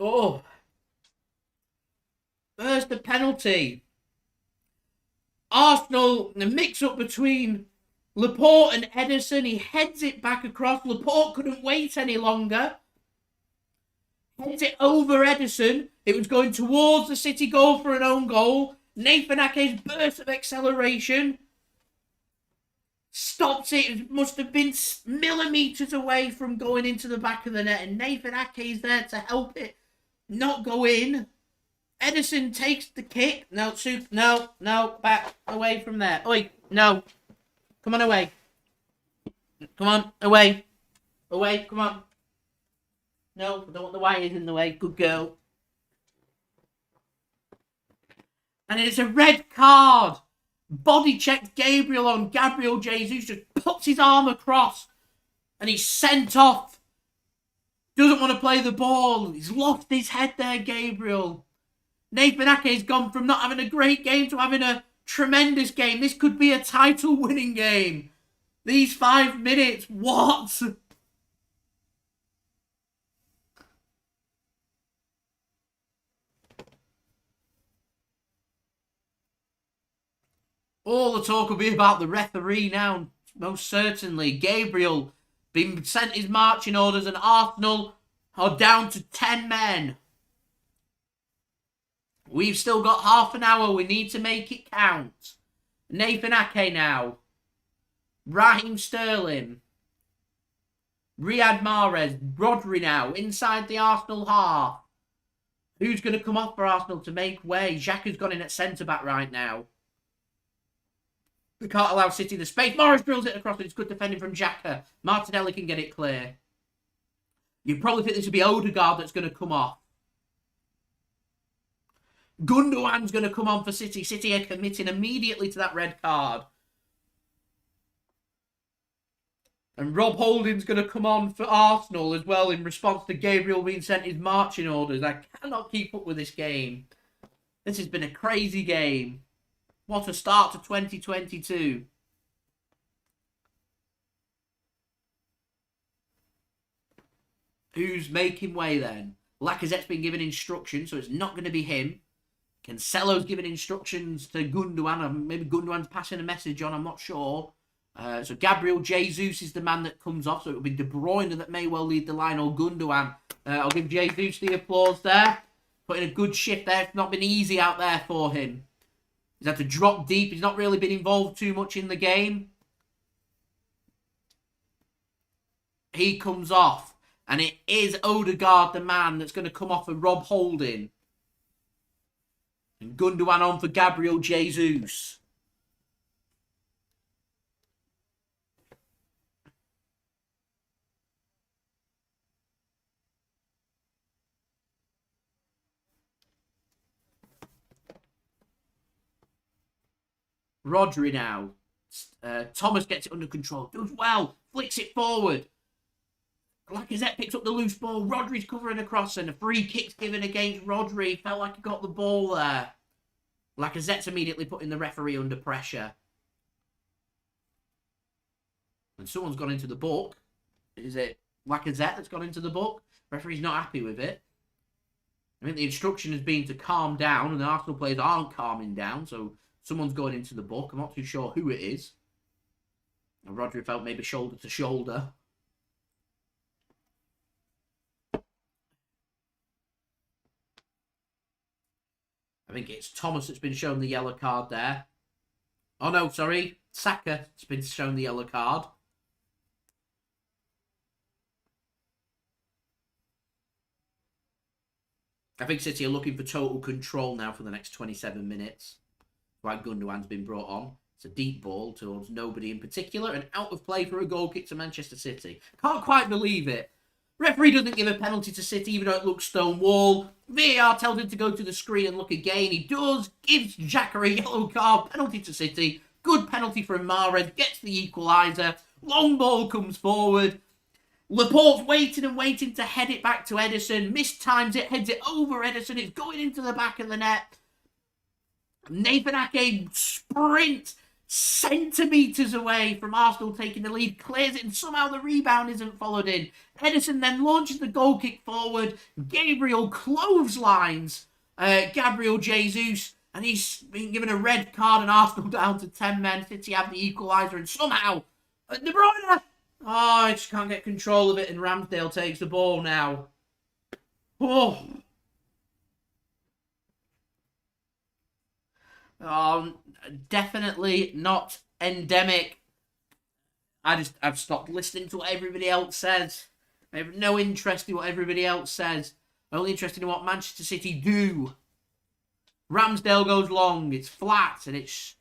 A: Oh. First, the penalty. Arsenal, the mix-up between Laporte and Ederson. He heads it back across. Laporte couldn't wait any longer. Heads it over Ederson. It was going towards the City goal for an own goal. Nathan Ake's burst of acceleration stops it. It must have been millimetres away from going into the back of the net. And Nathan Ake is there to help it not go in. Ederson takes the kick. No, back away from there. Oi, no. Come on, away. Come on, away. Away, come on. No, I don't want the wires in the way. Good girl. And it's a red card. Body checks Gabriel on. Gabriel Jesus just puts his arm across. And he's sent off. Doesn't want to play the ball. He's lost his head there, Gabriel. Nathan Ake's gone from not having a great game to having a tremendous game. This could be a title-winning game. These 5 minutes, what? All the talk will be about the referee now, most certainly. Gabriel being sent his marching orders and Arsenal are down to 10 men. We've still got half an hour. We need to make it count. Nathan Ake now. Raheem Sterling. Riyad Mahrez. Rodri now. Inside the Arsenal half. Who's going to come off for Arsenal to make way? Xhaka's gone in at centre-back right now. We can't allow City the space. Morris drills it across, but it's good defending from Xhaka. Martinelli can get it clear. You probably think this would be Odegaard that's going to come off. Gundogan's going to come on for City. City are committing immediately to that red card. And Rob Holding's going to come on for Arsenal as well in response to Gabriel being sent his marching orders. I cannot keep up with this game. This has been a crazy game. What a start to 2022. Who's making way then? Lacazette's been given instructions, so it's not going to be him. Cancelo's giving instructions to Gundogan. Maybe Gundogan's passing a message on, I'm not sure. So Gabriel Jesus is the man that comes off. So it'll be De Bruyne that may well lead the line, or Gundogan. I'll give Jesus the applause there. Putting a good shift there. It's not been easy out there for him. He's had to drop deep. He's not really been involved too much in the game. He comes off. And it is Odegaard, the man, that's going to come off for Rob Holding. And Gundogan on for Gabriel Jesus. Rodri now. Thomas gets it under control. Does well. Flicks it forward. Lacazette picks up the loose ball. Rodri's covering across and a free kick's given against Rodri. Felt like he got the ball there. Lacazette's immediately putting the referee under pressure. And someone's gone into the book. Is it Lacazette that's gone into the book? Referee's not happy with it. I think the instruction has been to calm down, and the Arsenal players aren't calming down, so someone's going into the book. I'm not too sure who it is. And Rodri felt maybe shoulder to shoulder. I think it's Thomas that's been shown the yellow card there. Oh no, sorry. Saka's been shown the yellow card. I think City are looking for total control now for the next 27 minutes. While Gundogan's been brought on. It's a deep ball towards nobody in particular. And out of play for a goal kick to Manchester City. Can't quite believe it. Referee doesn't give a penalty to City, even though it looks stone wall. VAR tells him to go to the screen and look again. He does. Gives Xhaka a yellow card. Penalty to City. Good penalty from Mahrez. Gets the equaliser. Long ball comes forward. Laporte's waiting and waiting to head it back to Ederson. Mistimes it, heads it over Ederson. It's going into the back of the net. Nathan Ake sprint centimetres away from Arsenal taking the lead, clears it, and somehow the rebound isn't followed in. Ederson then launches the goal kick forward. Gabriel clotheslines Gabriel Jesus, and he's been given a red card, and Arsenal down to 10 men. City have the equaliser, and somehow De Bruyne, I just can't get control of it, and Ramsdale takes the ball now. Oh. Definitely not endemic. I've stopped listening to what everybody else says. I have no interest in what everybody else says. I'm only interested in what Manchester City do. Ramsdale goes long. It's flat and it's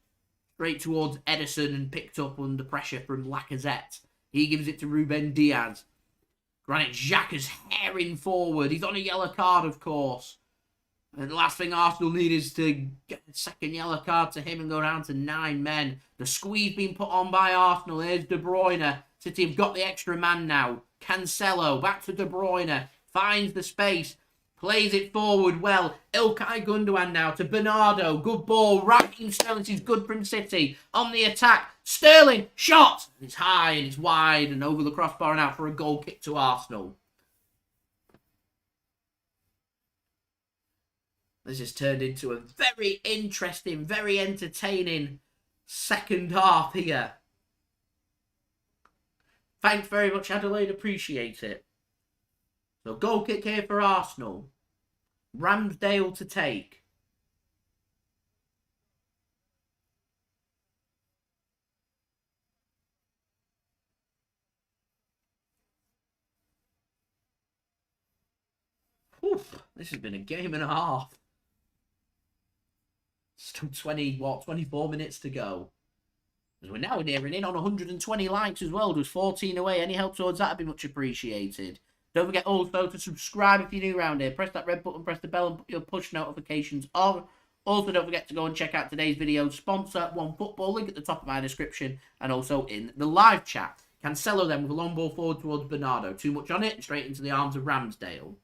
A: straight towards Ederson and picked up under pressure from Lacazette. He gives it to Ruben Dias. Granit Xhaka's herring forward. He's on a yellow card, of course. And the last thing Arsenal need is to get the second yellow card to him and go down to 9 men. The squeeze being put on by Arsenal. Here's De Bruyne. City have got the extra man now. Cancelo, back to De Bruyne. Finds the space. Plays it forward well. Ilkay Gundogan now to Bernardo. Good ball. Raheem Sterling is good from City. On the attack. Sterling, shot. It's high and it's wide and over the crossbar and out for a goal kick to Arsenal. This has turned into a very interesting, very entertaining second half here. Thanks very much, Adelaide. Appreciate it. So, goal kick here for Arsenal. Ramsdale to take. Oof, this has been a game and a half. Still 24 minutes to go. As we're now nearing in on 120 likes as well. There's 14 away. Any help towards that would be much appreciated. Don't forget also to subscribe if you're new around here. Press that red button, press the bell, and put your push notifications on. Also, don't forget to go and check out today's video sponsor, OneFootball, link at the top of my description, and also in the live chat. Cancelo then with a long ball forward towards Bernardo. Too much on it, straight into the arms of Ramsdale.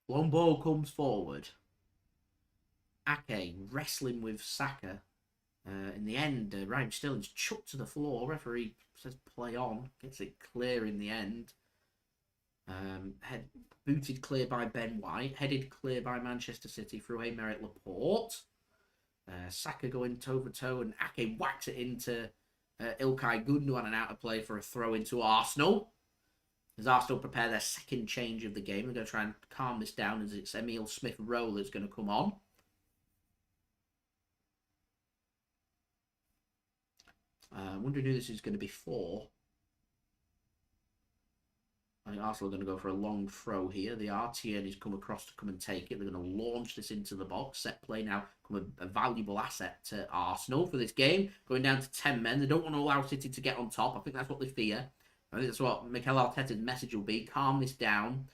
A: Long ball comes forward. Ake wrestling with Saka. In the end, Raheem Sterling's chucked to the floor. Referee says play on. Gets it clear in the end. Booted clear by Ben White. Headed clear by Manchester City through Aymeric Laporte. Saka going toe-for-toe and Ake whacks it into Ilkay Gundogan and out of play for a throw into Arsenal. As Arsenal prepare their second change of the game, they're going to try and calm this down as it's Emile Smith-Rowe that's going to come on. Wondering who this is going to be for. I think Arsenal are going to go for a long throw here. The Tierney's come across to come and take it. They're going to launch this into the box. Set play now become a valuable asset to Arsenal for this game. Going down to 10 men. They don't want to allow City to get on top. I think that's what they fear. I think that's what Mikel Arteta's message will be. Calm this down.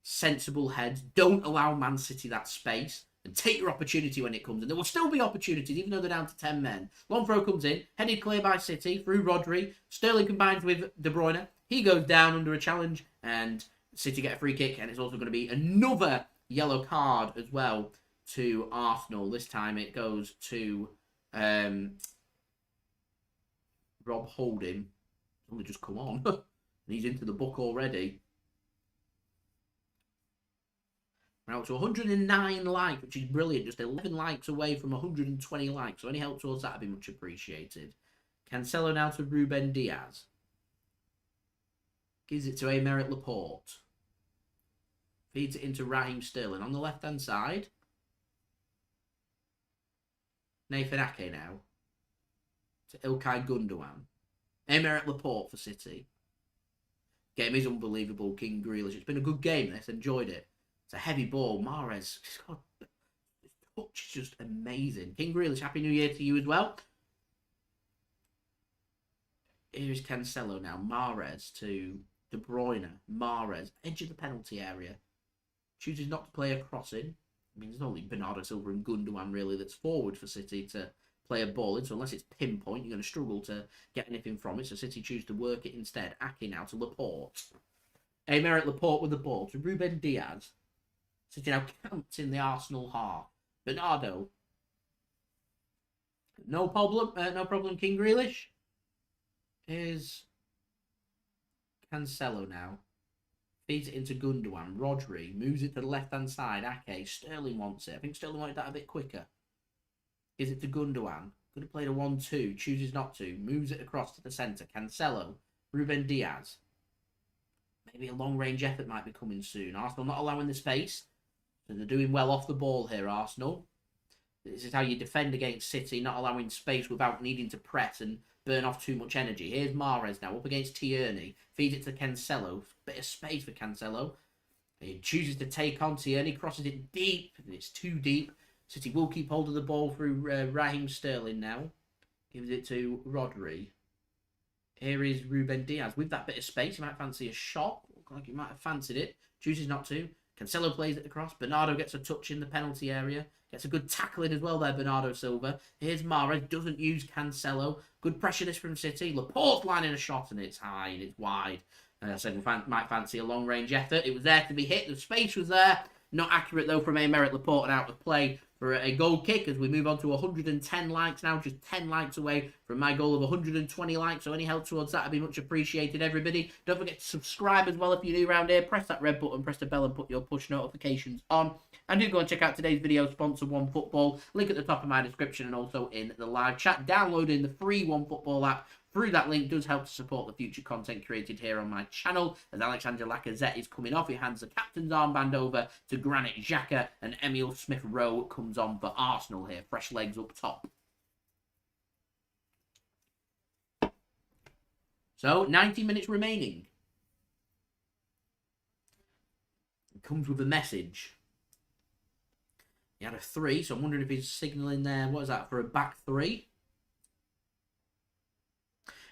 A: Sensible heads. Don't allow Man City that space. And take your opportunity when it comes in. There will still be opportunities, even though they're down to 10 men. Long throw comes in. Headed clear by City through Rodri. Sterling combines with De Bruyne. He goes down under a challenge. And City get a free kick. And it's also going to be another yellow card as well to Arsenal. This time it goes to Rob Holding. Only just come on. And he's into the book already. Now to 109 likes, which is brilliant. Just 11 likes away from 120 likes. So any help towards that would be much appreciated. Cancelo now to Ruben Dias. Gives it to Aymeric Laporte. Feeds it into Raheem Sterling on the left-hand side. Nathan Ake now. To Ilkay Gundogan. Aymeric Laporte for City. Game is unbelievable. King Grealish. It's been a good game. This. Enjoyed it. It's a heavy ball. Mahrez. God, his touch is just amazing. King Grealish, Happy New Year to you as well. Here's Cancelo now. Mahrez to De Bruyne, Mahrez, edge of the penalty area. Chooses not to play a crossing. I mean, there's only Bernardo Silva and Gundogan really that's forward for City to play a ball in. So unless it's pinpoint, you're going to struggle to get anything from it. So City choose to work it instead. Ake now to Laporte. Aymeric Laporte with the ball to Ruben Dias. City now camps in the Arsenal half. Bernardo. No problem, King Grealish. Here's Cancelo now. Feeds it into Gundogan. Rodri moves it to the left-hand side. Ake. Sterling wants it. I think Sterling wanted that a bit quicker. Gives it to Gundogan. Could have played a 1-2. Chooses not to. Moves it across to the centre. Cancelo. Ruben Dias. Maybe a long-range effort might be coming soon. Arsenal not allowing the space. So they're doing well off the ball here, Arsenal. This is how you defend against City, not allowing space without needing to press and burn off too much energy. Here's Mahrez now, up against Tierney. Feeds it to Cancelo. Bit of space for Cancelo. He chooses to take on Tierney, crosses it deep, and it's too deep. City will keep hold of the ball through Raheem Sterling now. Gives it to Rodri. Here is Ruben Dias. With that bit of space, he might fancy a shot. Look like he might have fancied it. Chooses not to. Cancelo plays it across. Bernardo gets a touch in the penalty area. Gets a good tackling as well there, Bernardo Silva. Here's Mahrez. Doesn't use Cancelo. Good pressure this from City. Laporte lining a shot, and it's high and it's wide. I said we might fancy a long-range effort. It was there to be hit. The space was there. Not accurate, though, from Aymeric Laporte and out of play for a goal kick as we move on to 110 likes now. Just 10 likes away from my goal of 120 likes. So any help towards that would be much appreciated, everybody. Don't forget to subscribe as well if you're new around here. Press that red button, press the bell and put your push notifications on. And do go and check out today's video sponsor, OneFootball. Link at the top of my description and also in the live chat. Downloading the free OneFootball app through that link does help to support the future content created here on my channel. As Alexandre Lacazette is coming off, he hands the captain's armband over to Granit Xhaka, and Emile Smith-Rowe comes on for Arsenal here. Fresh legs up top. So, 90 minutes remaining. It comes with a message. He had a 3, so I'm wondering if he's signalling there. What is that, for a back 3?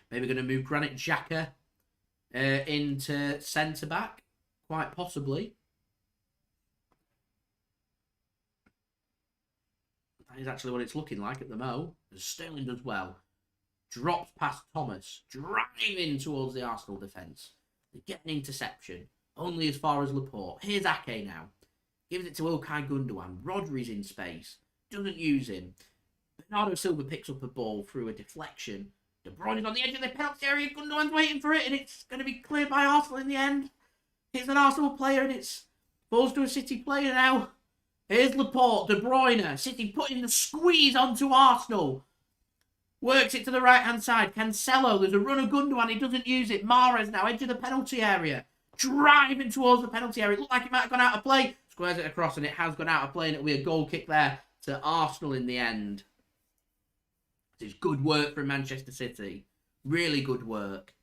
A: Maybe going to move Granit Xhaka into centre-back. Quite possibly. That is actually what it's looking like at the mo. As Sterling does well. Drops past Thomas. Driving towards the Arsenal defence. They get an interception. Only as far as Laporte. Here's Ake now. Gives it to Ilkay Gundogan. Rodri's in space. Doesn't use him. Bernardo Silva picks up the ball through a deflection. De Bruyne is on the edge of the penalty area. Gundogan's waiting for it, and it's going to be cleared by Arsenal in the end. It's an Arsenal player, and it's falls to a City player now. Here's Laporte, De Bruyne. City putting the squeeze onto Arsenal. Works it to the right-hand side. Cancelo, there's a run of Gundogan. He doesn't use it. Mahrez now, edge of the penalty area. Driving towards the penalty area. It looked like it might have gone out of play. Squares it across, and it has gone out of play, and it'll be a goal kick there to Arsenal in the end. It's good work from Manchester City. Really good work.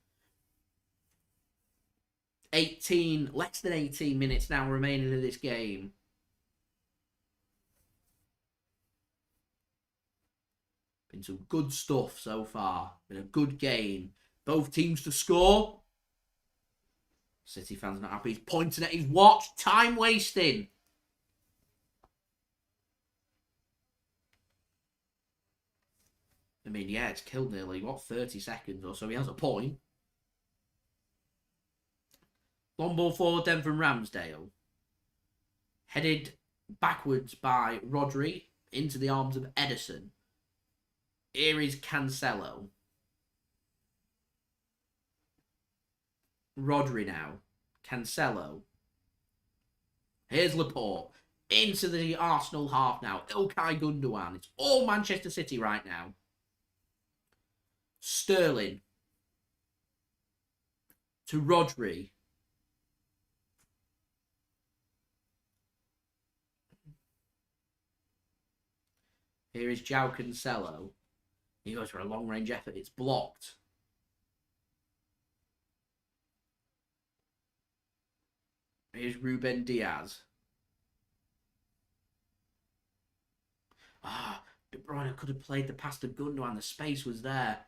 A: less than 18 minutes now remaining in this game. Been some good stuff so far. Been a good game. Both teams to score. City fans not happy. He's pointing at his watch. Time wasting. I mean, yeah, it's killed nearly, 30 seconds or so. He has a point. Long ball forward then from Ramsdale. Headed backwards by Rodri into the arms of Ederson. Here is Cancelo. Rodri now. Cancelo. Here's Laporte. Into the Arsenal half now. Ilkay Gundogan. It's all Manchester City right now. Sterling. To Rodri. Here is Joao Cancelo. He goes for a long-range effort. It's blocked. Here's Ruben Dias. De Bruyne could have played the pass to Gundogan. The space was there.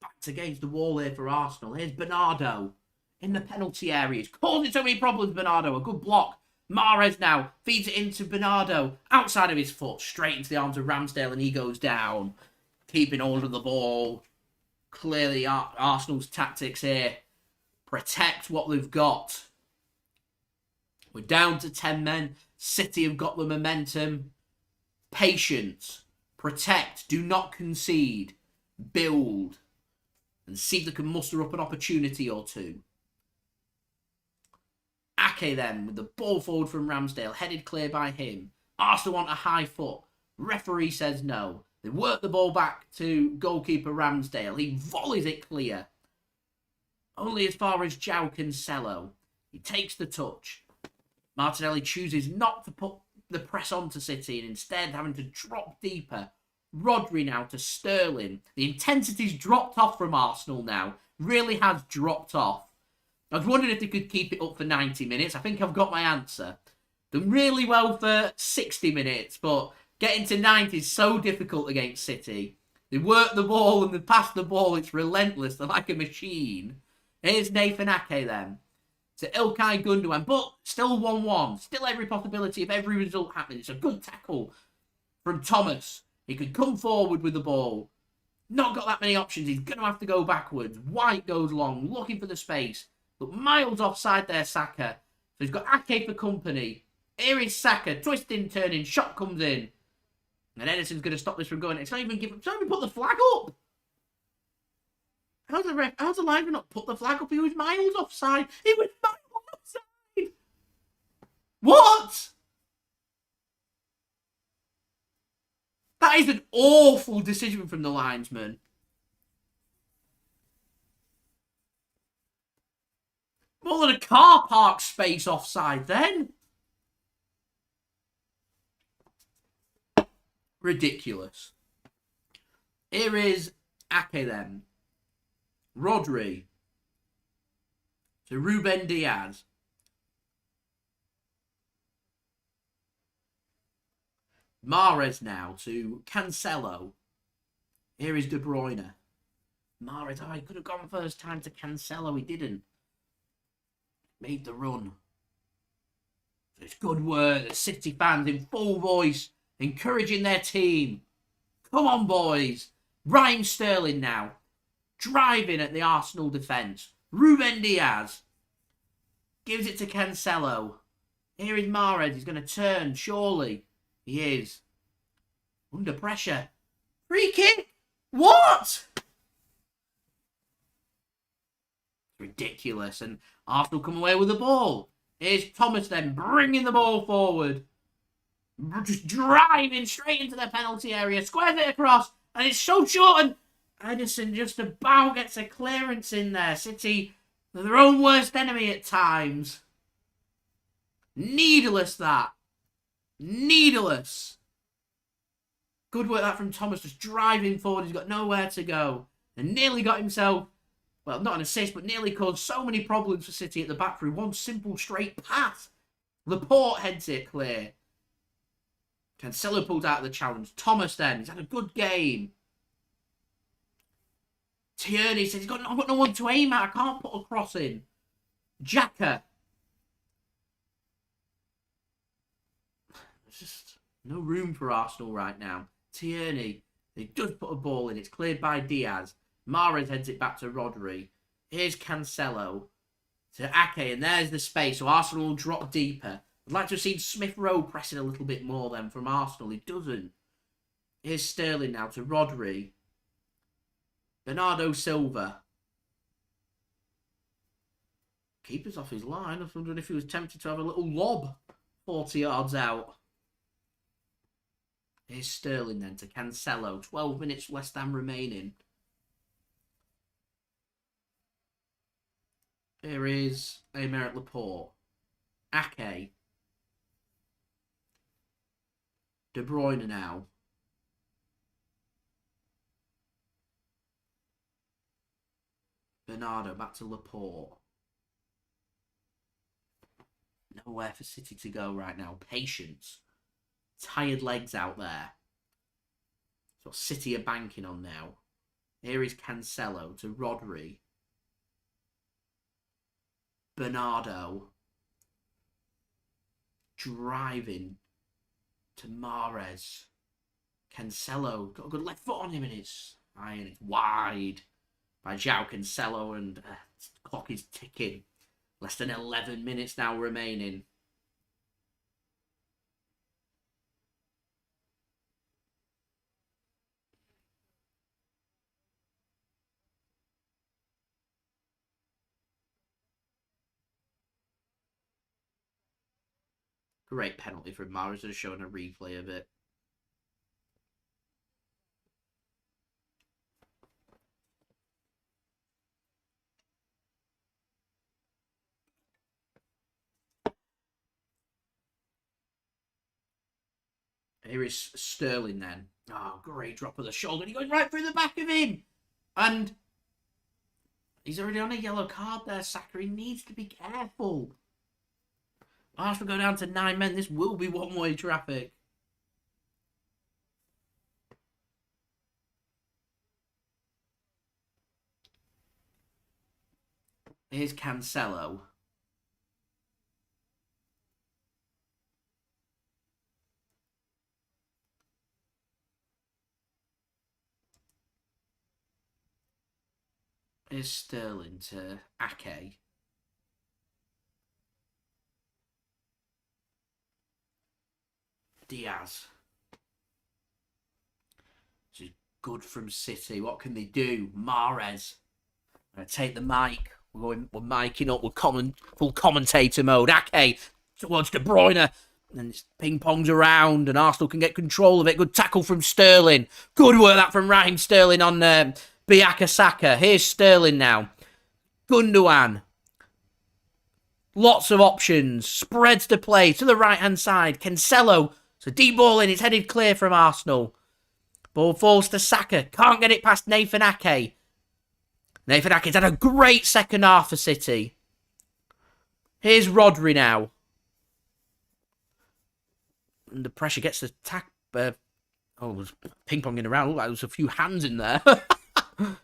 A: Backed against the wall here for Arsenal. Here's Bernardo. in the penalty area. It's causing so many problems, Bernardo. A good block. Mahrez now feeds it into Bernardo. Outside of his foot, straight into the arms of Ramsdale, and he goes down. Keeping hold of the ball. Clearly, Arsenal's tactics here. Protect what they've got. We're down to 10 men. City have got the momentum. Patience. Protect. Do not concede. Build. And see if they can muster up an opportunity or two. Ake then, with the ball forward from Ramsdale, headed clear by him. Arsenal want a high foot. Referee says no. They work the ball back to goalkeeper Ramsdale. He volleys it clear. Only as far as Joao Cancelo. He takes the touch. Martinelli chooses not to put the press onto City and instead having to drop deeper. Rodri now to Sterling. The intensity's dropped off from Arsenal now. Really has dropped off. I was wondering if they could keep it up for 90 minutes. I think I've got my answer. Done really well for 60 minutes, but getting to 90 is so difficult against City. They work the ball and they pass the ball. It's relentless. They're like a machine. Here's Nathan Ake then. To Ilkay Gundogan, but still 1-1. Still every possibility of every result happening. It's a good tackle from Thomas. He could come forward with the ball. Not got that many options. He's going to have to go backwards. White goes long, looking for the space. But miles offside there, Saka. So he's got Ake for company. Here is Saka, twisting, turning, shot comes in. And Ederson's going to stop this from going. It's not even put the flag up. How's the linesman not put the flag up? He was miles offside. He was miles offside. What? That is an awful decision from the linesman. More than a car park space offside then. Ridiculous. Here is Ake then. Rodri. To Ruben Dias. Mahrez now to Cancelo. Here is De Bruyne. Mahrez, he could have gone first time to Cancelo. He didn't. Made the run. So it's good word. The City fans in full voice, encouraging their team. Come on, boys. Raheem Sterling now. Driving at the Arsenal defence. Ruben Dias. Gives it to Cancelo. Here is Mahrez. He's going to turn, surely. He is. Under pressure. Free kick. What? Ridiculous. And Arsenal come away with the ball. Here's Thomas then bringing the ball forward. Just driving straight into the penalty area. Squares it across. And it's so short. And Ederson just about gets a clearance in there. City, they're their own worst enemy at times. Needless that. Needless. Good work that from Thomas. Just driving forward. He's got nowhere to go. And nearly got himself... Well, not an assist, but nearly caused so many problems for City at the back through one simple straight pass. Laporte heads it clear. Cancelo pulls out of the challenge. Thomas then, he's had a good game. Tierney says, I've got no one to aim at. I can't put a cross in. Xhaka. There's just no room for Arsenal right now. Tierney, he does put a ball in. It's cleared by Diaz. Mahrez heads it back to Rodri. Here's Cancelo to Ake, and there's the space. So Arsenal will drop deeper. I'd like to have seen Smith Rowe pressing a little bit more then from Arsenal. He doesn't. Here's Sterling now to Rodri. Bernardo Silva. Keeper's off his line. I was wondering if he was tempted to have a little lob 40 yards out. Here's Sterling then to Cancelo. 12 minutes less than remaining. Here is Aymeric Laporte. Ake. De Bruyne now. Bernardo back to Laporte. Nowhere for City to go right now. Patience. Tired legs out there. That's what City are banking on now. Here is Cancelo to Rodri. Bernardo. Driving to Mahrez. Cancelo. Got a good left foot on him and it's iron. It's wide by Joao Cancelo and the clock is ticking. Less than 11 minutes now remaining. Great penalty from Mahrez, just showing a replay of it. Here is Sterling then. Oh, great drop of the shoulder. He goes right through the back of him. And he's already on a yellow card there, Saka. He needs to be careful. Arsenal go down to 9 men. This will be one-way traffic. Here's Cancelo. Here's Sterling to Ake. Dias. This is good from City. What can they do? Mahrez. I'm going to take the mic. We're miking up. We're full commentator mode. Ake towards De Bruyne. And it's ping-pongs around and Arsenal can get control of it. Good tackle from Sterling. Good work that from Raheem Sterling on Bukayo Saka. Here's Sterling now. Gundogan. Lots of options. Spreads to play to the right-hand side. Cancelo. It's a deep ball in. It's headed clear from Arsenal. Ball falls to Saka. Can't get it past Nathan Ake. Nathan Ake's had a great second half for City. Here's Rodri now. And the pressure gets the it was ping-ponging around. Looked like there was a few hands in there.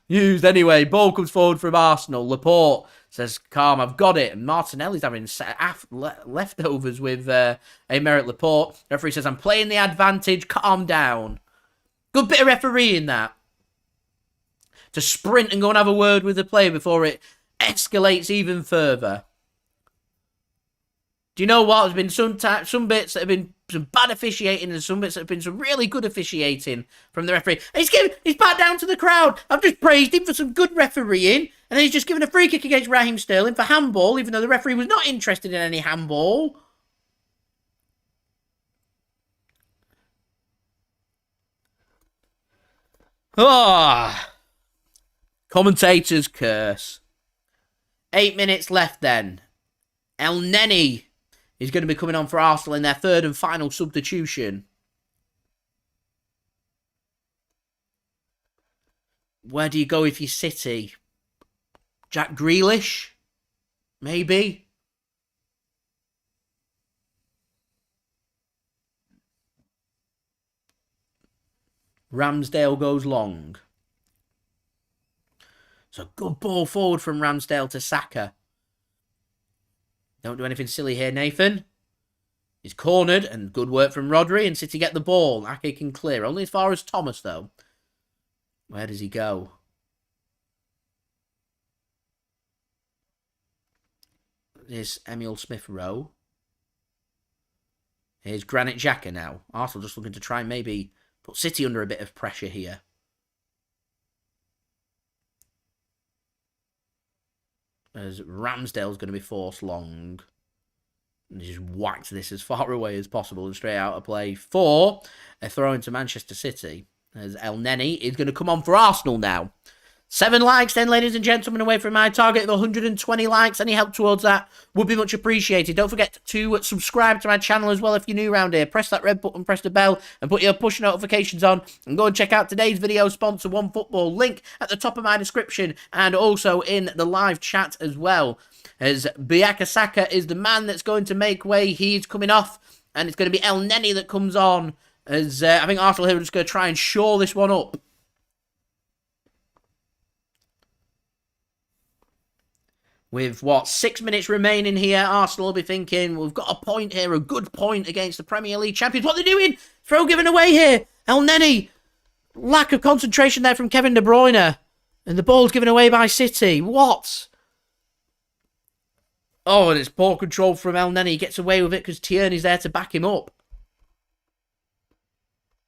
A: Used anyway. Ball comes forward from Arsenal. Laporte says, calm, I've got it. And Martinelli's having leftovers with Aymeric Laporte. The referee says, I'm playing the advantage. Calm down. Good bit of refereeing that. To sprint and go and have a word with the player before it escalates even further. Do you know what? There's been some bits that have been some bad officiating and some bits that have been some really good officiating from the referee. And he's back down to the crowd. I've just praised him for some good refereeing. And then he's just given a free kick against Raheem Sterling for handball, even though the referee was not interested in any handball. Ah, commentator's curse. 8 minutes left then. Elneny is going to be coming on for Arsenal in their third and final substitution. Where do you go if you're City? Jack Grealish? Maybe? Ramsdale goes long. So good ball forward from Ramsdale to Saka. Don't do anything silly here, Nathan. He's cornered, and good work from Rodri, and City get the ball. Ake can clear. Only as far as Thomas, though. Where does he go? Here's Emile Smith-Rowe. Here's Granit Xhaka now. Arsenal just looking to try and maybe put City under a bit of pressure here. As Ramsdale's going to be forced long. And just whacked this as far away as possible and straight out of play for a throw into Manchester City. As Elneny is going to come on for Arsenal now. 7 likes then, ladies and gentlemen, away from my target of 120 likes. Any help towards that would be much appreciated. Don't forget to subscribe to my channel as well if you're new around here. Press that red button, press the bell, and put your push notifications on. And go and check out today's video sponsor, OneFootball. Link at the top of my description and also in the live chat as well. As Bukayo Saka is the man that's going to make way. He's coming off, and it's going to be Elneny that comes on. As I think Arsenal here are just going to try and shore this one up.
B: With, 6 minutes remaining here, Arsenal will be thinking, we've got a point here, a good point against the Premier League champions. What are they doing? Throw given away here. Elneny. Lack of concentration there from Kevin De Bruyne. And the ball's given away by City. What? Oh, and it's poor control from Elneny. He gets away with it because Tierney's there to back him up.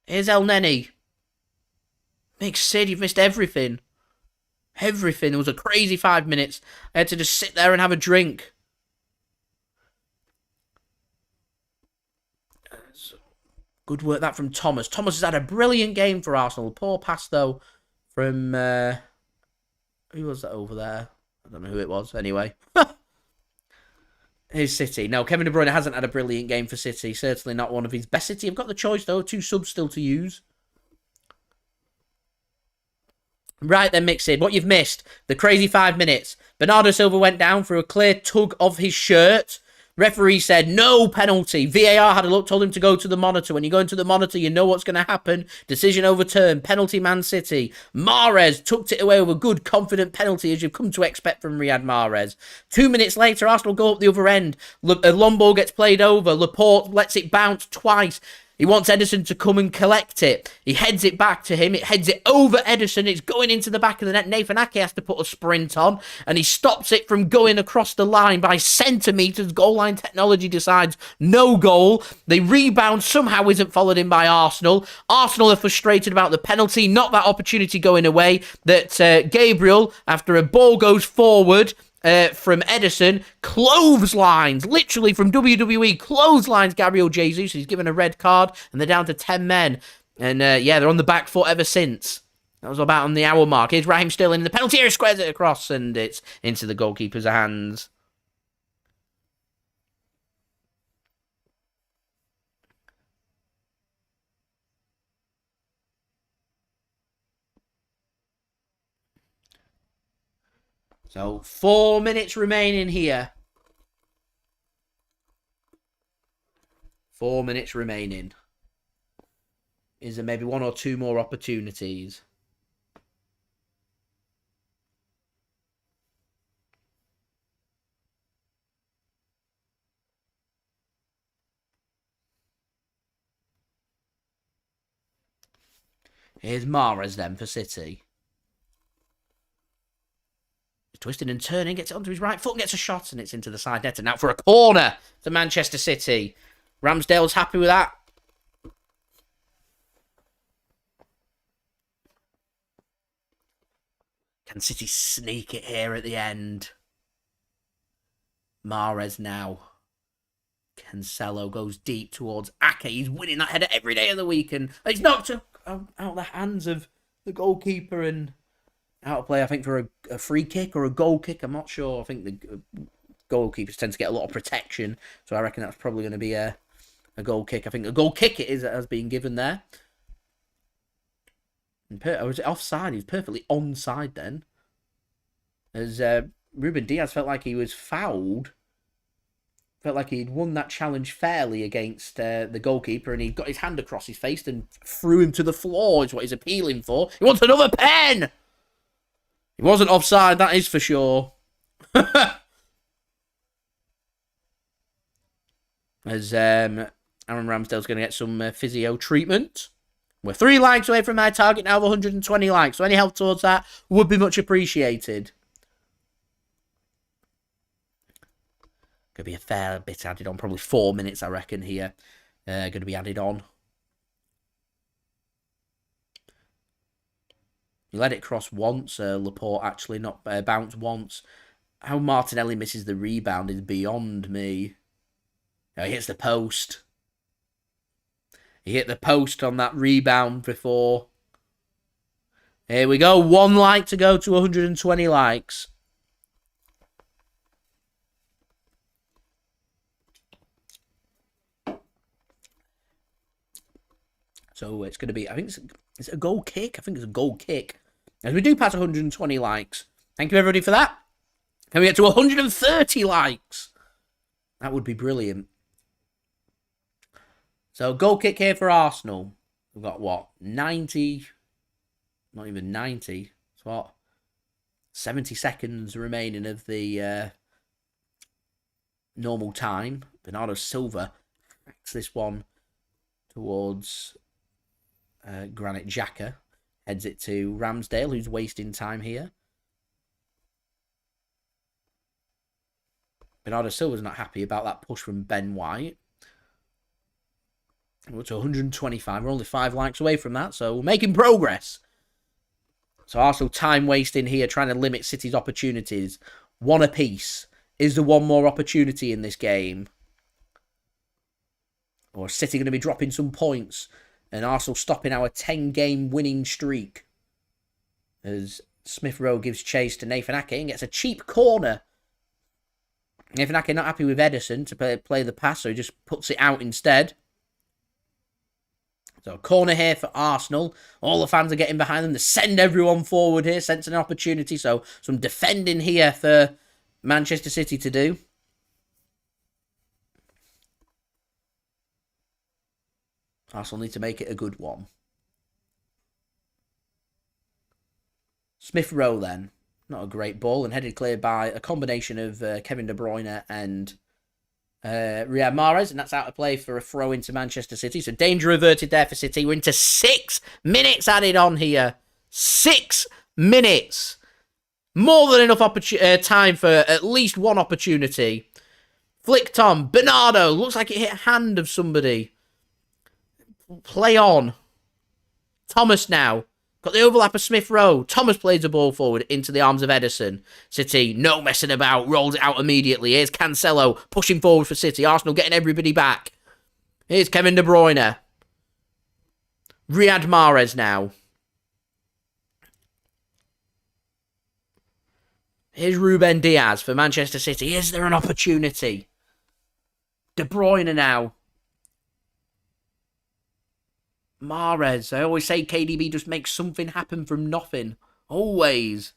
B: Here's Elneny. Makes Sid, you've missed everything. Everything. It was a crazy 5 minutes. I had to just sit there and have a drink. Good work that from Thomas. Thomas has had a brilliant game for Arsenal. Poor pass, though, from... who was that over there? I don't know who it was. Anyway. Here's City. No, Kevin De Bruyne hasn't had a brilliant game for City. Certainly not one of his best. City have got the choice, though. 2 subs still to use. Right then, Mixed. What you've missed. The crazy 5 minutes. Bernardo Silva went down for a clear tug of his shirt. Referee said no penalty. VAR had a look, told him to go to the monitor. When you go into the monitor, you know what's going to happen. Decision overturned. Penalty Man City. Mahrez tucked it away with a good, confident penalty, as you've come to expect from Riyad Mahrez. 2 minutes later, Arsenal go up the other end. A long ball gets played over. Laporte lets it bounce twice. He wants Ederson to come and collect it. He heads it back to him. It heads it over Ederson. It's going into the back of the net. Nathan Ake has to put a sprint on, and he stops it from going across the line by centimetres. Goal line technology decides no goal. The rebound somehow isn't followed in by Arsenal. Arsenal are frustrated about the penalty, not that opportunity going away. That Gabriel, after a ball goes forward... from Ederson, clotheslines, literally from WWE, clotheslines Gabriel Jesus. He's given a red card, and they're down to 10 men. And yeah, they're on the back foot ever since. That was about on the hour mark. Here's Raheem Sterling in the penalty area, squares it across, and it's into the goalkeeper's hands. So, 4 minutes remaining here. 4 minutes remaining. Is there maybe 1 or 2 more opportunities? Here's Mahrez then for City. Twisting and turning, gets it onto his right foot and gets a shot, and it's into the side net. And now for a corner to Manchester City. Ramsdale's happy with that. Can City sneak it here at the end? Mahrez now. Cancelo goes deep towards Ake. He's winning that header every day of the week, and he's knocked out the hands of the goalkeeper and... out of play, I think, for a free kick or a goal kick. I'm not sure. I think the goalkeepers tend to get a lot of protection. So I reckon that's probably going to be a goal kick. I think a goal kick it is that has been given there. Or was it offside? He was perfectly onside then. As Ruben Dias felt like he was fouled. Felt like he'd won that challenge fairly against the goalkeeper, and he got his hand across his face and threw him to the floor, is what he's appealing for. He wants another pen! He wasn't offside, that is for sure. As Aaron Ramsdale's going to get some physio treatment. We're 3 likes away from my target now of 120 likes. So any help towards that would be much appreciated. Going to be a fair bit added on. Probably 4 minutes, I reckon, here. Going to be added on. He let it cross once, Laporte actually, not bounce once. How Martinelli misses the rebound is beyond me. Oh, he hits the post. He hit the post on that rebound before. Here we go, 1 like to go to 120 likes. So it's going to be, I think it's a goal kick. I think it's a goal kick. As we do pass 120 likes. Thank you, everybody, for that. Can we get to 130 likes? That would be brilliant. So, goal kick here for Arsenal. We've got, what, 90? Not even 90. It's what? 70 seconds remaining of the normal time. Bernardo Silva hacks this one towards Granit Xhaka. Heads it to Ramsdale, who's wasting time here. Bernardo Silva's not happy about that push from Ben White. We're to 125. We're only 5 likes away from that, so we're making progress. So Arsenal time wasting here, trying to limit City's opportunities. One apiece. Is there one more opportunity in this game? Or is City going to be dropping some points? And Arsenal stopping our 10-game winning streak. As Smith Rowe gives chase to Nathan Ake and gets a cheap corner. Nathan Ake not happy with Ederson to play the pass, so he just puts it out instead. So corner here for Arsenal. All the fans are getting behind them. They send everyone forward here, sensing an opportunity. So some defending here for Manchester City to do. Arsenal need to make it a good one. Smith Rowe then. Not a great ball, and headed clear by a combination of Kevin De Bruyne and Riyad Mahrez, and that's out of play for a throw into Manchester City. So danger averted there for City. We're into 6 minutes added on here. 6 minutes. More than enough time for at least one opportunity. Flicked on. Bernardo. Looks like it hit a hand of somebody. Play on. Thomas now. Got the overlap of Smith Rowe. Thomas plays the ball forward into the arms of Ederson. City, no messing about, rolls it out immediately. Here's Cancelo pushing forward for City. Arsenal getting everybody back. Here's Kevin De Bruyne. Riyad Mahrez now. Here's Ruben Dias for Manchester City. Is there an opportunity? De Bruyne now. Mahrez. I always say KDB just makes something happen from nothing. Always.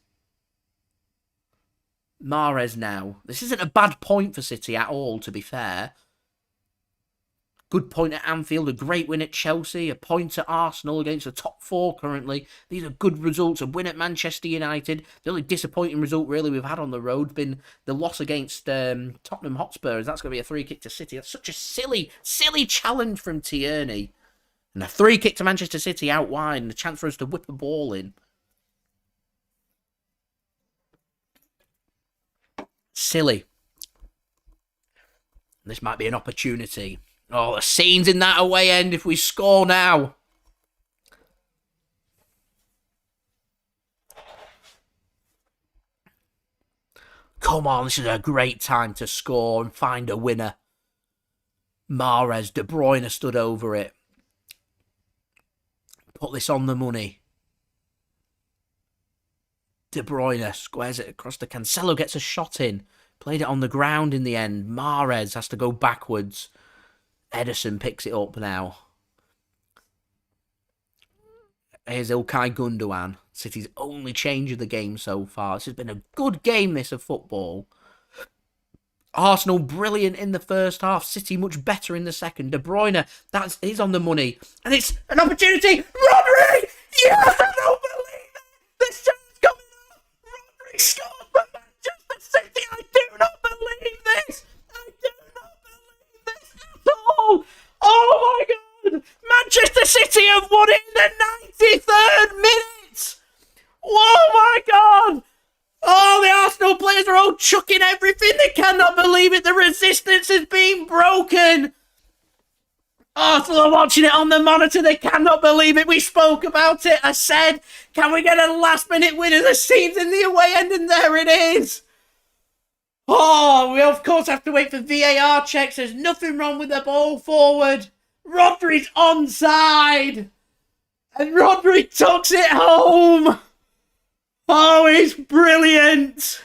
B: Mahrez now. This isn't a bad point for City at all, to be fair. Good point at Anfield. A great win at Chelsea. A point at Arsenal against the top 4 currently. These are good results. A win at Manchester United. The only disappointing result really we've had on the road has been the loss against Tottenham Hotspur. That's going to be a free kick to City. That's such a silly challenge from Tierney. And a free kick to Manchester City out wide, and a chance for us to whip a ball in. Silly. This might be an opportunity. Oh, the scenes in that away end if we score now. Come on, this is a great time to score and find a winner. Mahrez, De Bruyne stood over it. Put this on the money. De Bruyne squares it across to Cancelo, gets a shot in. Played it on the ground in the end. Mahrez has to go backwards. Ederson picks it up now. Here's Ilkay Gundogan. City's only change of the game so far. This has been a good game, this, of football. Arsenal brilliant in the first half. City much better in the second. De Bruyne, he's on the money. And it's an opportunity. Rodri! Yes, I don't believe it! This shot's coming up! Rodri scores for Manchester City! I do not believe this! I do not believe this at all! Oh my God! Manchester City have won it in the 93rd minute! Oh my God! Oh, the Arsenal players are all chucking everything. They cannot believe it. The resistance has been broken. Arsenal are watching it on the monitor. They cannot believe it. We spoke about it. I said, can we get a last-minute winner? The scene's in the away end, and there it is. Oh, we of course have to wait for VAR checks. There's nothing wrong with the ball forward. Rodri's onside. And Rodri tucks it home. Oh, it's brilliant.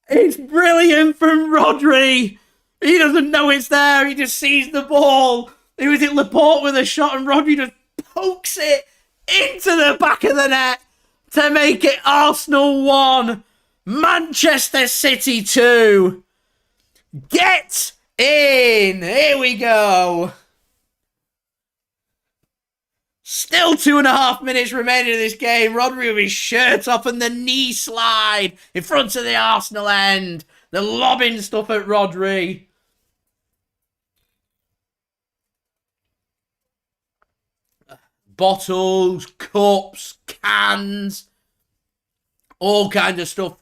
B: It's brilliant from Rodri. He doesn't know it's there. He just sees the ball. It was Laporte with a shot, and Rodri just pokes it into the back of the net to make it Arsenal 1, Manchester City 2. Get in. Here we go.
A: Still 2.5 minutes remaining in this game. Rodri with his shirt off and the knee slide in front of the Arsenal end. They're lobbing stuff at Rodri. Bottles, cups, cans, all kinds of stuff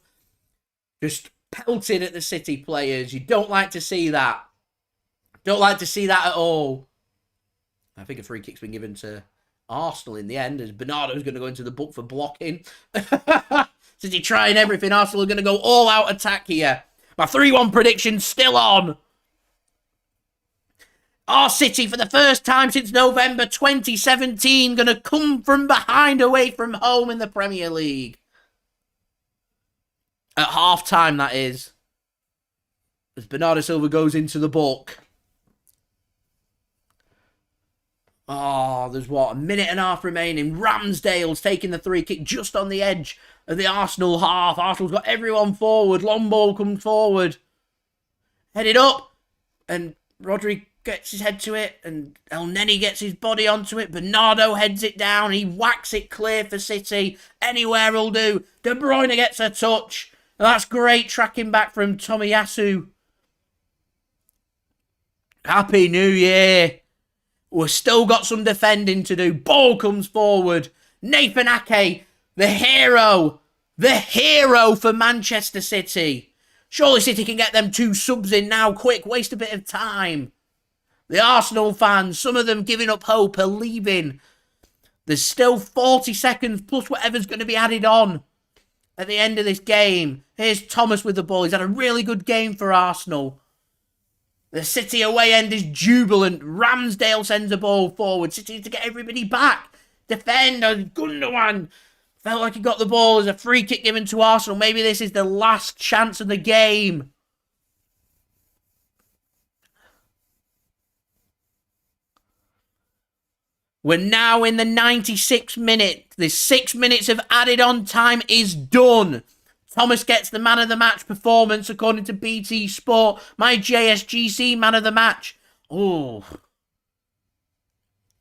A: just pelted at the City players. You don't like to see that. Don't like to see that at all. I think a free kick's been given to Arsenal in the end, as Bernardo's going to go into the book for blocking. City trying everything. Arsenal are going to go all-out attack here. My 3-1 prediction still on. Our City, for the first time since November 2017, going to come from behind away from home in the Premier League. At half-time, that is. As Bernardo Silva goes into the book. Oh, there's what, 1.5 minutes remaining. Ramsdale's taking the free kick just on the edge of the Arsenal half. Arsenal's got everyone forward. Long ball comes forward. Headed up. And Rodri gets his head to it. And Elneny gets his body onto it. Bernardo heads it down. He whacks it clear for City. Anywhere will do. De Bruyne gets a touch. And that's great tracking back from Tomiyasu. Happy New Year. We've still got some defending to do. Ball comes forward. Nathan Ake, the hero for Manchester City. Surely City can get them 2 subs in now, quick, waste a bit of time. The Arsenal fans, some of them giving up hope, are leaving. There's still 40 seconds plus whatever's going to be added on at the end of this game. Here's Thomas with the ball. He's had a really good game for Arsenal. The City away end is jubilant. Ramsdale sends a ball forward. City needs to get everybody back. Defend. Gundogan felt like he got the ball as a free kick given to Arsenal. Maybe this is the last chance of the game. We're now in the 96th minute. The 6 minutes of added on time is done. Thomas gets the man of the match performance according to BT Sport. My JSGC man of the match. Oh,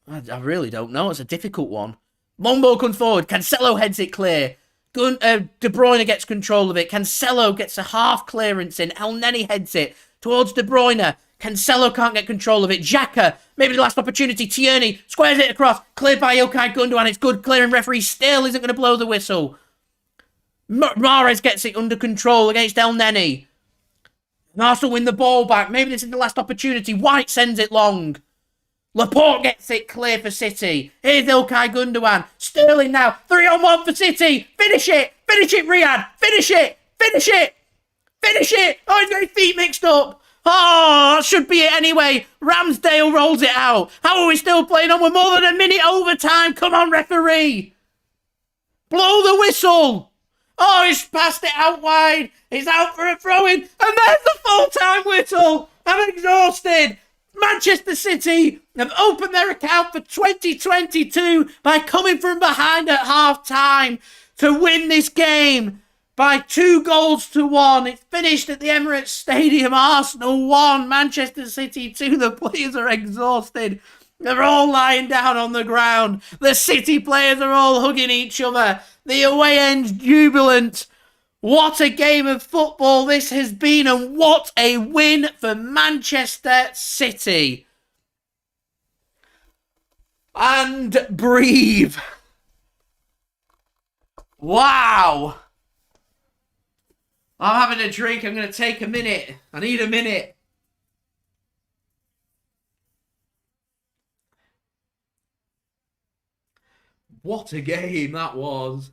A: I really don't know. It's a difficult one. Long ball comes forward. Cancelo heads it clear. De Bruyne gets control of it. Cancelo gets a half clearance in. Elneny heads it towards De Bruyne. Cancelo can't get control of it. Xhaka, maybe the last opportunity. Tierney squares it across. Cleared by Ilkay Gundogan. It's good clearing. Referee still isn't going to blow the whistle. Mahrez gets it under control against Elneny. Arsenal win the ball back. Maybe this is the last opportunity. White sends it long. Laporte gets it clear for City. Here's Ilkay Gundogan. Sterling now. 3-on-1 for City. Finish it. Finish it, Riyad. Finish it. Finish it. Finish it. Oh, he's got his feet mixed up. Oh, that should be it anyway. Ramsdale rolls it out. How are we still playing on? We're more than a minute overtime. Come on, referee. Blow the whistle. Oh, he's passed it out wide. He's out for a throw-in. And there's the full-time whistle. I'm exhausted. Manchester City have opened their account for 2022 by coming from behind at half-time to win this game by 2-1. It's finished at the Emirates Stadium. Arsenal 1, Manchester City 2. The players are exhausted. They're all lying down on the ground. The City players are all hugging each other. The away end's jubilant. What a game of football this has been, and what a win for Manchester City. And breathe. Wow. I'm having a drink. I'm going to take a minute. I need a minute. What a game that was.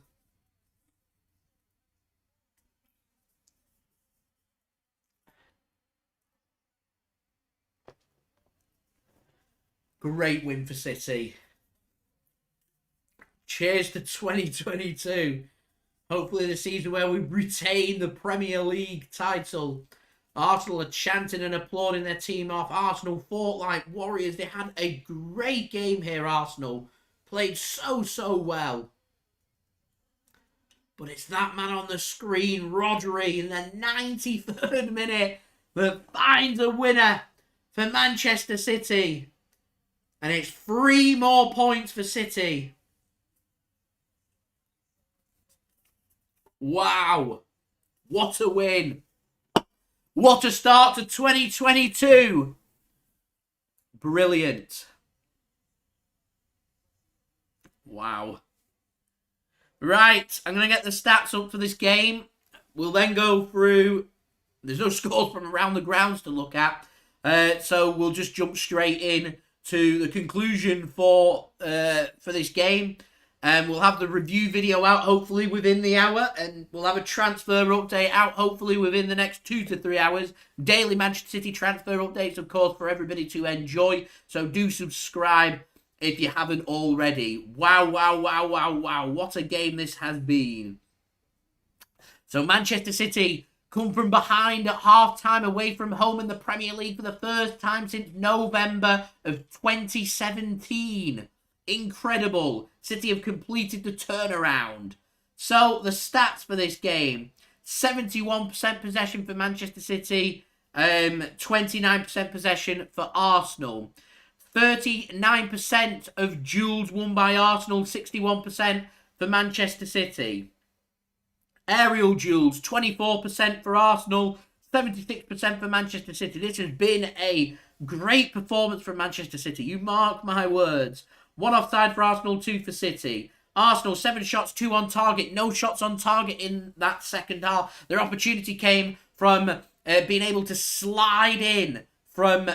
A: Great win for City. Cheers to 2022. Hopefully the season where we retain the Premier League title. Arsenal are chanting and applauding their team off. Arsenal fought like warriors. They had a great game here, Arsenal. Played so well. But it's that man on the screen, Rodri, in the 93rd minute that finds a winner for Manchester City. And it's 3 more points for City. Wow. What a win. What a start to 2022. Brilliant. Wow. Right, I'm going to get the stats up for this game. We'll then go through... There's no scores from around the grounds to look at. So we'll just jump straight in to the conclusion for this game. We'll have the review video out hopefully within the hour. And we'll have a transfer update out hopefully within the next 2 to 3 hours. Daily Manchester City transfer updates, of course, for everybody to enjoy. So do subscribe if you haven't already. Wow, wow, wow, wow, wow. What a game this has been. So Manchester City come from behind at half-time away from home in the Premier League for the first time since November of 2017. Incredible. City have completed the turnaround. So the stats for this game. 71% possession for Manchester City. 29% possession for Arsenal. 39% of duels won by Arsenal, 61% for Manchester City. Aerial duels, 24% for Arsenal, 76% for Manchester City. This has been a great performance from Manchester City. You mark my words. 1 offside for Arsenal, 2 for City. Arsenal, 7 shots, 2 on target. No shots on target in that second half. Their opportunity came from being able to slide in from...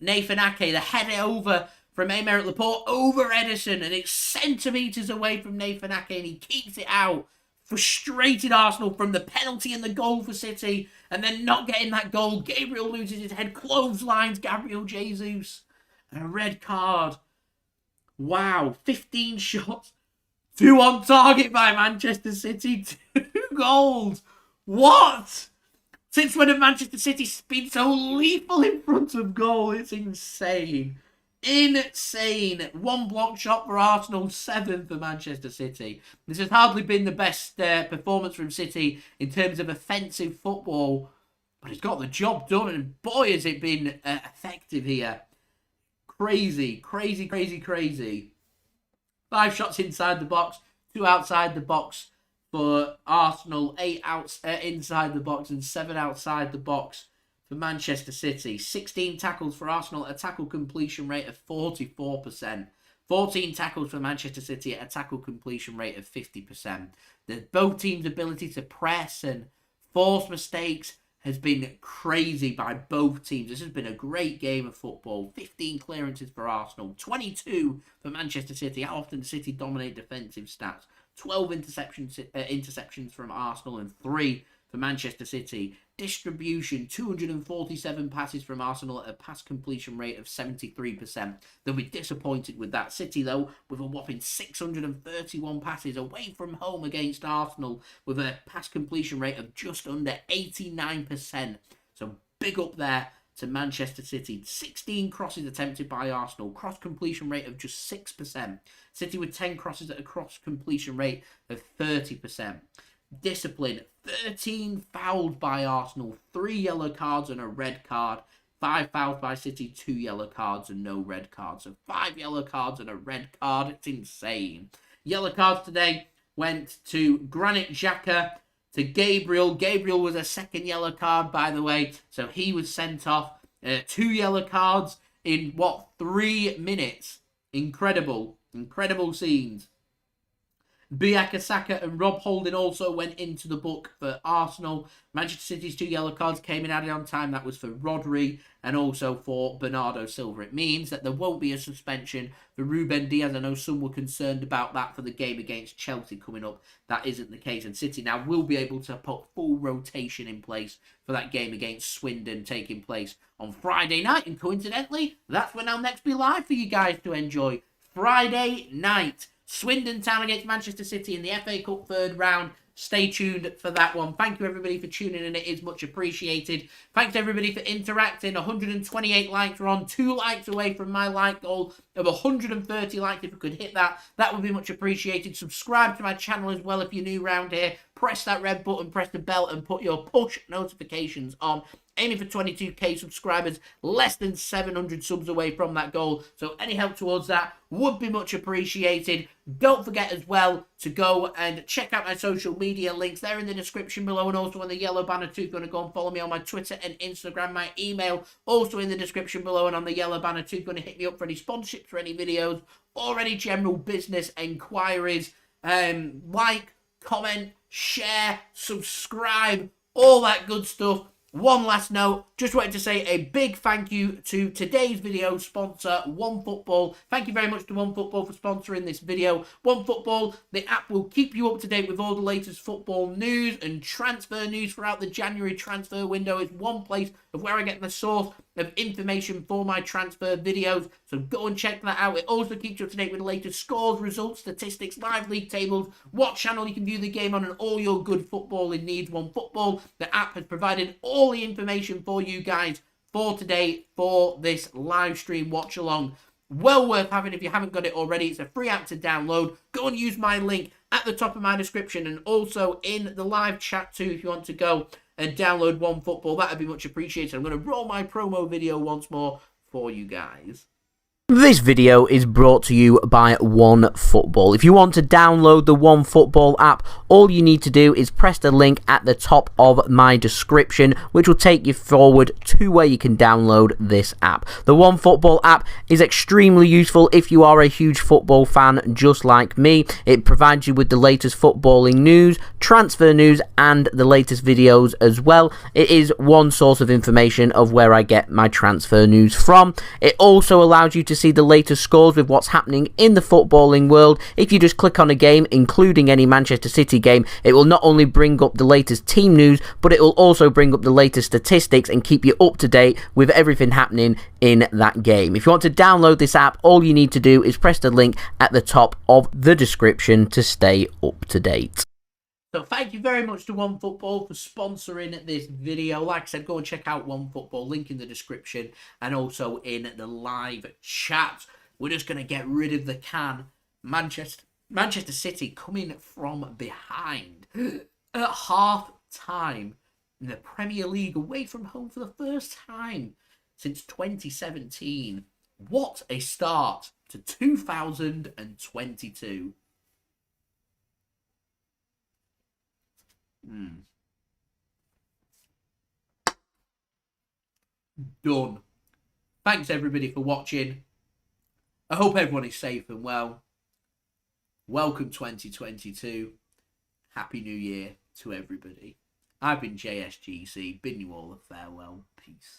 A: Nathan Ake, the header over from Aymeric Laporte over Ederson, and it's centimetres away from Nathan Ake, and he keeps it out. Frustrated Arsenal from the penalty and the goal for City, and then not getting that goal. Gabriel loses his head, clotheslines Gabriel Jesus, and a red card. Wow, 15 shots, 2 on target by Manchester City, 2 goals. What? Since when have Manchester City been so lethal in front of goal? It's insane. Insane. 1 block shot for Arsenal, 7 for Manchester City. This has hardly been the best performance from City in terms of offensive football, but it's got the job done, and boy has it been effective here. Crazy, crazy, crazy, crazy. 5 shots inside the box, 2 outside the box. For Arsenal, 8 inside the box and 7 outside the box for Manchester City. 16 tackles for Arsenal, a tackle completion rate of 44%. 14 tackles for Manchester City at a tackle completion rate of 50%. Both teams' ability to press and force mistakes has been crazy by both teams. This has been a great game of football. 15 clearances for Arsenal, 22 for Manchester City. How often does City dominate defensive stats? 12 interceptions from Arsenal and 3 for Manchester City. Distribution, 247 passes from Arsenal at a pass completion rate of 73%. They'll be disappointed with that. City, though, with a whopping 631 passes away from home against Arsenal with a pass completion rate of just under 89%. So big up there to Manchester City. 16 crosses attempted by Arsenal. Cross completion rate of just 6%. City with 10 crosses at a cross completion rate of 30%. Discipline. 13 fouls by Arsenal. 3 yellow cards and a red card. 5 fouls by City. 2 yellow cards and no red cards. So 5 yellow cards and a red card. It's insane. Yellow cards today went to Granit Xhaka, to Gabriel. Gabriel was a second yellow card, by the way, so he was sent off. 2 yellow cards in, 3 minutes. Incredible. Incredible scenes. Bukayo Saka and Rob Holding also went into the book for Arsenal. Manchester City's 2 yellow cards came in added on time. That was for Rodri and also for Bernardo Silva. It means that there won't be a suspension for Ruben Dias. I know some were concerned about that for the game against Chelsea coming up. That isn't the case. And City now will be able to put full rotation in place for that game against Swindon taking place on Friday night. And coincidentally, that's when I'll next be live for you guys to enjoy. Friday night. Swindon Town against Manchester City in the FA Cup 3rd round. Stay tuned for that one. Thank you everybody for tuning in. It is much appreciated. Thanks everybody for interacting. 128 likes. We're on 2 likes away from my like goal of 130 likes. If we could hit that, that would be much appreciated. Subscribe to my channel as well if you're new around here. press that red button, press the bell, and put your push notifications on. Aiming for 22k subscribers, less than 700 subs away from that goal. So any help towards that would be much appreciated. Don't forget as well to go and check out my social media links. They're in the description below and also on the yellow banner too. If you want to go and follow me on my Twitter and Instagram, my email also in the description below and on the yellow banner too. If you want to hit me up for any sponsorships for any videos or any general business enquiries. Like, comment, share, subscribe, all that good stuff. One last note, just wanted to say a big thank you to today's video sponsor, OneFootball. Thank you very much to OneFootball for sponsoring this video. OneFootball, the app will keep you up to date with all the latest football news and transfer news throughout the January transfer window. It's one place of where I get the source of information for my transfer videos, so go and check that out. It also keeps you up to date with the latest scores, results, statistics, live league tables, what channel you can view the game on, and all your good footballing needs. OneFootball, the app, has provided all the information for you guys for today for this live stream watch along. Well worth having if you haven't got it already. It's a free app to download. Go and use my link at the top of my description and also in the live chat too if you want to go and download OneFootball. That would be much appreciated. I'm going to roll my promo video once more for you guys.
B: This video is brought to you by OneFootball. If you want to download the OneFootball app, all you need to do is press the link at the top of my description, which will take you forward to where you can download this app. The OneFootball app is extremely useful if you are a huge football fan just like me. It provides you with the latest footballing news, transfer news, and the latest videos as well. It is one source of information of where I get my transfer news from. It also allows you to see the latest scores with what's happening in the footballing world. If you just click on a game, including any Manchester City game, it will not only bring up the latest team news, but it will also bring up the latest statistics and keep you up to date with everything happening in that game. If you want to download this app, all you need to do is press the link at the top of the description to stay up to date.
A: So thank you very much to OneFootball for sponsoring this video. Like I said, go and check out OneFootball, link in the description and also in the live chat. We're just going to get rid of the can. Manchester City coming from behind at half time in the Premier League, away from home for the first time since 2017. What a start to 2022. Done. Thanks everybody for watching. I hope everyone is safe and well. Welcome 2022. Happy New Year to everybody. I've been JSGC, bidding you all a farewell. Peace.